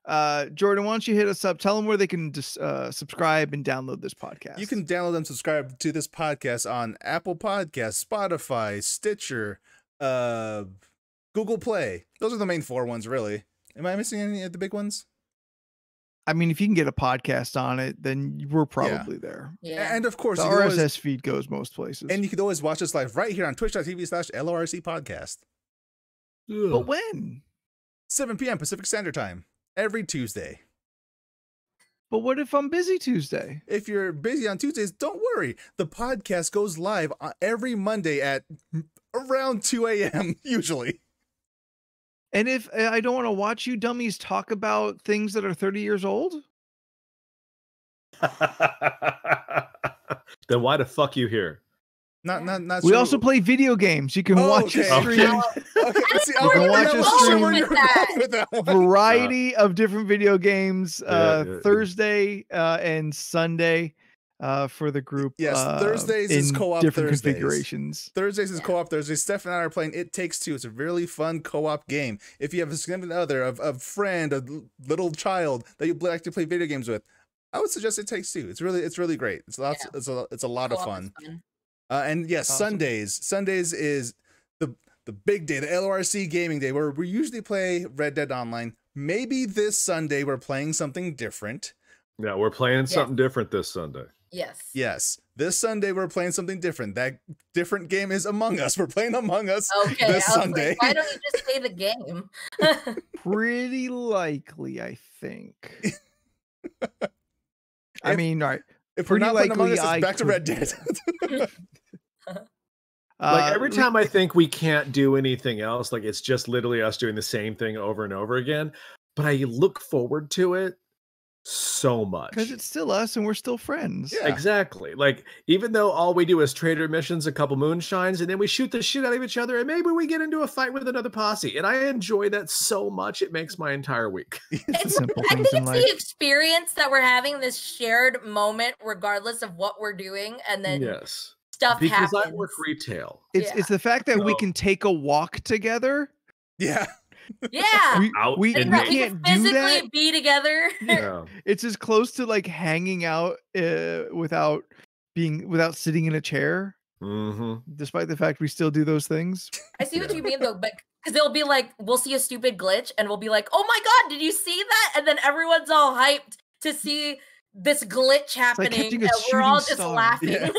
Jordan, why don't you hit us up? Tell them where they can subscribe and download this podcast. You can download and subscribe to this podcast on Apple Podcasts, Spotify, Stitcher, Google Play. Those are the main 4 ones, really. Am I missing any of the big ones? I mean, if you can get a podcast on it, then we're probably there. Yeah. And of course, The you can RSS feed goes most places. and you can always watch us live right here on twitch.tv/LORC podcast. But when? 7 p.m. Pacific Standard Time every Tuesday. But what if I'm busy Tuesday? If you're busy on Tuesdays, don't worry. The podcast goes live every Monday at around 2 a.m. usually. And if I don't want to watch you dummies talk about things that are 30 years old? Then why the fuck you here? Not We sure. also play video games. You can watch okay. a stream. Okay, see, You can watch a stream with that one. Variety of different video games Yeah. Thursday and Sunday for the group. Yes, Thursdays is in co-op different Thursdays. configurations. Thursdays is co-op Thursdays. Steph and I are playing It Takes Two. It's a really fun co-op game. If you have a significant other, a friend, a little child that you'd like to play video games with, I would suggest It Takes Two. It's really great. It's lots. Yeah. It's a lot of Co-op fun. is fun. And yes, Awesome. Sundays is the big day, the LORC gaming day, where we usually play Red Dead Online. Maybe this Sunday we're playing something different. Yeah, we're playing something different this Sunday. Yes. Yes, this Sunday we're playing something different. That different game is Among Us. We're playing Among Us Okay. this I was Sunday. like, why don't you just say the game? Pretty likely, I think. I mean, all right. If we're pretty not playing Among likely Us, I it's back to could Red do Dead. Like every Le- time I think we can't do anything else, like it's just literally us doing the same thing over and over again. But I look forward to it so much. because it's still us and we're still friends. Yeah. Exactly. Like, even though all we do is trader missions, a couple moonshines, and then we shoot the shit out of each other, and maybe we get into a fight with another posse. And I enjoy that so much, it makes my entire week. It's simple I things think in it's life. the experience that we're having, this shared moment, regardless of what we're doing, and then Yes. stuff Because happens. I work retail. It's the fact that we So- can take a walk together. Yeah. Yeah. Out We in Right, the- we can't can do physically that. be together. Yeah. It's as close to like hanging out without sitting in a chair, Mhm. despite the fact we still do those things. I see what Yeah. you mean though, but because they'll be like, we'll see a stupid glitch and we'll be like, oh my god, did you see that? And then everyone's all hyped to see this glitch happening, catching a and we're all shooting just star. laughing. Yeah.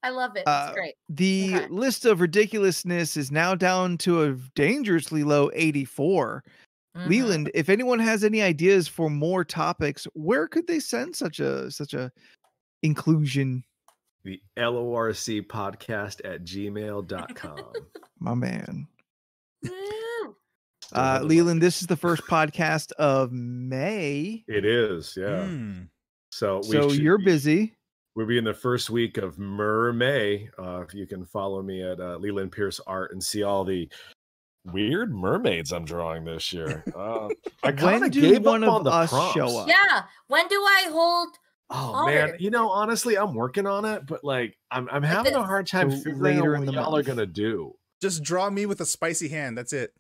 I love it. It's great. The Okay. list of ridiculousness is now down to a dangerously low 84. Mhm. Leland, if anyone has any ideas for more topics, where could they send such a inclusion? The LORC podcast at gmail.com. My man. Woo. Leland, this is the first podcast of May. It is, yeah. Mm. So You're busy. We'll be in the first week of May. If you can follow me at Leland Pierce Art and see all the weird mermaids I'm drawing this year. I When kind of do gave one up of on the us prompts. show up? Yeah. When do I hold? Oh man, Art. you know, honestly, I'm working on it, but like I'm having a this. hard time So figuring later out in what the y'all are month. gonna do. Just draw me with a spicy hand. That's it.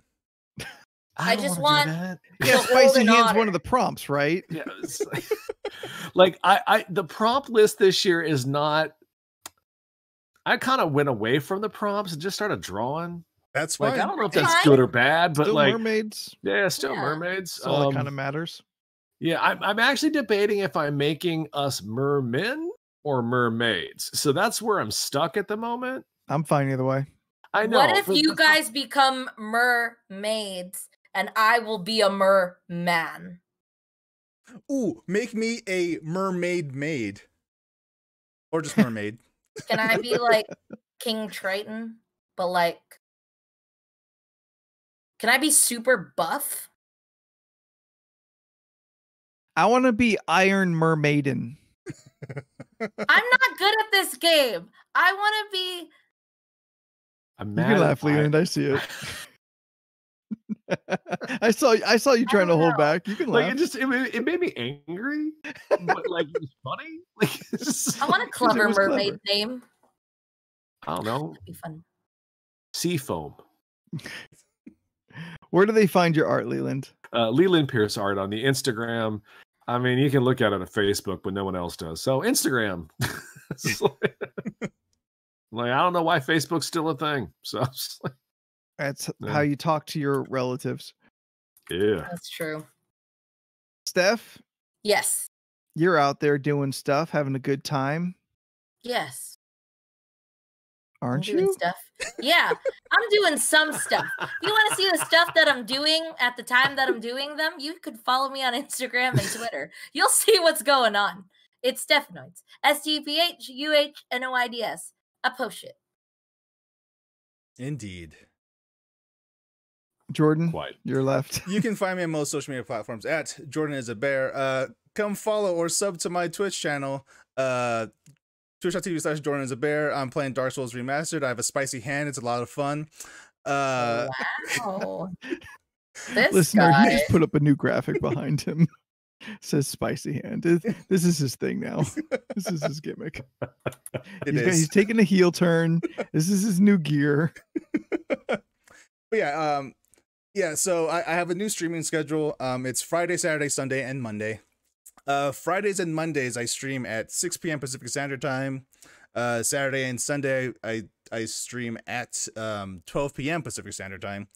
I don't just wanna do want that. Yeah, to hold spicy an hand's otter. one of the prompts, right? Yeah, it's like I the prompt list this year is not. I kind of went away from the prompts and just started drawing. That's Like, I fine. don't know if That's that's fine. good or bad, but Still like, mermaids. yeah, still Yeah. mermaids. That's all that kind of matters. Yeah, I'm actually debating if I'm making us mermen or mermaids. So that's where I'm stuck at the moment. I'm fine either way. I know. What if but you the- guys become mermaids and I will be a merman? Ooh, make me a mermaid maid. Or just mermaid. Can I be like King Triton? But like, can I be super buff? I want to be Iron Mermaiden. I'm not good at this game. I want to be. I'm You mad can at laugh, Leland. I see it. I saw you trying to don't hold know. back. You can like laugh. it made me angry, but like it was funny. Like it's just- I want a Because it clever was mermaid clever. name. I don't know. That'd be fun. Sea foam. Where do they find your art, Leland? Leland Pierce art on the Instagram. I mean, you can look at it on Facebook, but no one else does. So Instagram. It's like, I don't know why Facebook's still a thing. So it's like, That's Yeah. how you talk to your relatives. yeah. That's true. Steph, Yes. you're out there doing stuff, having a good time, Yes. I'm aren't doing you? stuff. Yeah, I'm doing some stuff. If you want to see the stuff that I'm doing at the time that I'm doing them, you could follow me on Instagram and Twitter. You'll see what's going on. It's Stephanoids. STPHUHNOIDS. I post shit. Indeed. Jordan, Quite. you're left. You can find me on most social media platforms at Jordan is a Bear. Come follow or sub to my Twitch channel. Twitch.tv/Jordan is a Bear. I'm playing Dark Souls Remastered. I have a spicy hand. It's a lot of fun. Wow. This Listener, guy. he just put up a new graphic behind him. Says spicy hand. This is his thing now. This is his gimmick. He's taking a heel turn. This is his new gear. But yeah, so I have a new streaming schedule. It's Friday, Saturday, Sunday, and Monday. Fridays and Mondays I stream at 6 p.m. Pacific Standard Time. Saturday and Sunday I stream at 12 p.m. Pacific Standard Time.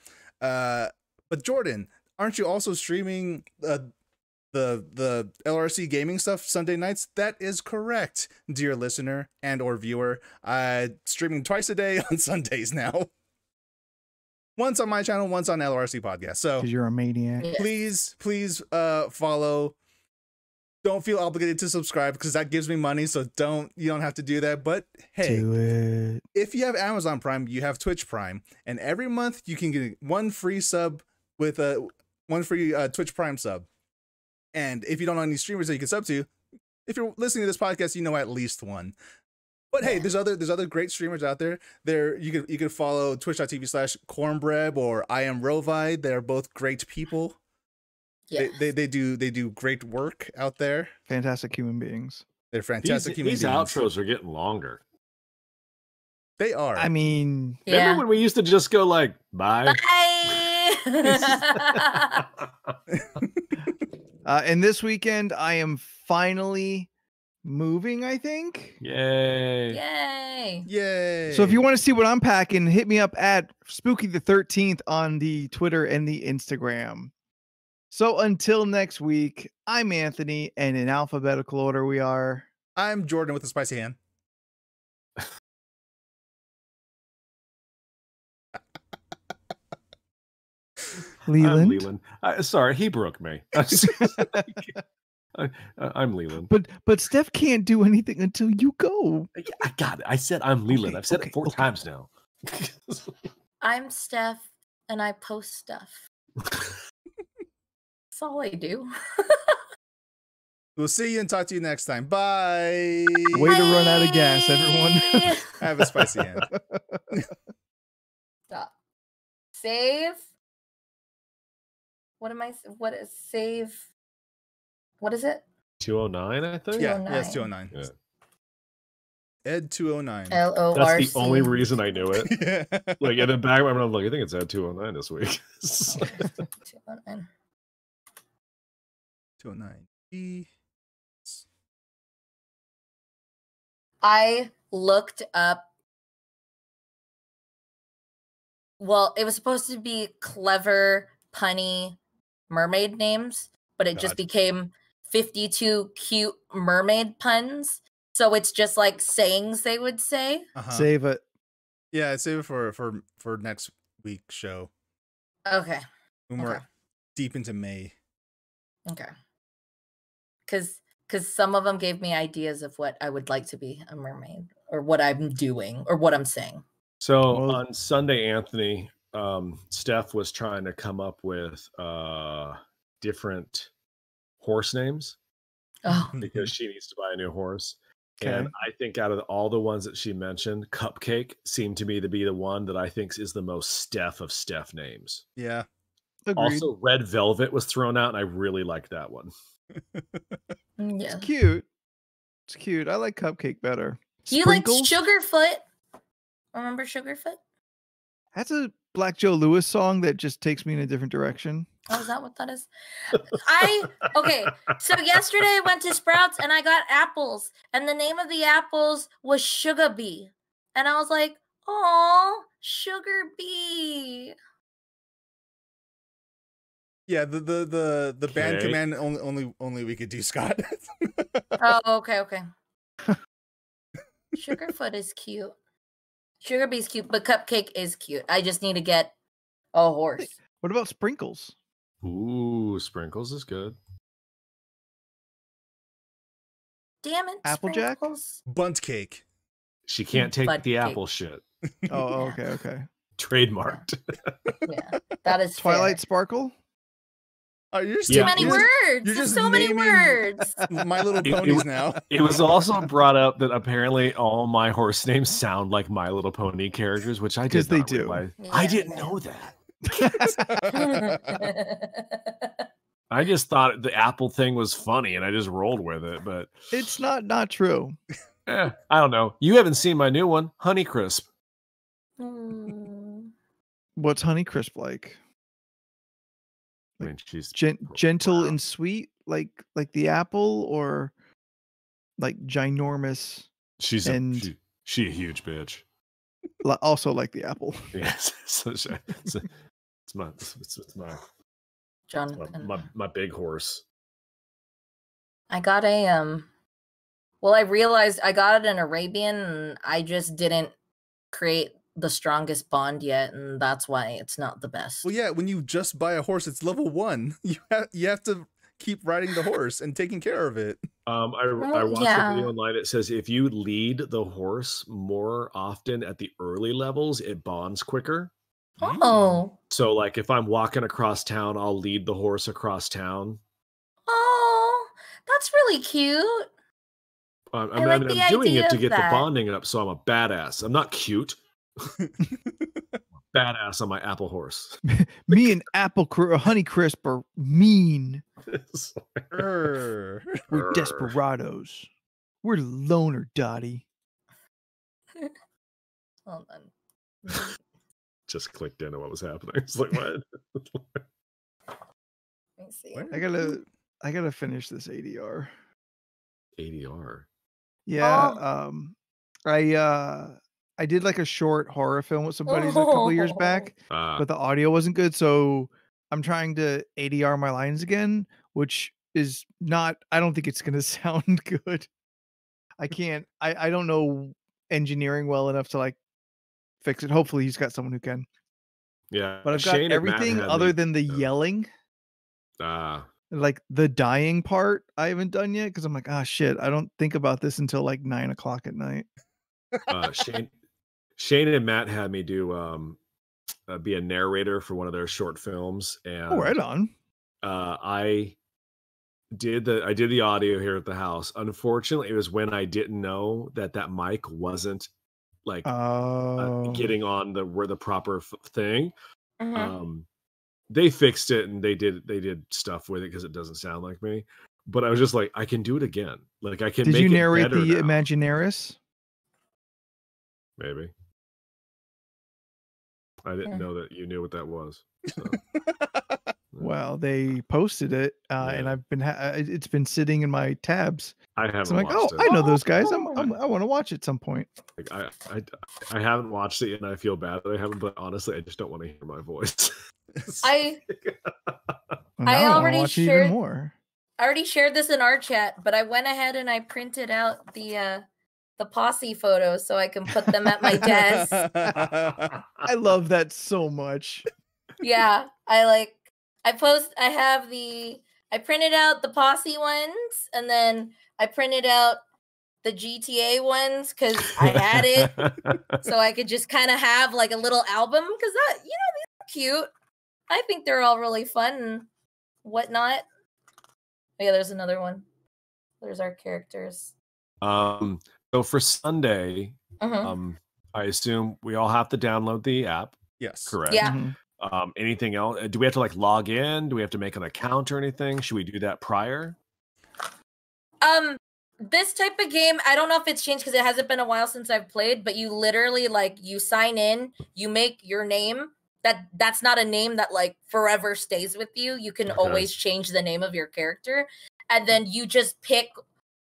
But Jordan, aren't you also streaming the LRC gaming stuff Sunday nights? That is correct, dear listener and or viewer. Streaming twice a day on Sundays now. Once on my channel, once on LRC podcast. So Because you're a maniac. Yes. please follow. Don't feel obligated to subscribe because that gives me money, so you don't have to do that. But hey, Do it. if you have Amazon Prime, you have Twitch Prime, and every month you can get one free sub with one free Twitch Prime sub. And if you don't know any streamers that you can sub to, if you're listening to this podcast, you know at least one. But hey, there's other great streamers out there. You could follow twitch.tv/cornbread or I am Rovide. They're both great people. Yeah. They do great work out there. Fantastic human beings. They're fantastic human These beings. outros are getting longer. They are. I mean, Remember when we used to just go like, bye? Bye. and this weekend I am finally moving, I think. Yay. Yay. Yay. So if you want to see what I'm packing, hit me up at Spooky the 13th on the Twitter and the Instagram. So until next week, I'm Anthony, and in alphabetical order we are. I'm Jordan with a spicy hand. Leland. I'm Leland. Sorry, he broke me. I'm Leland. But Steph can't do anything until you go. I got it. I said I'm Leland. Okay, I've said okay, it 4 okay. times now. I'm Steph and I post stuff. That's all I do. We'll see you and talk to you next time. Bye. Way to run out of gas, everyone. I have a spicy hand. Stop. Save. What is save? What is it? 209, I think. Yeah, 209. yes, 209. Yeah. Ed 209. LORC. That's the only reason I knew it. Yeah. Like in the back of my mind, I'm like, I think it's at 209 this week. 209. 209. I looked up. Well, it was supposed to be clever, punny mermaid names, but it just God. became 52 cute mermaid puns. So it's just like sayings they would say. Save it. Yeah, save it for next week's show Okay. when we're Okay. deep into May. Okay. Because some of them gave me ideas of what I would like to be a mermaid or what I'm doing or what I'm saying. So Well- on Sunday, Anthony, Steph was trying to come up with different horse names Oh, because she needs to buy a new horse. Okay. And I think out of all the ones that she mentioned, Cupcake seemed to me to be the one that I think is the most Steph of Steph names. Yeah. Agreed. Also, Red Velvet was thrown out, and I really liked that one. yeah. It's cute. It's cute. I like Cupcake better. You like Sprinkles? Sugarfoot? Remember Sugarfoot? That's a Black Joe Lewis song that just takes me in a different direction. Oh, is that what that is? Okay. So yesterday I went to Sprouts and I got apples, and the name of the apples was Sugar Bee, and I was like, "Oh, Sugar Bee." Yeah, the band Okay. command only we could do, Scott. Oh, okay. Sugarfoot is cute. Sugar Bee's cute, but Cupcake is cute. I just need to get a horse. What about Sprinkles? Ooh, Sprinkles is good. Damn it, Applejack? Sprinkles. Bunt cake. She can't take Butt the cake. apple shit. Oh, Yeah. okay. Trademarked. Yeah, that is Twilight fair. Sparkle? Oh, you're Too Yeah. many you're words. you're There's just so many naming- words. My Little It- Ponies it- now. It was also brought up that apparently all my horse names sound like My Little Pony characters, which I did 'Cause they not do. realize. I Yeah, didn't yeah. know that. I just thought the apple thing was funny, and I just rolled with it. But It's not true. I don't know. You haven't seen my new one, Honeycrisp. Mm. What's Honeycrisp like? I mean, she's Gentle and sweet, like the apple, or like ginormous, she's and- she a huge bitch. Also like the apple. Yes, it's my Jonathan. my big horse. I got a well, I realized I got it in Arabian and I just didn't create the strongest bond yet, and that's why it's not the best. Well, yeah, when you just buy a horse, it's level 1. You have to keep riding the horse and taking care of it. I watched a video online. It says if you lead the horse more often at the early levels, it bonds quicker. Oh. So, like, if I'm walking across town, I'll lead the horse across town. Oh, that's really cute. I I like the doing idea it to of get that. the bonding up, so I'm a badass. I'm not cute. Badass on my apple horse. Me and Honeycrisp are mean. Err. We're desperados. We're loner, Dottie. Hold on. Just clicked into what was happening. It's like, what? Let me see. Where? I gotta finish this ADR. ADR. Yeah. I did like a short horror film with some buddies a couple years back, but the audio wasn't good, so I'm trying to ADR my lines again, which is not. I don't think it's gonna sound good. I can't. I don't know engineering well enough to like fix it. Hopefully, he's got someone who can. Yeah. But I've got Shane and Matt everything had other me- than the yelling. Like The dying part I haven't done yet because I'm like, ah, shit, I don't think about this until like 9 o'clock at night. Shane and Matt had me do be a narrator for one of their short films, and Oh, right on. I did the audio here at the house. Unfortunately, it was when I didn't know that mic wasn't like Oh, getting on the proper thing. Mhm. They fixed it and they did stuff with it because it doesn't sound like me. But I was just like, I can do it again. Like I can. did make you it narrate better the now. Imaginaris? Maybe. I didn't know that you knew what that was. So. Well, they posted it, and Yeah. I've been it's been sitting in my tabs. I So haven't I'm like, oh, watched it. I know those guys. I Oh. want to watch it at some point. Like, I haven't watched it, and I feel bad that I haven't. But honestly, I just don't want to hear my voice. I Well, now I wanna already watch it even shared- more. I already shared this in our chat, but I went ahead and I printed out the posse photos so I can put them at my desk. I love that so much. Yeah, I printed out the posse ones, and then I printed out the GTA ones because I had it, so I could just kind of have like a little album because these are cute. I think they're all really fun and whatnot. Oh, yeah, there's another one. There's our characters. So for Sunday, Mhm. I assume we all have to download the app. Yes. Correct. Yeah. Mhm. Anything else? Do we have to like log in? Do we have to make an account or anything? Should we do that prior? This type of game, I don't know if it's changed because it hasn't been a while since I've played, but you literally you sign in, you make your name. That's not a name that like forever stays with you. You can always change the name of your character, and then you just pick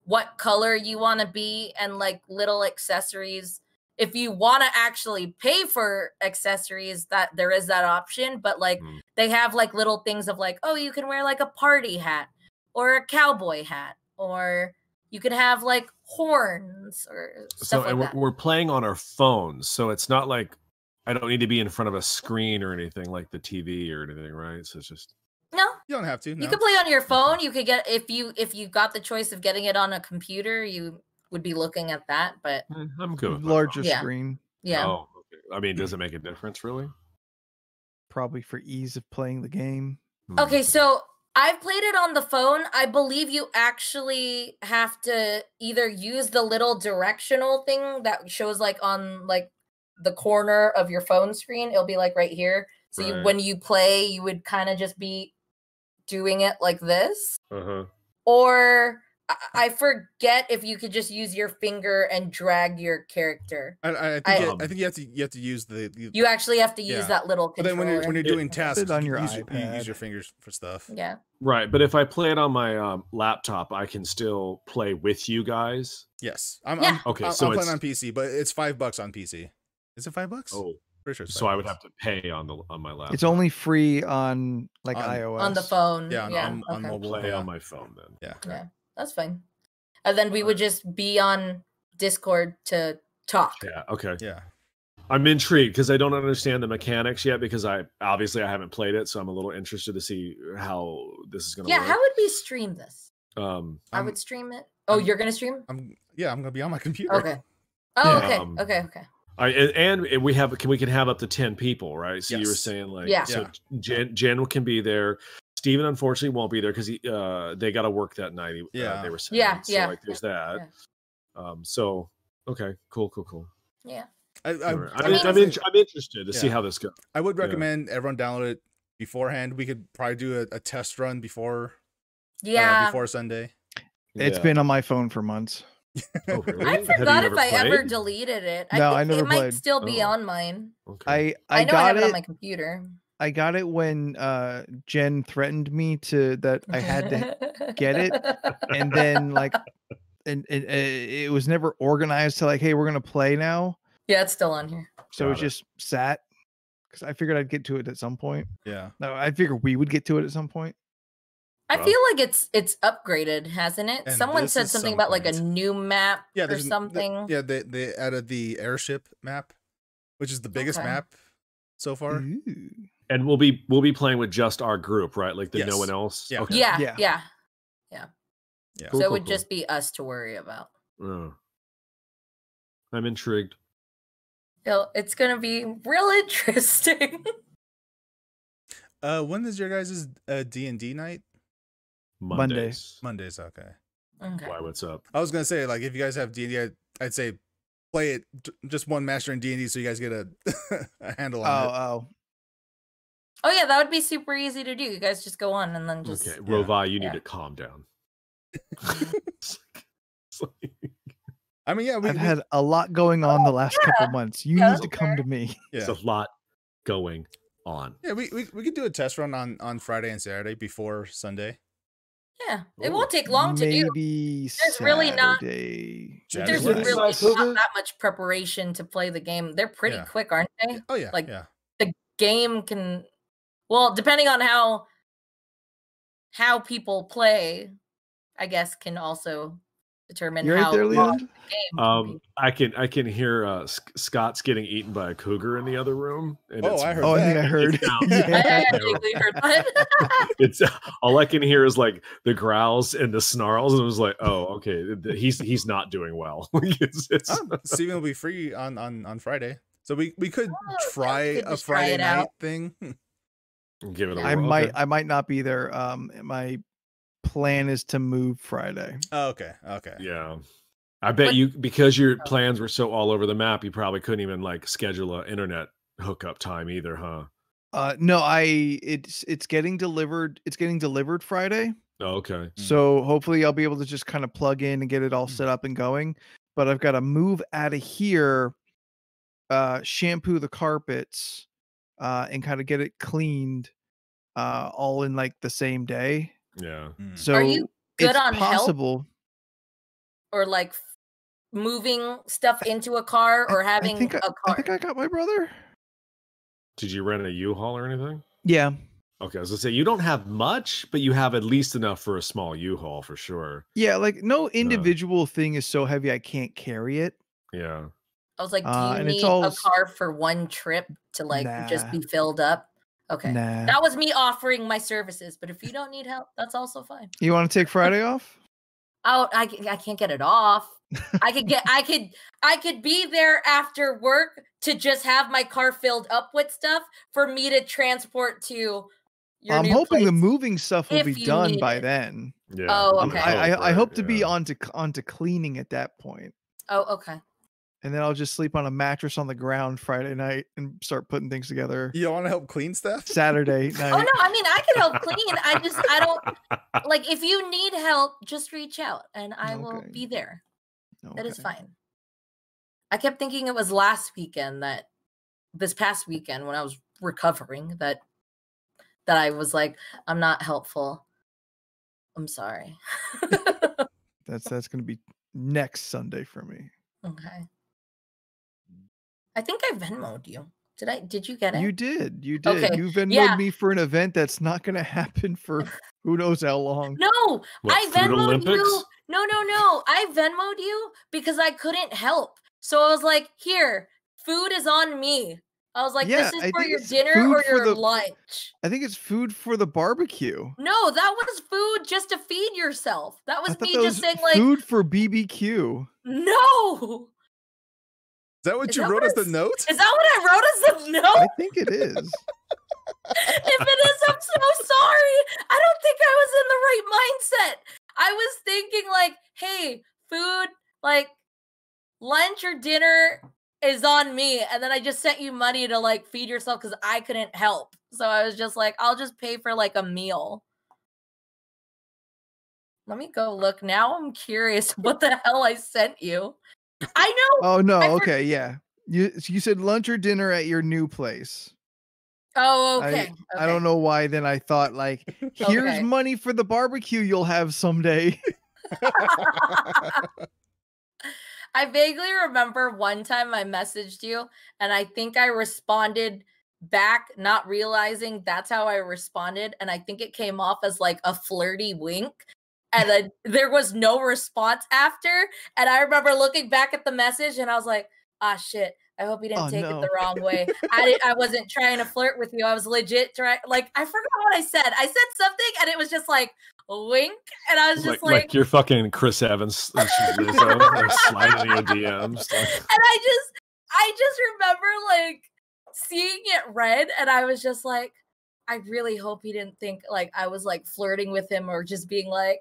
what color you want to be and like little accessories. If you want to actually pay for accessories, that there is that option, but like they have like little things of like, oh, you can wear like a party hat or a cowboy hat, or you could have like horns or stuff like that. We're playing on our phones, so it's not like I don't need to be in front of a screen or anything like the TV or anything, right? So it's just No, You don't have to. No. you could play on your phone. You could get if you got the choice of getting it on a computer, you would be looking at that. But I'm good with my Larger Yeah. screen, yeah, Oh, okay. I mean, does it make a difference, really? probably for ease of playing the game. Okay, so I've played it on the phone. I believe you actually have to either use the little directional thing that shows like on like the corner of your phone screen. It'll be like right here. So Right. when you play, you would kind of just be doing it like this. Uh-huh. Or I forget if you could just use your finger and drag your character. I think you have to use the You actually have to use Yeah. that little But then controller. when you're doing tasks, Sit on you your use, you iPad. use your fingers for stuff. Yeah. Right, but if I play it on my laptop, I can still play with you guys. Yes. Yeah. Okay, I'm so playing it's on PC, but it's $5 on PC. Is it $5? oh, Pretty sure it's so I would $5. have to pay on my laptop. It's only free on like On- iOS. On the phone. Yeah, on okay. mobile. play yeah. on my phone then. Yeah. Yeah, that's fine. And then we would just be on Discord to talk. Yeah. Okay. Yeah. I'm intrigued because I don't understand the mechanics yet because I haven't played it, so I'm a little interested to see how this is going to Yeah, work. how would we stream this? I I'm- would stream it. Oh, you're gonna stream? I'm gonna be on my computer. Okay. Oh, Yeah. okay. Okay. And we can have up to 10 people, right? So you were Yes. saying like, Yeah. so Jen can be there. Steven unfortunately won't be there because they got to work that night. Yeah. They were saying. Yeah, So yeah, like, there's that. yeah. So okay, cool. Yeah. I'm interested to see Yeah. how this goes. I would recommend everyone download it beforehand. We could probably do a test run before Sunday. It's been on my phone for months. Oh, really? I Have you forgot if ever I ever played? deleted it. No, I think never it might played. still be Oh. on mine. Okay. I know I got have it on it. my computer. I got it when Jen threatened me that I had to get it, and then like, and it was never organized to like, hey, we're gonna play now. Yeah, it's still on here. So Got it it. just sat because I figured I'd get to it at some point. Yeah. No, I figured we would get to it at some point. I Well. feel like it's upgraded, hasn't it? And Someone this said is something some about like a point. new map Yeah. or There's something. they added the airship map, which is the biggest Okay. map so far. Ooh. And we'll be playing with just our group, right? Like no Yes. one else. Yeah. Okay. Yeah, Yeah. yeah. Yeah. Cool, So it cool, would cool. just be us to worry about. Oh. I'm intrigued. It's gonna be real interesting. When is your guys' D&D night? Mondays. Mondays. Okay. Okay. Why? What's up? I was gonna say, like, if you guys have D&D, I'd say play it just one master in D&D so you guys get a, a handle on it. Oh. Oh yeah, that would be super easy to do. You guys just go on and then just Okay, Rovi, you Yeah. need to calm down. It's like- I mean, yeah, I've had a lot going on the last couple months. You Yeah, need to come to me. There's yeah, a lot going on. yeah. We could do a test run on Friday and Saturday before Sunday. Yeah, it Ooh. won't take long to do. Maybe There's really not- Saturday. There's Saturday. really Nice. not that much preparation to play the game. They're pretty Yeah. quick, aren't they? Oh yeah, Like yeah. the game can, well, depending on how people play, I guess can also determine You right how there, long Leon? the game can be. I can hear Scott's getting eaten by a cougar in the other room. And Oh, it's, I heard Oh, I think that. I heard. It sounds- I Yeah. vaguely heard that. It's all I can hear is like the growls and the snarls, and it was like, oh, okay, he's not doing well. it's Steven will be free on Friday, so we could try could a just try Friday it night out. thing. give it a Yeah. whirl. Okay. I might not be there. My plan is to move Friday. Oh, okay. Yeah. I bet But- you, because your plans were so all over the map, you probably couldn't even like schedule an internet hookup time either, huh? No, it's getting delivered. It's getting delivered Friday. Oh, okay. Mm. So hopefully I'll be able to just kind of plug in and get it all set up and going. But I've got to move out of here, shampoo the carpets, and kind of get it cleaned, all in like the same day. Yeah. So Are you good it's on help? possible. Or like moving stuff into a car or having I think a I car. think I got my brother. Did you rent a U-Haul or anything? Yeah. Okay, I was gonna say you don't have much, but you have at least enough for a small U-Haul for sure. Yeah, like no individual thing is so heavy I can't carry it. Yeah. I was like, do you and it's need all a car for one trip to like just Nah. be filled up? Okay. Nah. That was me offering my services, but if you don't need help, that's also fine. You want to take Friday off? Oh, I can't get it off. I could be there after work to just have my car filled up with stuff for me to transport to your I'm new hoping the place. moving stuff will if be you done need by it. then. Yeah. Oh, you would okay. I hope to be yeah. onto cleaning at that point. Oh, okay. And then I'll just sleep on a mattress on the ground Friday night and start putting things together You don't want to help clean stuff? Saturday night. Oh no, I mean I can help clean. I don't like if you need help, just reach out and I will Okay. be there. That is Okay. fine. I kept thinking it was this past weekend when I was recovering that I was like, I'm not helpful. I'm sorry. That's going to be next Sunday for me. Okay. I think I Venmo'd you. Did you get it? You did. You did. Okay, You Venmo'd yeah. me for an event that's not going to happen for who knows how long. No, What, I Food Venmo'd you. Olympics? No. I Venmo'd you because I couldn't help. So I was like, here, food is on me. I was like, Yeah, this is I for think your it's dinner food or for your the- lunch. I think it's food for the barbecue. No, that was food just to feed yourself. That I was thought me that just was saying like, food for BBQ. no. Is that what Is you that wrote what as the it's- note? Is that what I wrote as a note? I think it is. If it is, I'm so sorry. I don't think I was in the right mindset. I was thinking like, hey, food, like lunch or dinner is on me. And then I just sent you money to like feed yourself because I couldn't help. So I was just like, I'll just pay for like a meal. Let me go look. Now I'm curious what the hell I sent you. I know. Oh no, I for- okay, yeah. You said lunch or dinner at your new place. Oh, okay. I don't know why then I thought like here's Okay. money for the barbecue you'll have someday. I vaguely remember one time I messaged you and I think I responded back, not realizing that's how I responded. And I think it came off as like a flirty wink. And then there was no response after. And I remember looking back at the message and I was like, ah, shit. I hope you didn't Oh, take no. it the wrong way. I wasn't trying to flirt with you. I was legit trying. Like, I forgot what I said. I said something and it was just like a wink. And I was just like you're fucking Chris Evans and she's Lizzo, like sliding in your DMs. Like, and I just remember like seeing it read and I was just like, I really hope he didn't think like I was like flirting with him or just being like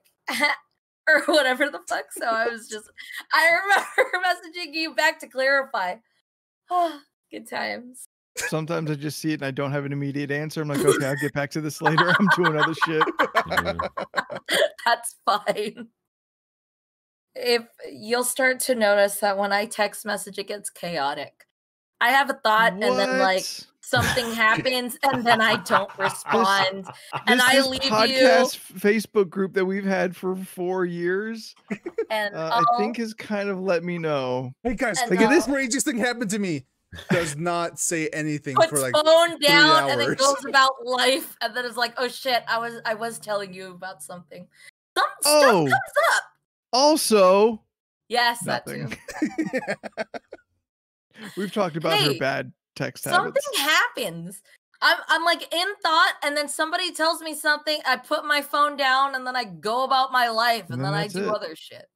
or whatever the fuck. So I remember messaging you back to clarify. Good times. Sometimes I just see it and I don't have an immediate answer. I'm like, okay, I'll get back to this later. I'm doing other shit. yeah. That's fine. if you'll start to notice that when I text message, it gets chaotic. I have a thought and then like What? something happens and then I don't respond. And I this leave podcast Facebook group that we've had for 4 years, and I think has kind of let me know. Hey guys, And, like this craziest thing happened to me. Does not say anything puts for like phone 3 down and then hours. goes about life and then it's like, oh shit, I was telling you about something. Some stuff Oh. comes up. Also, Yes, nothing. that too. We've talked about her Hey, bad text Something habits. happens. I'm like in thought, and then somebody tells me something. I put my phone down, and then I go about my life, and then I that's do it. other shit.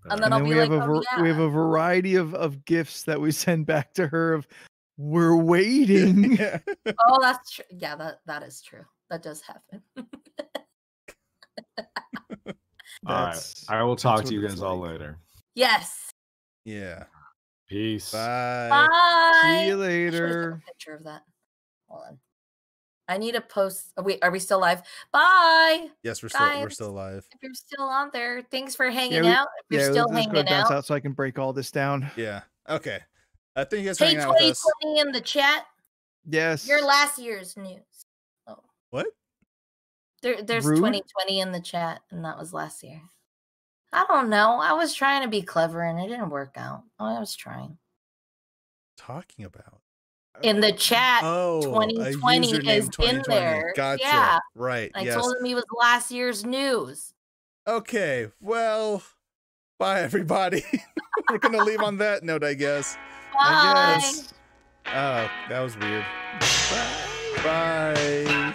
And And then I'll then be we like, have oh we have yeah. a variety of gifts that we send back to her of we're waiting. Yeah. Oh, that's true. Yeah, that is true. That does happen. All right. I will talk to you guys all later. Yes. Yeah. Peace. Bye. Bye. See you I should've taken later. a picture of that. Hold on. I need to post. Are we still live? Bye. Yes, we're Guys, still live. If you're still on there, thanks for hanging we- out. If you're still let's go hanging down out. south so I can break all this down. Yeah. Okay. I think you guys Hey, hanging out with us. 2020 in the chat. Yes. Your last year's news. Oh, What? there's Rude? 2020 in the chat, and that was last year. I don't know. I was trying to be clever, and it didn't work out. I was trying. Talking about? In the chat, Oh, 2020 a username is 2020. in there. Gotcha. Yeah. Right. I yes. told him he was last year's news. Okay. Well, bye everybody. We're gonna leave on that note, I guess. Bye. I guess. Oh, that was weird. Bye.